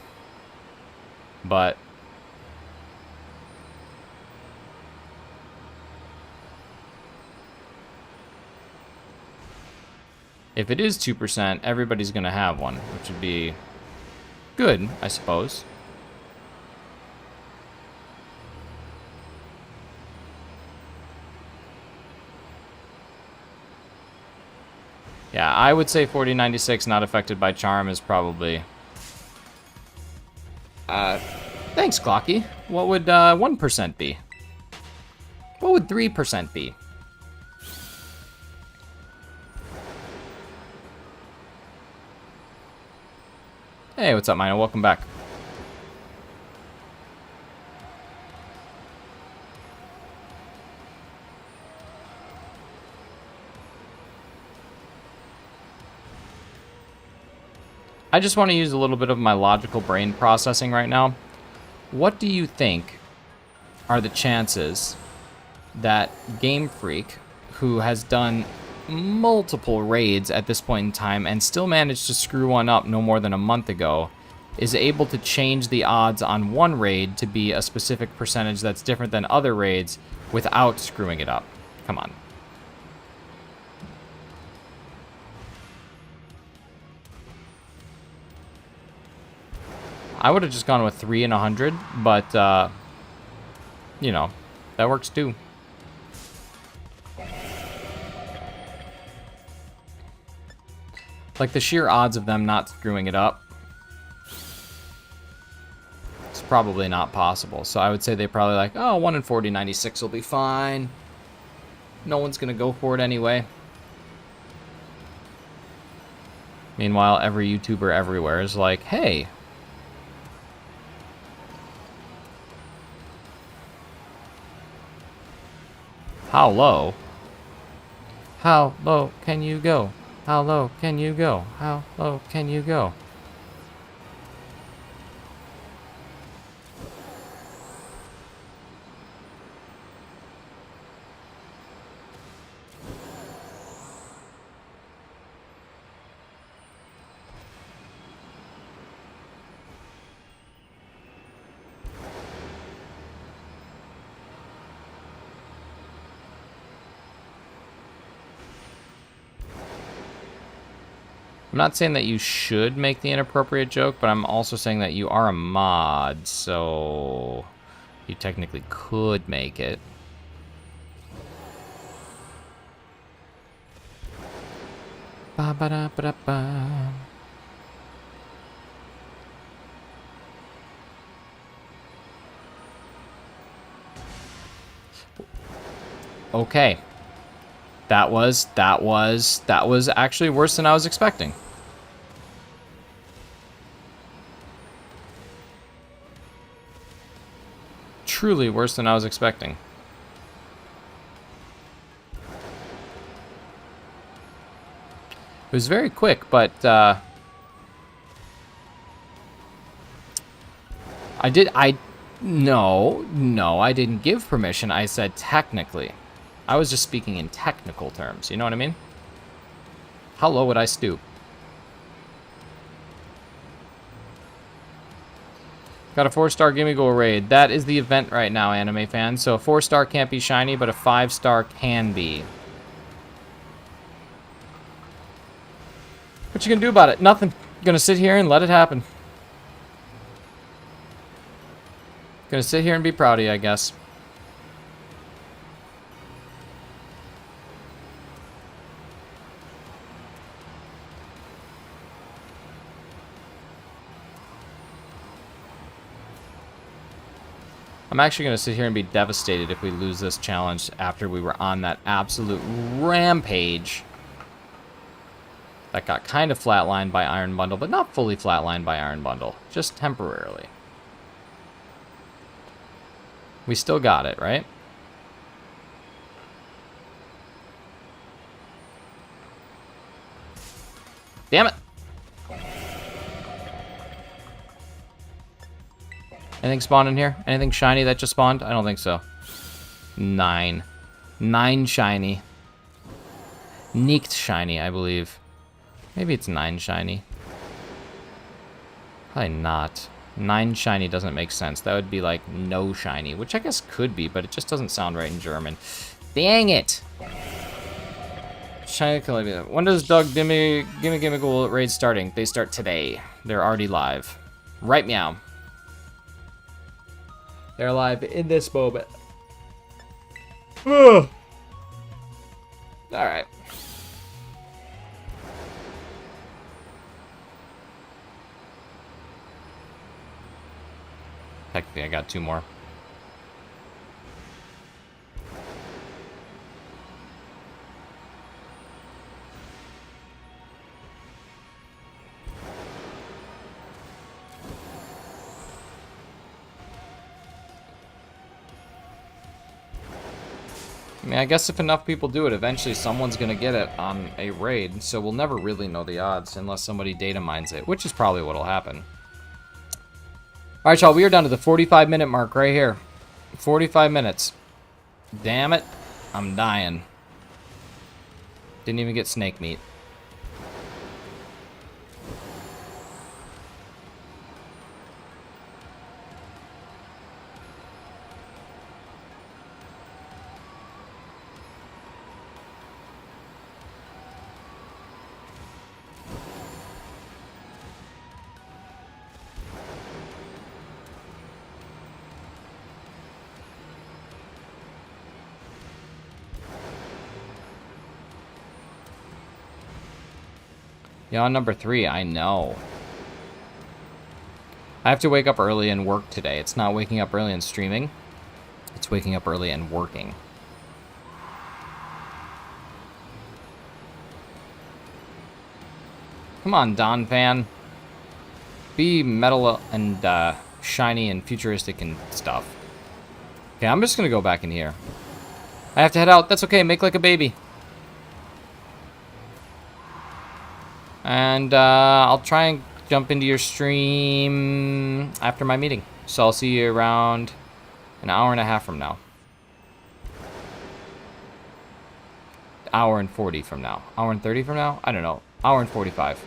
but if it is 2%, everybody's going to have one, which would be good, I suppose. Yeah, I would say 4096 not affected by charm is probably... thanks, Clocky. What would 1% be? What would 3% be? Hey, what's up, Mino? Welcome back. I just want to use a little bit of my logical brain processing right now. What do you think are the chances that Game Freak, who has done multiple raids at this point in time and still managed to screw one up no more than a month ago, is able to change the odds on one raid to be a specific percentage that's different than other raids without screwing it up? Come on. I would have just gone with 3 and 100, but, you know, that works too. Like, the sheer odds of them not screwing it up, it's probably not possible. So I would say they probably like, oh, 1 in 4096 will be fine. No one's going to go for it anyway. Meanwhile, every YouTuber everywhere is like, hey, how low? How low can you go? How low can you go? How low can you go? I'm not saying that you should make the inappropriate joke, but I'm also saying that you are a mod, so you technically could make it. Ba ba da ba da ba. Okay. That was actually worse than I was expecting. Truly worse than I was expecting. It was very quick, but no, I didn't give permission. I said technically. I was just speaking in technical terms. You know what I mean? How low would I stoop? Got a 4-star Gimme Goal raid. That is the event right now, anime fans. So a 4-star can't be shiny, but a 5-star can be. What you gonna do about it? Nothing. Gonna sit here and let it happen. Gonna sit here and be proud of you, I guess. I'm actually going to sit here and be devastated if we lose this challenge after we were on that absolute rampage. That got kind of flatlined by Iron Bundle, but not fully flatlined by Iron Bundle. Just temporarily. We still got it, right? Damn it! Anything spawned in here? Anything shiny that just spawned? I don't think so. 9. 9 shiny. Neeked shiny, I believe. Maybe it's 9 shiny. Probably not. 9 shiny doesn't make sense. That would be like no shiny, which I guess could be, but it just doesn't sound right in German. Dang it! Shiny Columbia. When does Doug Gimme Goal raid starting? They start today. They're already live. Right meow. They're live in this moment. Alright. Technically, I got 2 more. I mean, I guess if enough people do it, eventually someone's going to get it on a raid, so we'll never really know the odds unless somebody data mines it, which is probably what'll happen. Alright, y'all, we are down to the 45-minute mark right here. 45 minutes. Damn it. I'm dying. Didn't even get snake meat. Yeah, on number 3, I know. I have to wake up early and work today. It's not waking up early and streaming. It's waking up early and working. Come on, Don fan. Be metal and shiny and futuristic and stuff. Okay, I'm just gonna go back in here. I have to head out. That's okay. Make like a baby. And I'll try and jump into your stream after my meeting. So I'll see you around an hour and a half from now. Hour and 40 from now. Hour and 30 from now? I don't know. Hour and 45.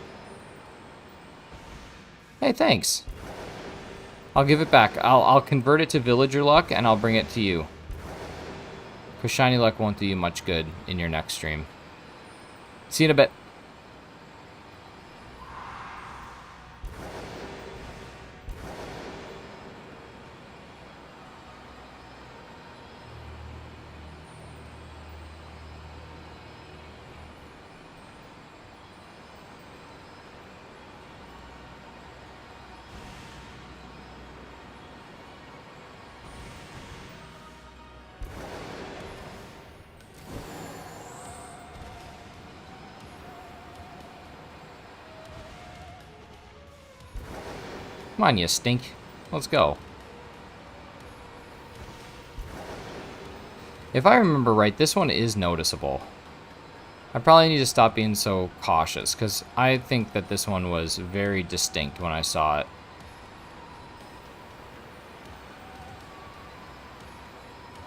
Hey, thanks. I'll give it back. I'll convert it to villager luck and I'll bring it to you. Because shiny luck won't do you much good in your next stream. See you in a bit. Come on, you stink. Let's go. If I remember right, this one is noticeable. I probably need to stop being so cautious, because I think that this one was very distinct when I saw it.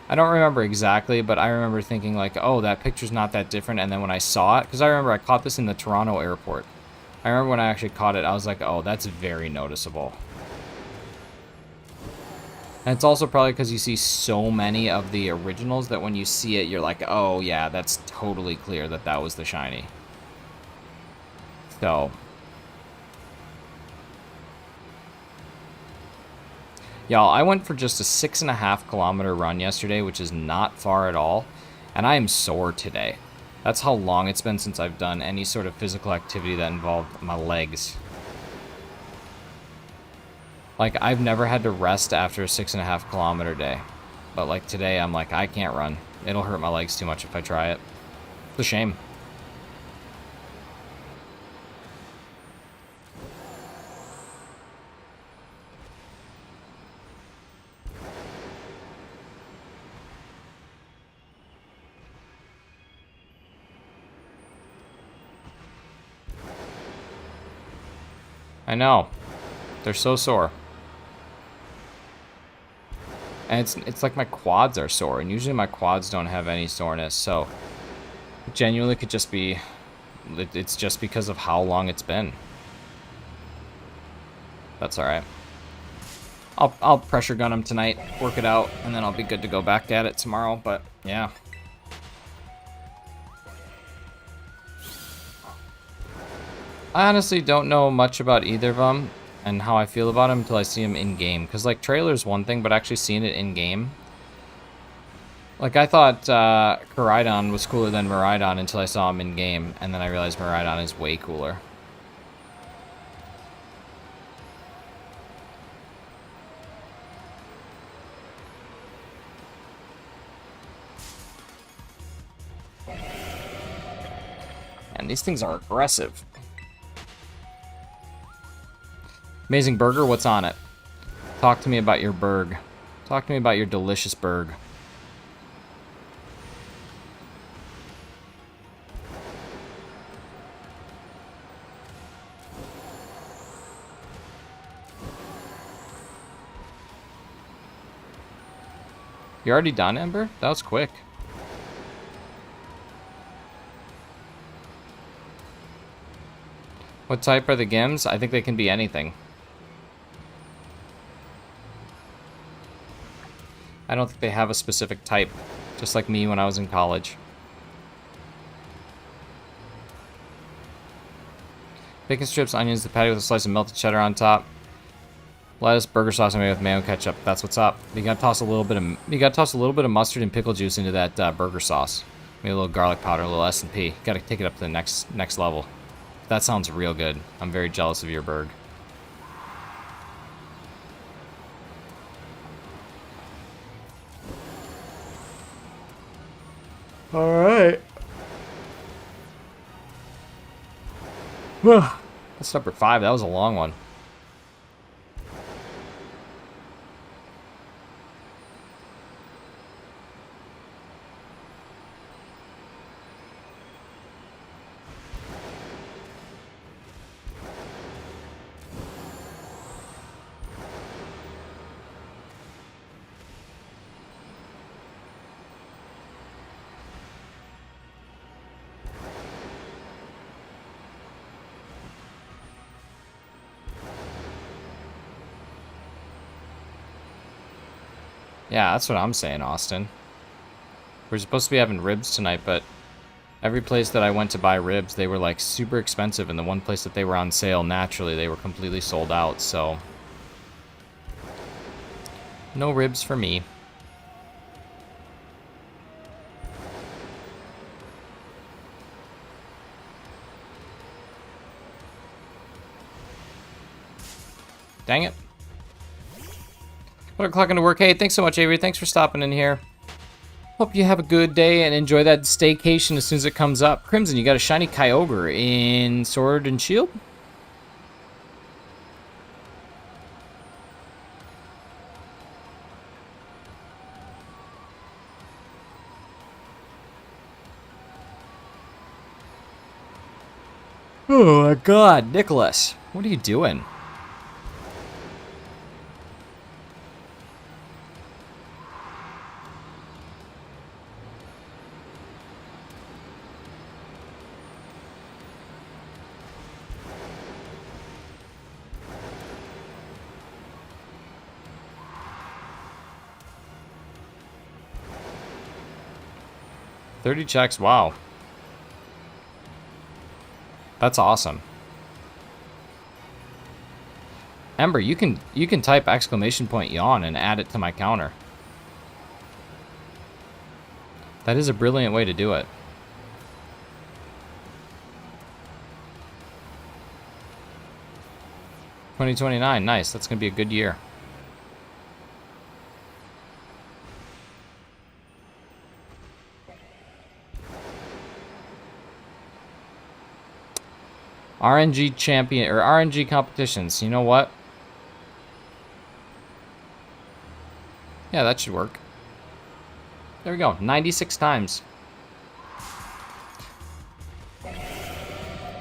I don't remember exactly, but I remember thinking like, oh, that picture's not that different, and then when I saw it, because I remember I caught this in the Toronto airport. I remember when I actually caught it, I was like, oh, that's very noticeable. And it's also probably because you see so many of the originals that when you see it, you're like, oh yeah, that's totally clear that that was the shiny. So, y'all, I went for just a 6.5 kilometer run yesterday, which is not far at all, and I am sore today. That's how long it's been since I've done any sort of physical activity that involved my legs. Like, I've never had to rest after a 6.5 kilometer day. But, like, today, I'm like, I can't run. It'll hurt my legs too much if I try it. It's a shame. I know. They're so sore. And it's like my quads are sore, and usually my quads don't have any soreness, so it genuinely could just be, it's just because of how long it's been. That's alright. I'll pressure gun them tonight, work it out, and then I'll be good to go back at it tomorrow, but yeah. I honestly don't know much about either of them and how I feel about them until I see them in-game. Because, like, trailer's one thing, but actually seeing it in-game... Like, I thought Koraidon was cooler than Miraidon until I saw him in-game, and then I realized Miraidon is way cooler. And these things are aggressive. Amazing burger, what's on it? Talk to me about your burg. Talk to me about your delicious burg. You already done, Ember? That was quick. What type are the Gims? I think they can be anything. I don't think they have a specific type, just like me when I was in college. Bacon strips, onions, the patty with a slice of melted cheddar on top. Lettuce, burger sauce, made with mayo and ketchup. That's what's up. You gotta toss a little bit of mustard and pickle juice into that burger sauce. Maybe a little garlic powder, a little S&P. Gotta take it up to the next level. That sounds real good. I'm very jealous of your burg. Alright. That's number 5. That was a long one. Yeah, that's what I'm saying, Austin. We're supposed to be having ribs tonight, but every place that I went to buy ribs, they were like super expensive, and the one place that they were on sale, naturally, they were completely sold out, so... No ribs for me. Dang it. What o'clock into work? Hey, thanks so much, Avery. Thanks for stopping in here. Hope you have a good day and enjoy that staycation as soon as it comes up. Crimson, you got a shiny Kyogre in Sword and Shield? Oh my god, Nicholas. What are you doing? 30 checks, wow. That's awesome. Ember, you can type exclamation point yawn and add it to my counter. That is a brilliant way to do it. $2029, nice. That's gonna be a good year. RNG champion or RNG competitions. You know what? Yeah, that should work. There we go. 96 times.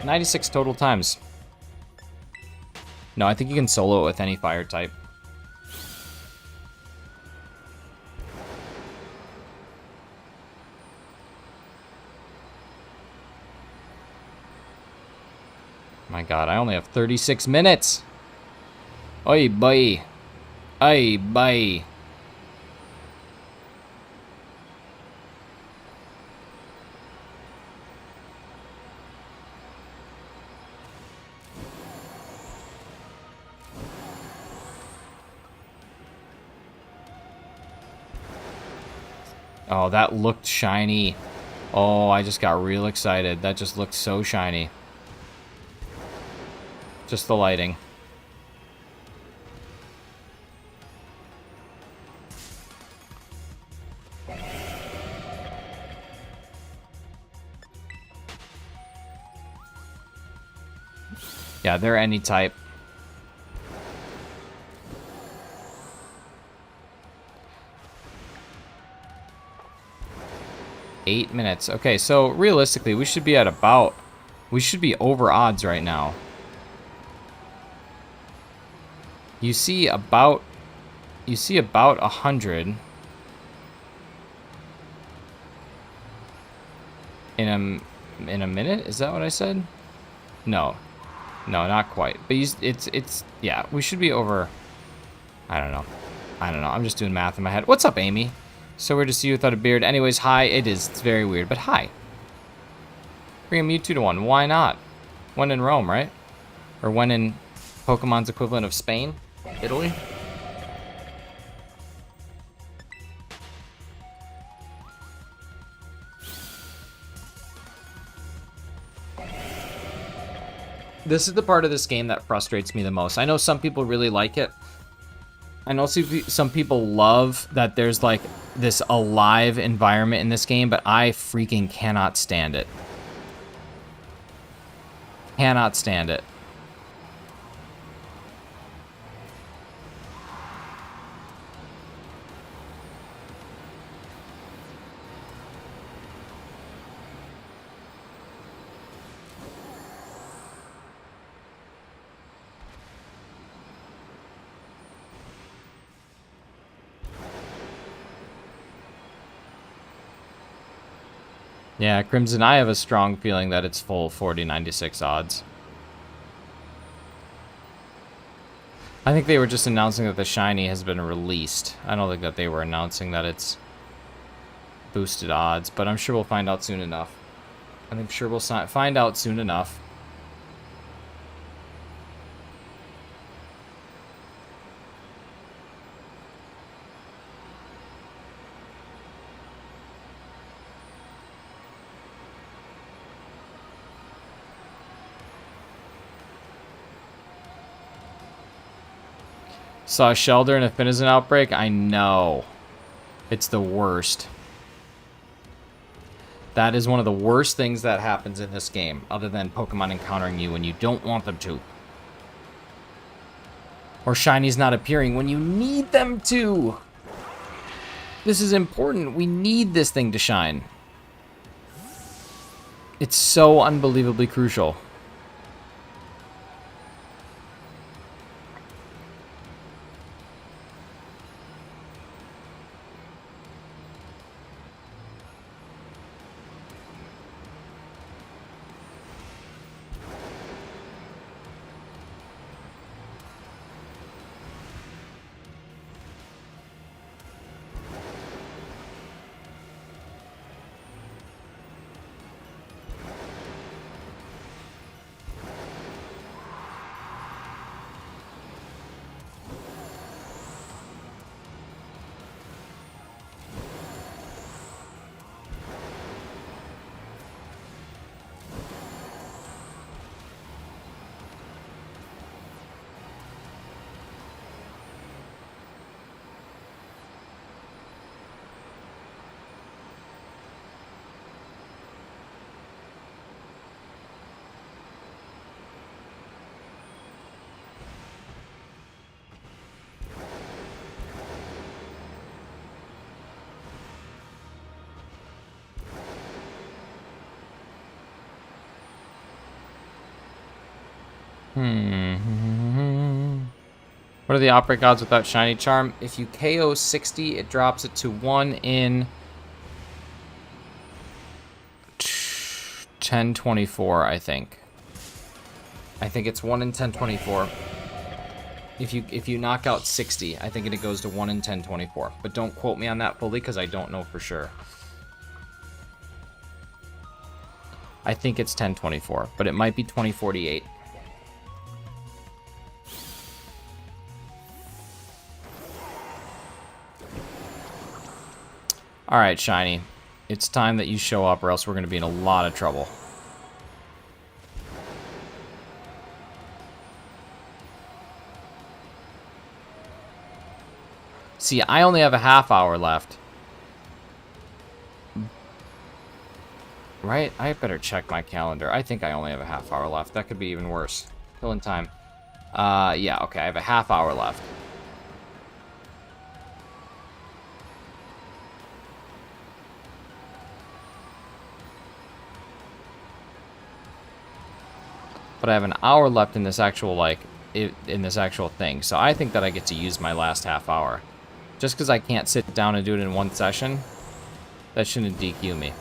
96 total times. No, I think you can solo it with any fire type. My god, I only have 36 minutes. Oi, boy. Oi, boy. Oh, that looked shiny. Oh, I just got real excited. That just looked so shiny. Just the lighting. Yeah, they're any type. Eight minutes. Okay, so realistically, we should be at about... We should be over odds right now. You see about 100 in a minute. Is that what I said? No, not quite. But it's yeah. We should be over. I don't know. I'm just doing math in my head. What's up, Amy? So weird to see you without a beard. Anyways, hi. It is. It's very weird, but hi. Bring a Mewtwo to one. Why not? When in Rome, right? Or when in Pokemon's equivalent of Spain? Italy? This is the part of this game that frustrates me the most. I know some people really like it. I know some people love that there's like this alive environment in this game, but I freaking cannot stand it. Cannot stand it. Yeah, Crimson, I have a strong feeling that it's full 40-96 odds. I think they were just announcing that the shiny has been released. I don't think that they were announcing that it's boosted odds, but I'm sure we'll find out soon enough. I'm sure we'll find out soon enough. Saw a shell during a Finizen outbreak? I know. It's the worst. That is one of the worst things that happens in this game, other than Pokemon encountering you when you don't want them to. Or shinies not appearing when you need them to. This is important. We need this thing to shine. It's so unbelievably crucial. What are the outbreak odds without shiny charm? If you KO 60, it drops it to 1 in 1024, I think. I think it's 1 in 1024. If you knock out 60, I think it goes to 1 in 1024. But don't quote me on that fully because I don't know for sure. I think it's 1024, but it might be 2048. Alright, Shiny. It's time that you show up or else we're going to be in a lot of trouble. See, I only have a half hour left. Right? I better check my calendar. I think I only have a half hour left. That could be even worse. Killing time. Yeah, okay. I have a half hour left. But I have an hour left in this actual, like, in this actual thing. So I think that I get to use my last half hour. Just because I can't sit down and do it in one session, that shouldn't DQ me.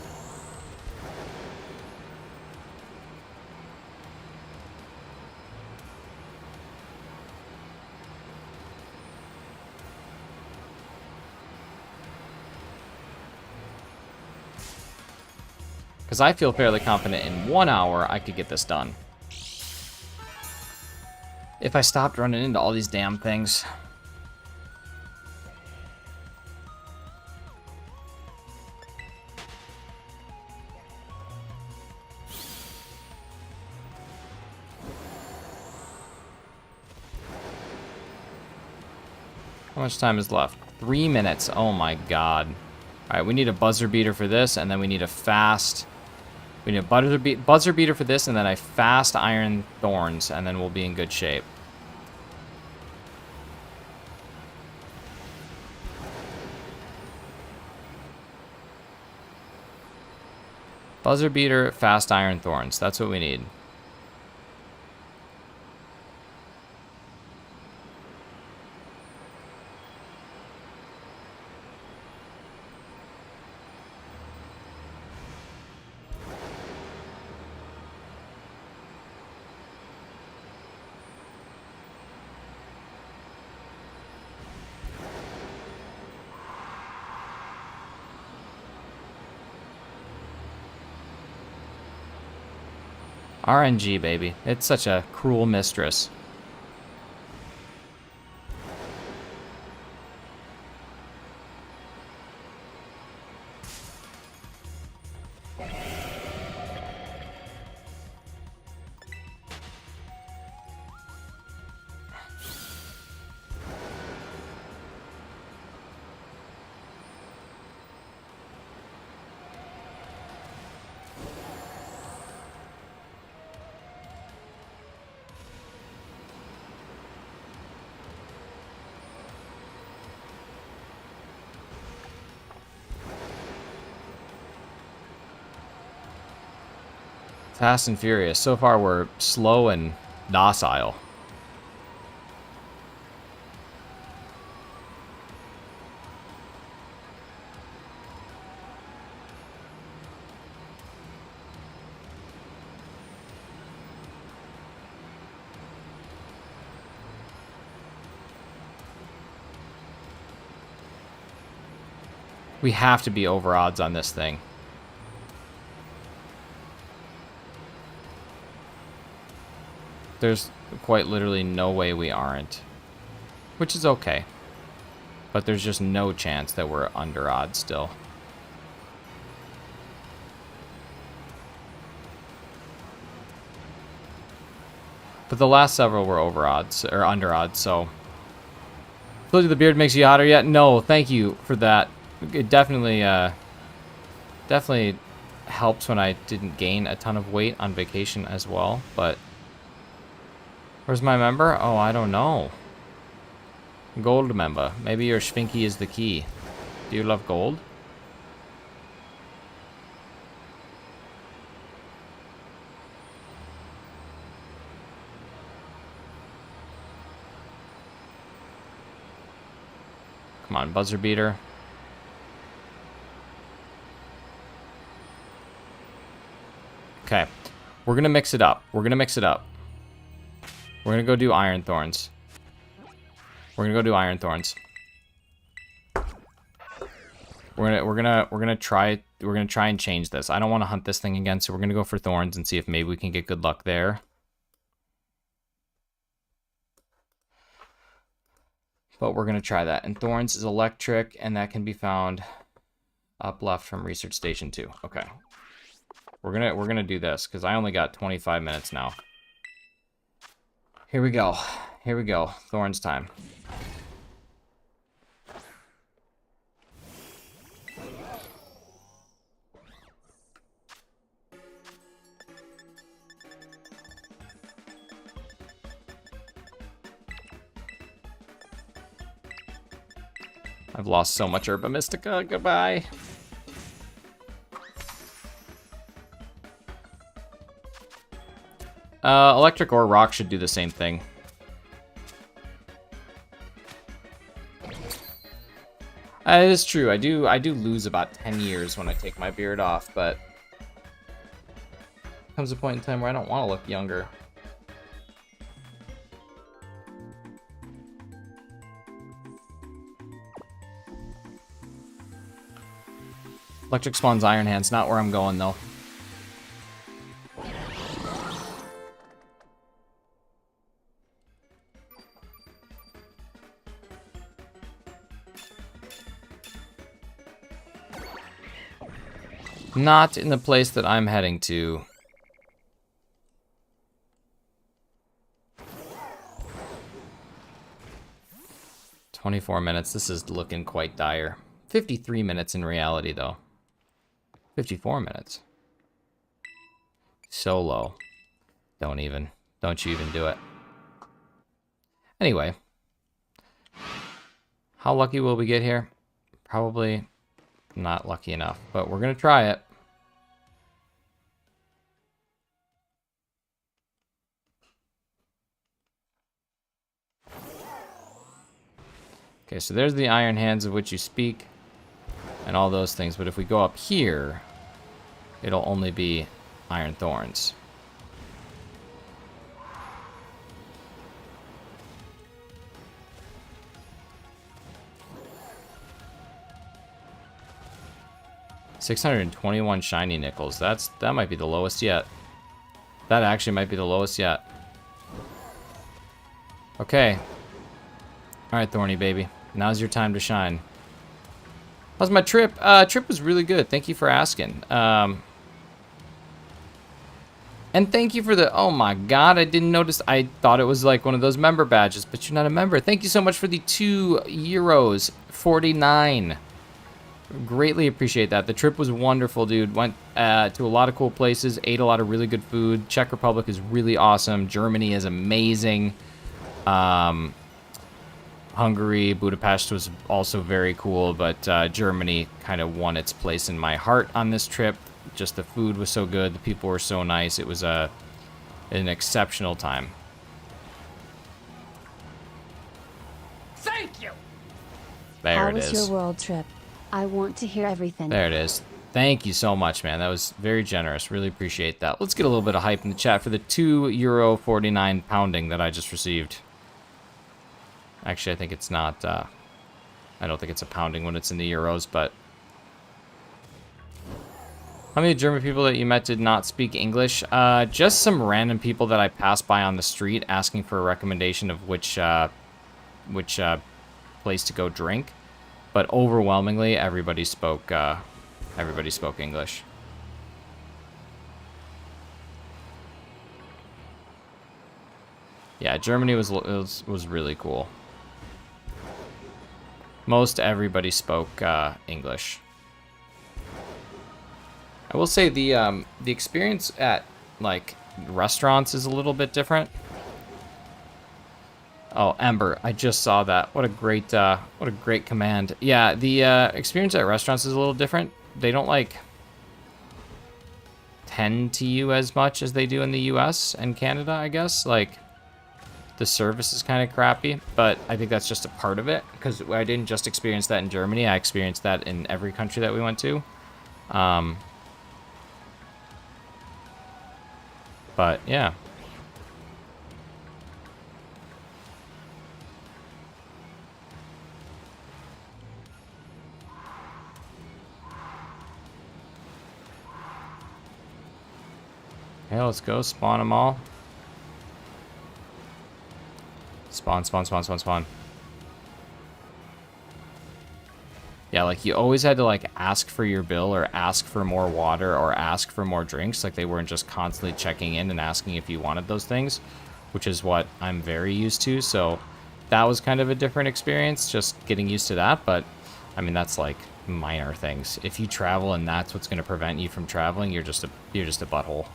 Because I feel fairly confident in 1 hour I could get this done. If I stopped running into all these damn things. How much time is left? 3 minutes. Oh my god. Alright, we need a buzzer beater for this, and then we need a fast... We need a buzzer beater for this, and then a fast iron thorns, and then we'll be in good shape. Buzzer beater, fast iron thorns. That's what we need. RNG, baby. It's such a cruel mistress. Fast and Furious. So far, we're slow and docile. We have to be over odds on this thing. There's quite literally no way we aren't. Which is okay. But there's just no chance that we're under odds still. But the last several were over odds, or under odds, so... Told you the beard makes you hotter yet? No, thank you for that. It definitely, definitely helps when I didn't gain a ton of weight on vacation as well, but... Where's my member? Oh, I don't know. Gold member. Maybe your Schvinky is the key. Do you love gold? Come on, buzzer beater. Okay. We're going to mix it up. We're going to mix it up. We're going to go do Iron Thorns. We're going to go do Iron Thorns. We're gonna try and change this. I don't want to hunt this thing again, so we're gonna go for Thorns and see if maybe we can get good luck there. But we're gonna try that. And Thorns is electric, and that can be found up left from Research Station 2. Okay. We're gonna do this because I only got 25 minutes now. Here we go. Here we go. Thorns time. I've lost so much Herba Mystica. Goodbye. Electric or rock should do the same thing. It is true. I do lose about 10 years when I take my beard off, but comes a point in time where I don't want to look younger. Electric spawns Iron Hands, not where I'm going though. Not in the place that I'm heading to. "24 minutes. This is looking quite dire. 53 minutes in reality, though. 54 minutes. So low. Don't you even do it. Anyway. How lucky will we get here? Probably not lucky enough, but we're going to try it. Okay, so there's the Iron Hands of which you speak and all those things, but if we go up here, it'll only be Iron Thorns. $621 shiny nickels. That might be the lowest yet. That actually might be the lowest yet. Okay. Alright, Thorny baby. Now's your time to shine. How's my trip? Trip was really good. Thank you for asking. And thank you for the... Oh my god, I didn't notice. I thought it was like one of those member badges, but you're not a member. Thank you so much for the €2.49. Greatly appreciate that. The trip was wonderful, dude. Went to a lot of cool places, ate a lot of really good food. Czech Republic is really awesome. Germany is amazing. Hungary, Budapest was also very cool, but Germany kind of won its place in my heart on this trip. Just the food was so good. The people were so nice. It was an exceptional time. Thank you. There it is. How was your world trip? I want to hear everything. There it is. Thank you so much, man. That was very generous. Really appreciate that. Let's get a little bit of hype in the chat for the €2.49 pounding that I just received. Actually, I think it's not... I don't think it's a pounding when it's in the euros, but... How many German people that you met did not speak English? Just some random people that I passed by on the street asking for a recommendation of which place to go drink. But overwhelmingly, everybody spoke English. Yeah, Germany was really cool. Most everybody spoke English. I will say the experience at like restaurants is a little bit different. Oh, Ember, I just saw that. What a great command. Yeah, the experience at restaurants is a little different. They don't like tend to you as much as they do in the US and Canada, I guess. Like the service is kind of crappy, but I think that's just a part of it, because I didn't just experience that in Germany, I experienced that in every country that we went to. But yeah. Okay, let's go. Spawn them all. Spawn, spawn, spawn, spawn, spawn. Yeah, like, you always had to, like, ask for your bill or ask for more water or ask for more drinks. Like, they weren't just constantly checking in and asking if you wanted those things, which is what I'm very used to. So that was kind of a different experience, just getting used to that. But, I mean, that's, like, minor things. If you travel and that's what's going to prevent you from traveling, you're just a butthole.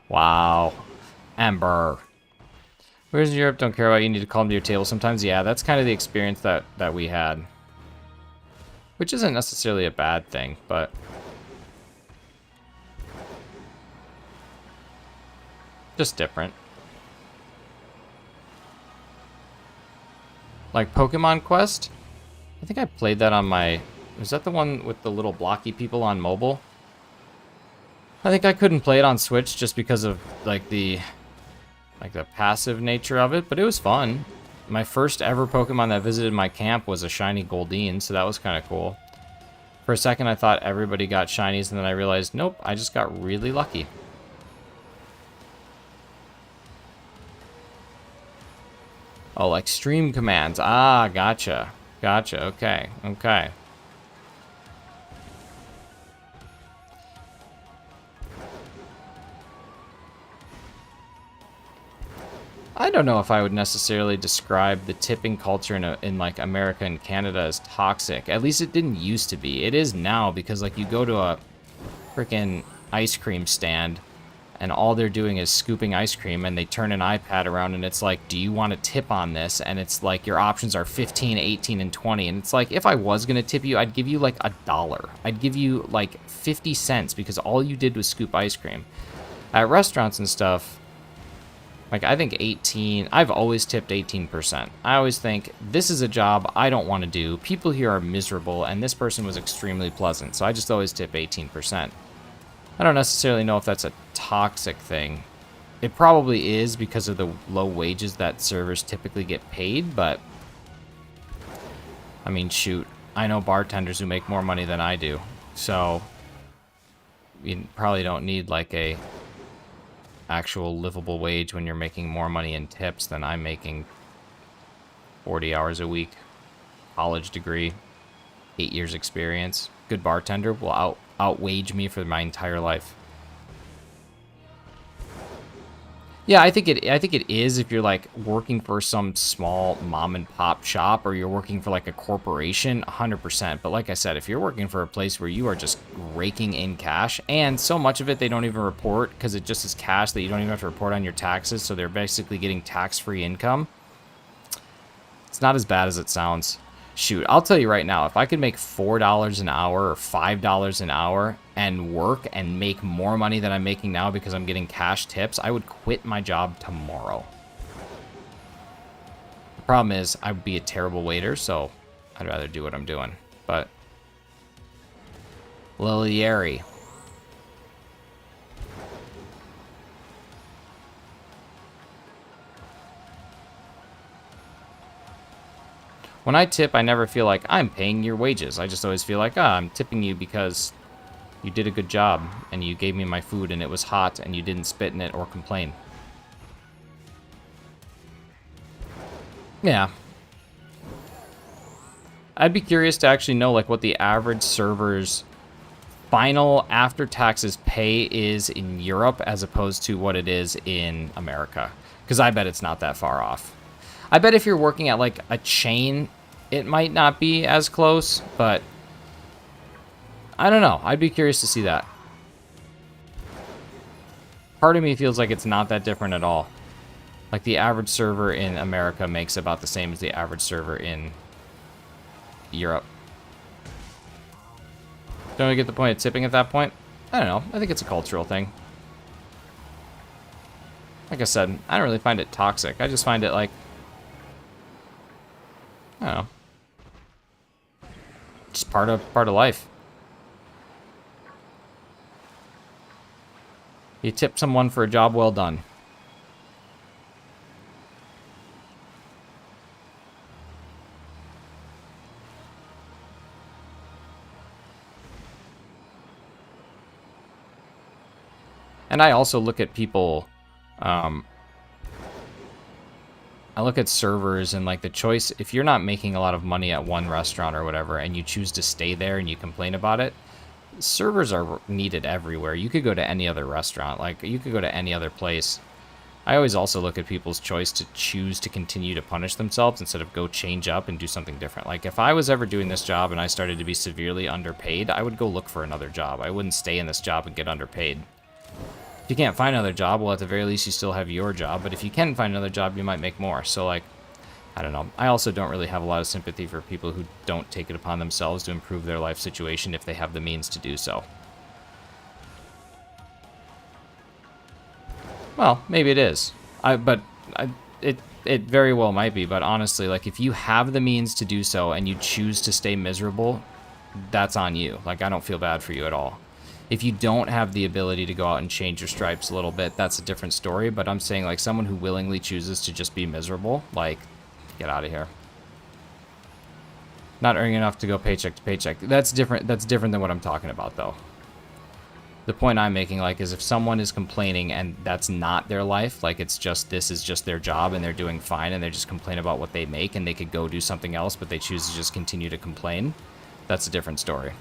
Wow. Ember. Where's Europe? Don't care about you. You need to call them to your table sometimes. Yeah, that's kind of the experience that we had. Which isn't necessarily a bad thing, but... just different. Like Pokemon Quest? I think I played that on my... was that the one with the little blocky people on mobile? I think I couldn't play it on Switch just because of, like, the passive nature of it, but it was fun. My first ever Pokemon that visited my camp was a shiny Goldeen, so that was kind of cool. For a second, I thought everybody got shinies, and then I realized, nope, I just got really lucky. Oh, like stream commands. Ah, gotcha. Gotcha, okay, okay. I don't know if I would necessarily describe the tipping culture in like America and Canada as toxic. At least it didn't used to be. It is now, because like you go to a freaking ice cream stand and all they're doing is scooping ice cream, and they turn an iPad around and it's like, do you want to tip on this? And it's like your options are 15, 18, and 20. And it's like, if I was going to tip you, I'd give you like $1. I'd give you like 50 cents because all you did was scoop ice cream. At restaurants and stuff, like, I think 18, I've always tipped 18%. I always think, this is a job I don't want to do. People here are miserable, and this person was extremely pleasant. So I just always tip 18%. I don't necessarily know if that's a toxic thing. It probably is because of the low wages that servers typically get paid, but... I mean, shoot. I know bartenders who make more money than I do. So, you probably don't need, like, a... actual livable wage when you're making more money in tips than I'm making. 40 hours a week, college degree, 8 years experience. Good bartender will outwage me for my entire life. Yeah, I think it is if you're like working for some small mom and pop shop, or you're working for like a corporation, 100%. But like I said, if you're working for a place where you are just raking in cash, and so much of it they don't even report because it just is cash that you don't even have to report on your taxes, so they're basically getting tax-free income. It's not as bad as it sounds. Shoot, I'll tell you right now, if I could make $4 an hour or $5 an hour and work and make more money than I'm making now because I'm getting cash tips, I would quit my job tomorrow. The problem is, I would be a terrible waiter, so I'd rather do what I'm doing. But... Lilieri. When I tip, I never feel like I'm paying your wages. I just always feel like, I'm tipping you because you did a good job and you gave me my food and it was hot and you didn't spit in it or complain. Yeah. I'd be curious to actually know like what the average server's final after taxes pay is in Europe as opposed to what it is in America. Because I bet it's not that far off. I bet if you're working at like a chain, it might not be as close, but I don't know. I'd be curious to see that. Part of me feels like it's not that different at all. Like, the average server in America makes about the same as the average server in Europe. Don't we get the point of tipping at that point? I don't know. I think it's a cultural thing. Like I said, I don't really find it toxic. I just find it like, I don't know, just part of life. You tip someone for a job well done. And I also look at people, I look at servers and like the choice, if you're not making a lot of money at one restaurant or whatever, and you choose to stay there and you complain about it, servers are needed everywhere. You could go to any other restaurant, like you could go to any other place. I always also look at people's choice to choose to continue to punish themselves instead of go change up and do something different. Like if I was ever doing this job and I started to be severely underpaid, I would go look for another job. I wouldn't stay in this job and get underpaid. If you can't find another job, well, at the very least, you still have your job. But if you can find another job, you might make more. So, like, I don't know. I also don't really have a lot of sympathy for people who don't take it upon themselves to improve their life situation if they have the means to do so. Well, maybe it is. It very well might be. But honestly, like, if you have the means to do so and you choose to stay miserable, that's on you. Like, I don't feel bad for you at all. If you don't have the ability to go out and change your stripes a little bit, that's a different story. But I'm saying, like, someone who willingly chooses to just be miserable, like, get out of here. Not earning enough to go paycheck to paycheck. That's different. That's different than what I'm talking about, though. The point I'm making, like, is if someone is complaining and that's not their life, like, it's just, this is just their job and they're doing fine and they're just complaining about what they make and they could go do something else, but they choose to just continue to complain, that's a different story.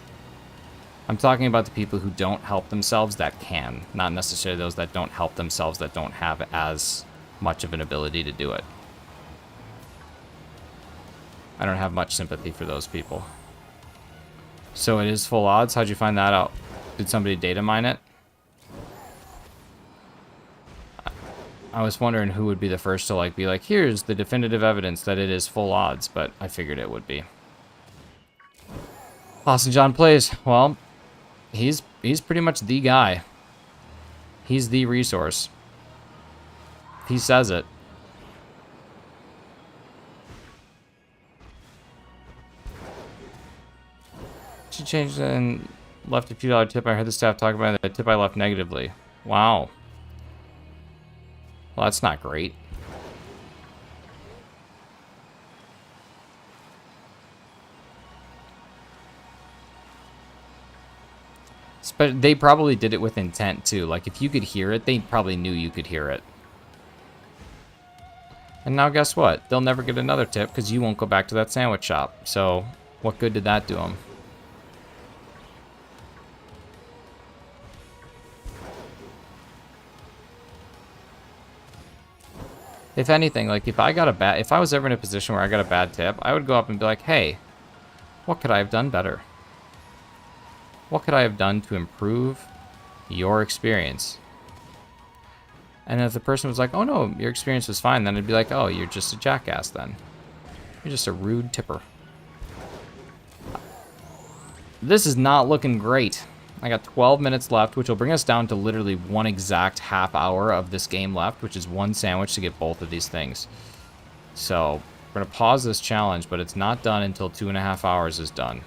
I'm talking about the people who don't help themselves that can, not necessarily those that don't help themselves that don't have as much of an ability to do it. I don't have much sympathy for those people. So it is full odds? How'd you find that out? Did somebody data mine it? I was wondering who would be the first to like be like, here's the definitive evidence that it is full odds, but I figured it would be. Austin John Plays. Well, he's pretty much the guy. He's the resource. He says it. She changed and left a few dollar tip. I heard the staff talk about it. The tip I left negatively. Wow. Well, that's not great. But they probably did it with intent, too. Like, if you could hear it, they probably knew you could hear it. And now guess what? They'll never get another tip because you won't go back to that sandwich shop. So, what good did that do them? If anything, like, if I was ever in a position where I got a bad tip, I would go up and be like, hey, what could I have done better? What could I have done to improve your experience? And if the person was like, oh no, your experience was fine, then it'd be like, oh, you're just a jackass then. You're just a rude tipper. This is not looking great. I got 12 minutes left, which will bring us down to literally one exact half hour of this game left, which is one sandwich to get both of these things. So, we're going to pause this challenge, but it's not done until 2.5 hours is done.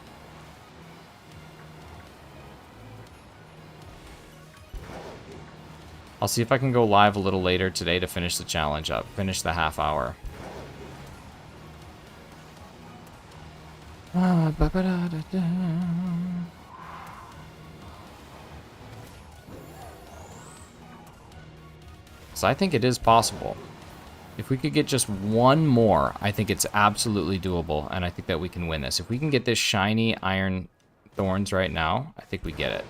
I'll see if I can go live a little later today to finish the challenge up, finish the half hour. So I think it is possible. If we could get just one more, I think it's absolutely doable, and I think that we can win this. If we can get this shiny iron thorns right now, I think we get it.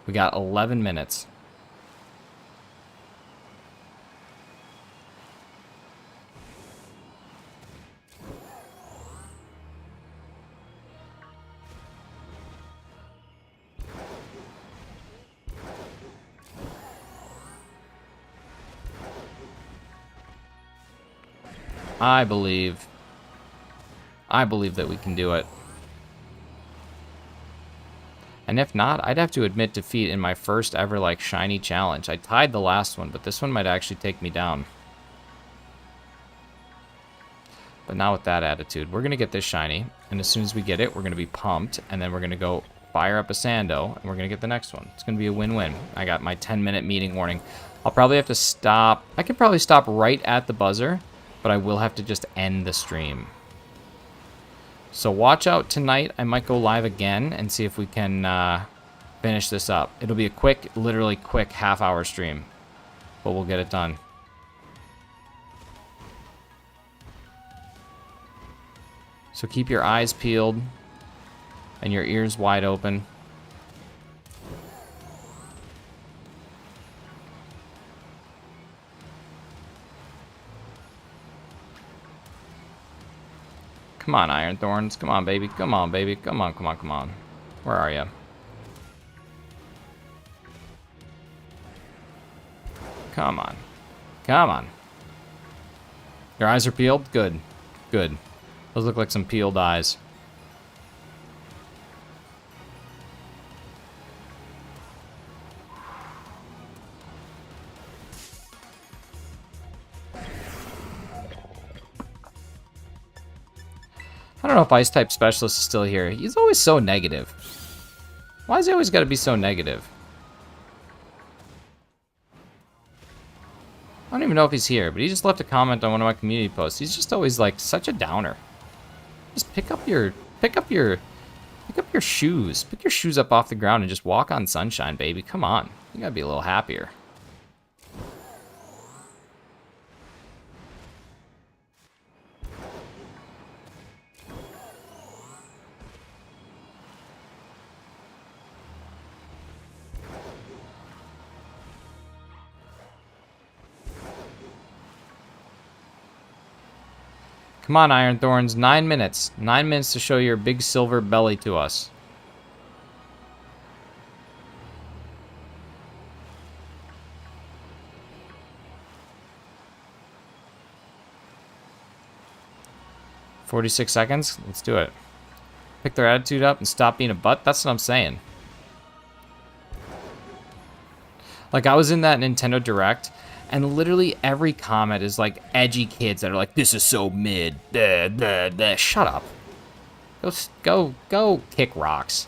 We got 11 minutes. I believe that we can do it. And if not, I'd have to admit defeat in my first ever, like, shiny challenge. I tied the last one, but this one might actually take me down. But not with that attitude. We're going to get this shiny, and as soon as we get it, we're going to be pumped, and then we're going to go fire up a Sando, and we're going to get the next one. It's going to be a win-win. I got my 10-minute meeting warning. I'll probably have to stop. I can probably stop right at the buzzer, but I will have to just end the stream. So watch out tonight. I might go live again and see if we can finish this up. It'll be a quick, literally quick half-hour stream, but we'll get it done. So keep your eyes peeled and your ears wide open. Come on, Iron Thorns. Come on, baby. Come on, baby. Come on, come on, come on. Where are you? Come on. Come on. Your eyes are peeled? Good. Good. Those look like some peeled eyes. I don't know if Ice-type Specialist is still here. He's always so negative. Why is he always got to be so negative? I don't even know if he's here, but he just left a comment on one of my community posts. He's just always like such a downer. Just pick up your shoes. Pick your shoes up off the ground and just walk on sunshine, baby. Come on. You gotta be a little happier. Come on, Iron Thorns. 9 minutes. 9 minutes to show your big silver belly to us. $46. Let's do it. Pick their attitude up and stop being a butt. That's what I'm saying. Like, I was in that Nintendo Direct, and literally every comment is like edgy kids that are like, "This is so mid." Duh, duh, duh. Shut up. Go kick rocks.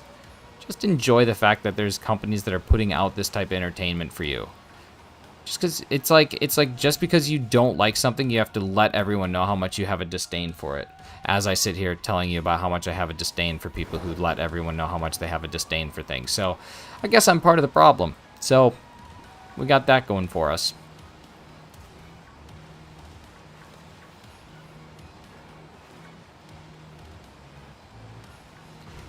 Just enjoy the fact that there's companies that are putting out this type of entertainment for you. Just because it's like just because you don't like something, you have to let everyone know how much you have a disdain for it. As I sit here telling you about how much I have a disdain for people who let everyone know how much they have a disdain for things. So I guess I'm part of the problem. So we got that going for us.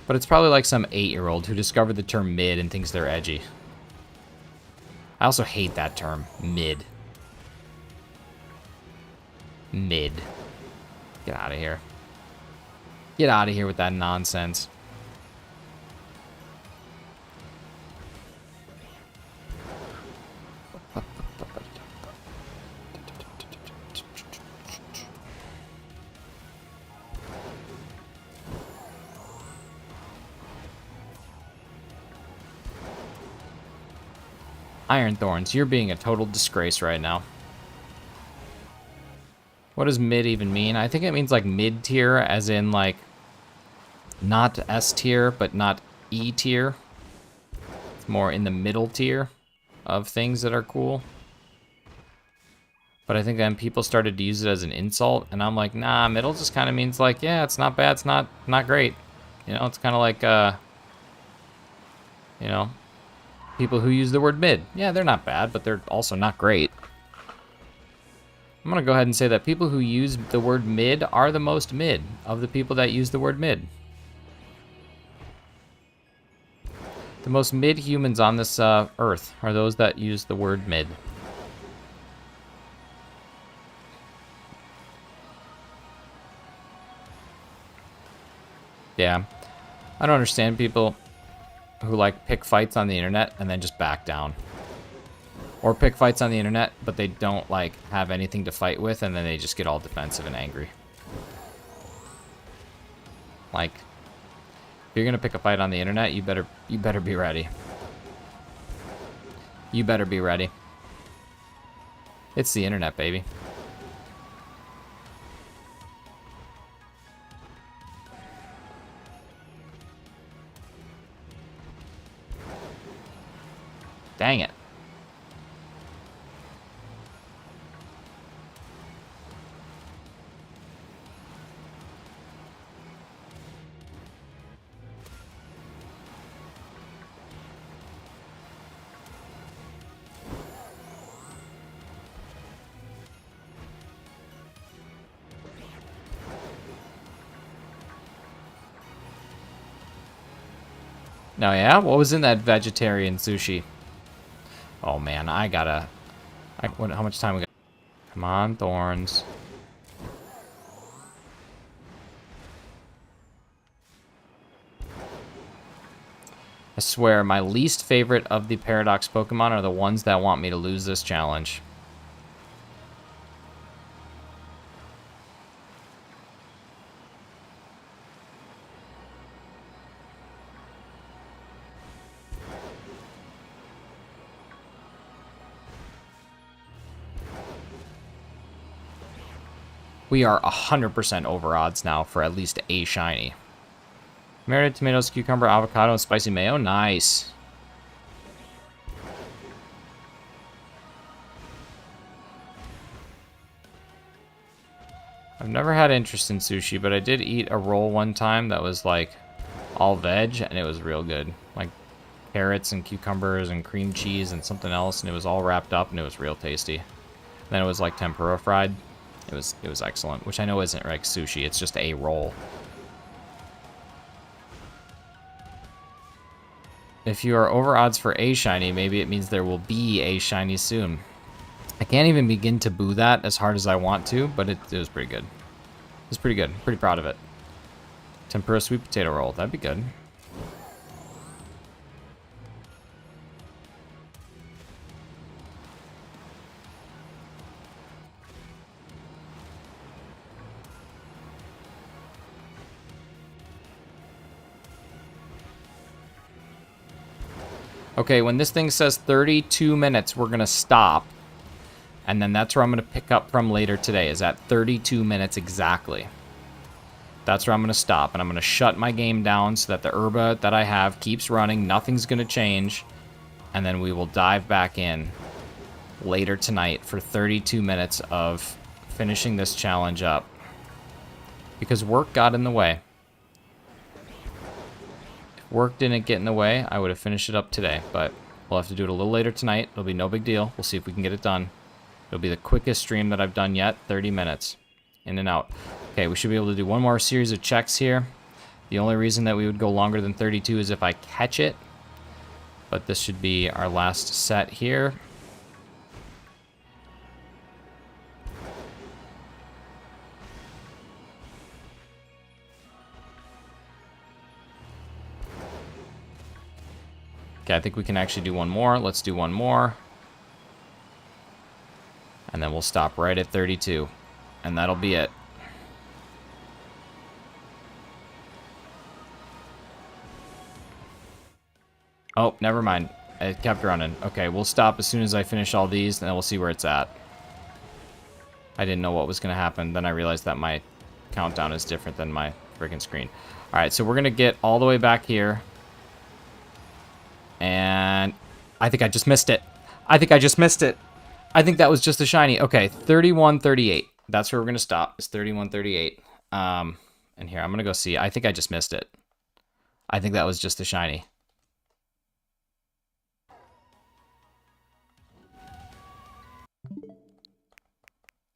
But it's probably like some 8-year-old who discovered the term mid and thinks they're edgy. I also hate that term, mid. Mid. Get out of here. Get out of here with that nonsense. Iron Thorns, you're being a total disgrace right now. What does mid even mean? I think it means like mid-tier, as in like not S-tier, but not E-tier. It's more in the middle tier of things that are cool. But I think then people started to use it as an insult, and I'm like, nah, middle just kind of means like, yeah, it's not bad, it's not great. You know, it's kind of like, you know, people who use the word mid. Yeah, they're not bad, but they're also not great. I'm going to go ahead and say that people who use the word mid are the most mid of the people that use the word mid. The most mid humans on this earth are those that use the word mid. Yeah. I don't understand people who like pick fights on the internet and then just back down. Or pick fights on the internet, but they don't, like, have anything to fight with, and then they just get all defensive and angry. Like, if you're gonna pick a fight on the internet, you better be ready. You better be ready. It's the internet, baby. Dang it. No, yeah? What was in that vegetarian sushi? Oh, man, I gotta... how much time we got? Come on, thorns. I swear, my least favorite of the Paradox Pokemon are the ones that want me to lose this challenge. We are 100% over odds now for at least a shiny. Marinated tomatoes, cucumber, avocado, and spicy mayo. Nice. I've never had interest in sushi, but I did eat a roll one time that was like all veg, and it was real good. Like carrots and cucumbers and cream cheese and something else, and it was all wrapped up, and it was real tasty. And then it was like tempura fried. It was excellent, which I know isn't like sushi. It's just a roll. If you are over odds for a shiny, maybe it means there will be a shiny soon. I can't even begin to boo that as hard as I want to, but it was pretty good. It was pretty good. Pretty proud of it. Tempura sweet potato roll. That'd be good. Okay, when this thing says 32 minutes, we're going to stop. And then that's where I'm going to pick up from later today, is at 32 minutes exactly. That's where I'm going to stop, and I'm going to shut my game down so that the herba that I have keeps running, nothing's going to change, and then we will dive back in later tonight for 32 minutes of finishing this challenge up. Because work got in the way. If work didn't get in the way, I would have finished it up today, but we'll have to do it a little later tonight. It'll be no big deal. We'll see if we can get it done. It'll be the quickest stream that I've done yet, 30 minutes. In and out. Okay, we should be able to do one more series of checks here. The only reason that we would go longer than 32 is if I catch it. But this should be our last set here. Okay, I think we can actually do one more. Let's do one more. And then we'll stop right at 32. And that'll be it. Oh, never mind. It kept running. Okay, we'll stop as soon as I finish all these, and then we'll see where it's at. I didn't know what was going to happen. Then I realized that my countdown is different than my freaking screen. Alright, so we're going to get all the way back here. And I think I just missed it. I think I just missed it. I think that was just a shiny. Okay, 31:38. That's where we're going to stop. It's 31:38. And here, I'm going to go see. I think I just missed it. I think that was just a shiny.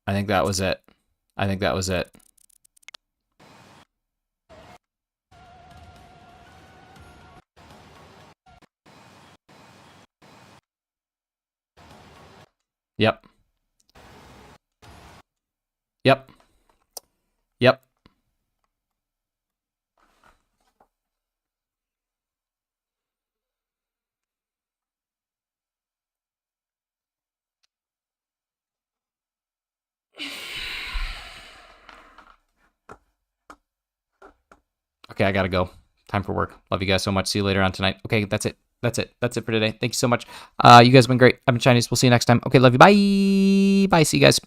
I think that was it. I think that was it. Yep. Yep. Yep. Okay, I gotta go. Time for work. Love you guys so much. See you later on tonight. Okay, that's it. That's it. That's it for today. Thank you so much. You guys have been great. I've been Chinese. We'll see you next time. Okay, love you. Bye. Bye. See you guys.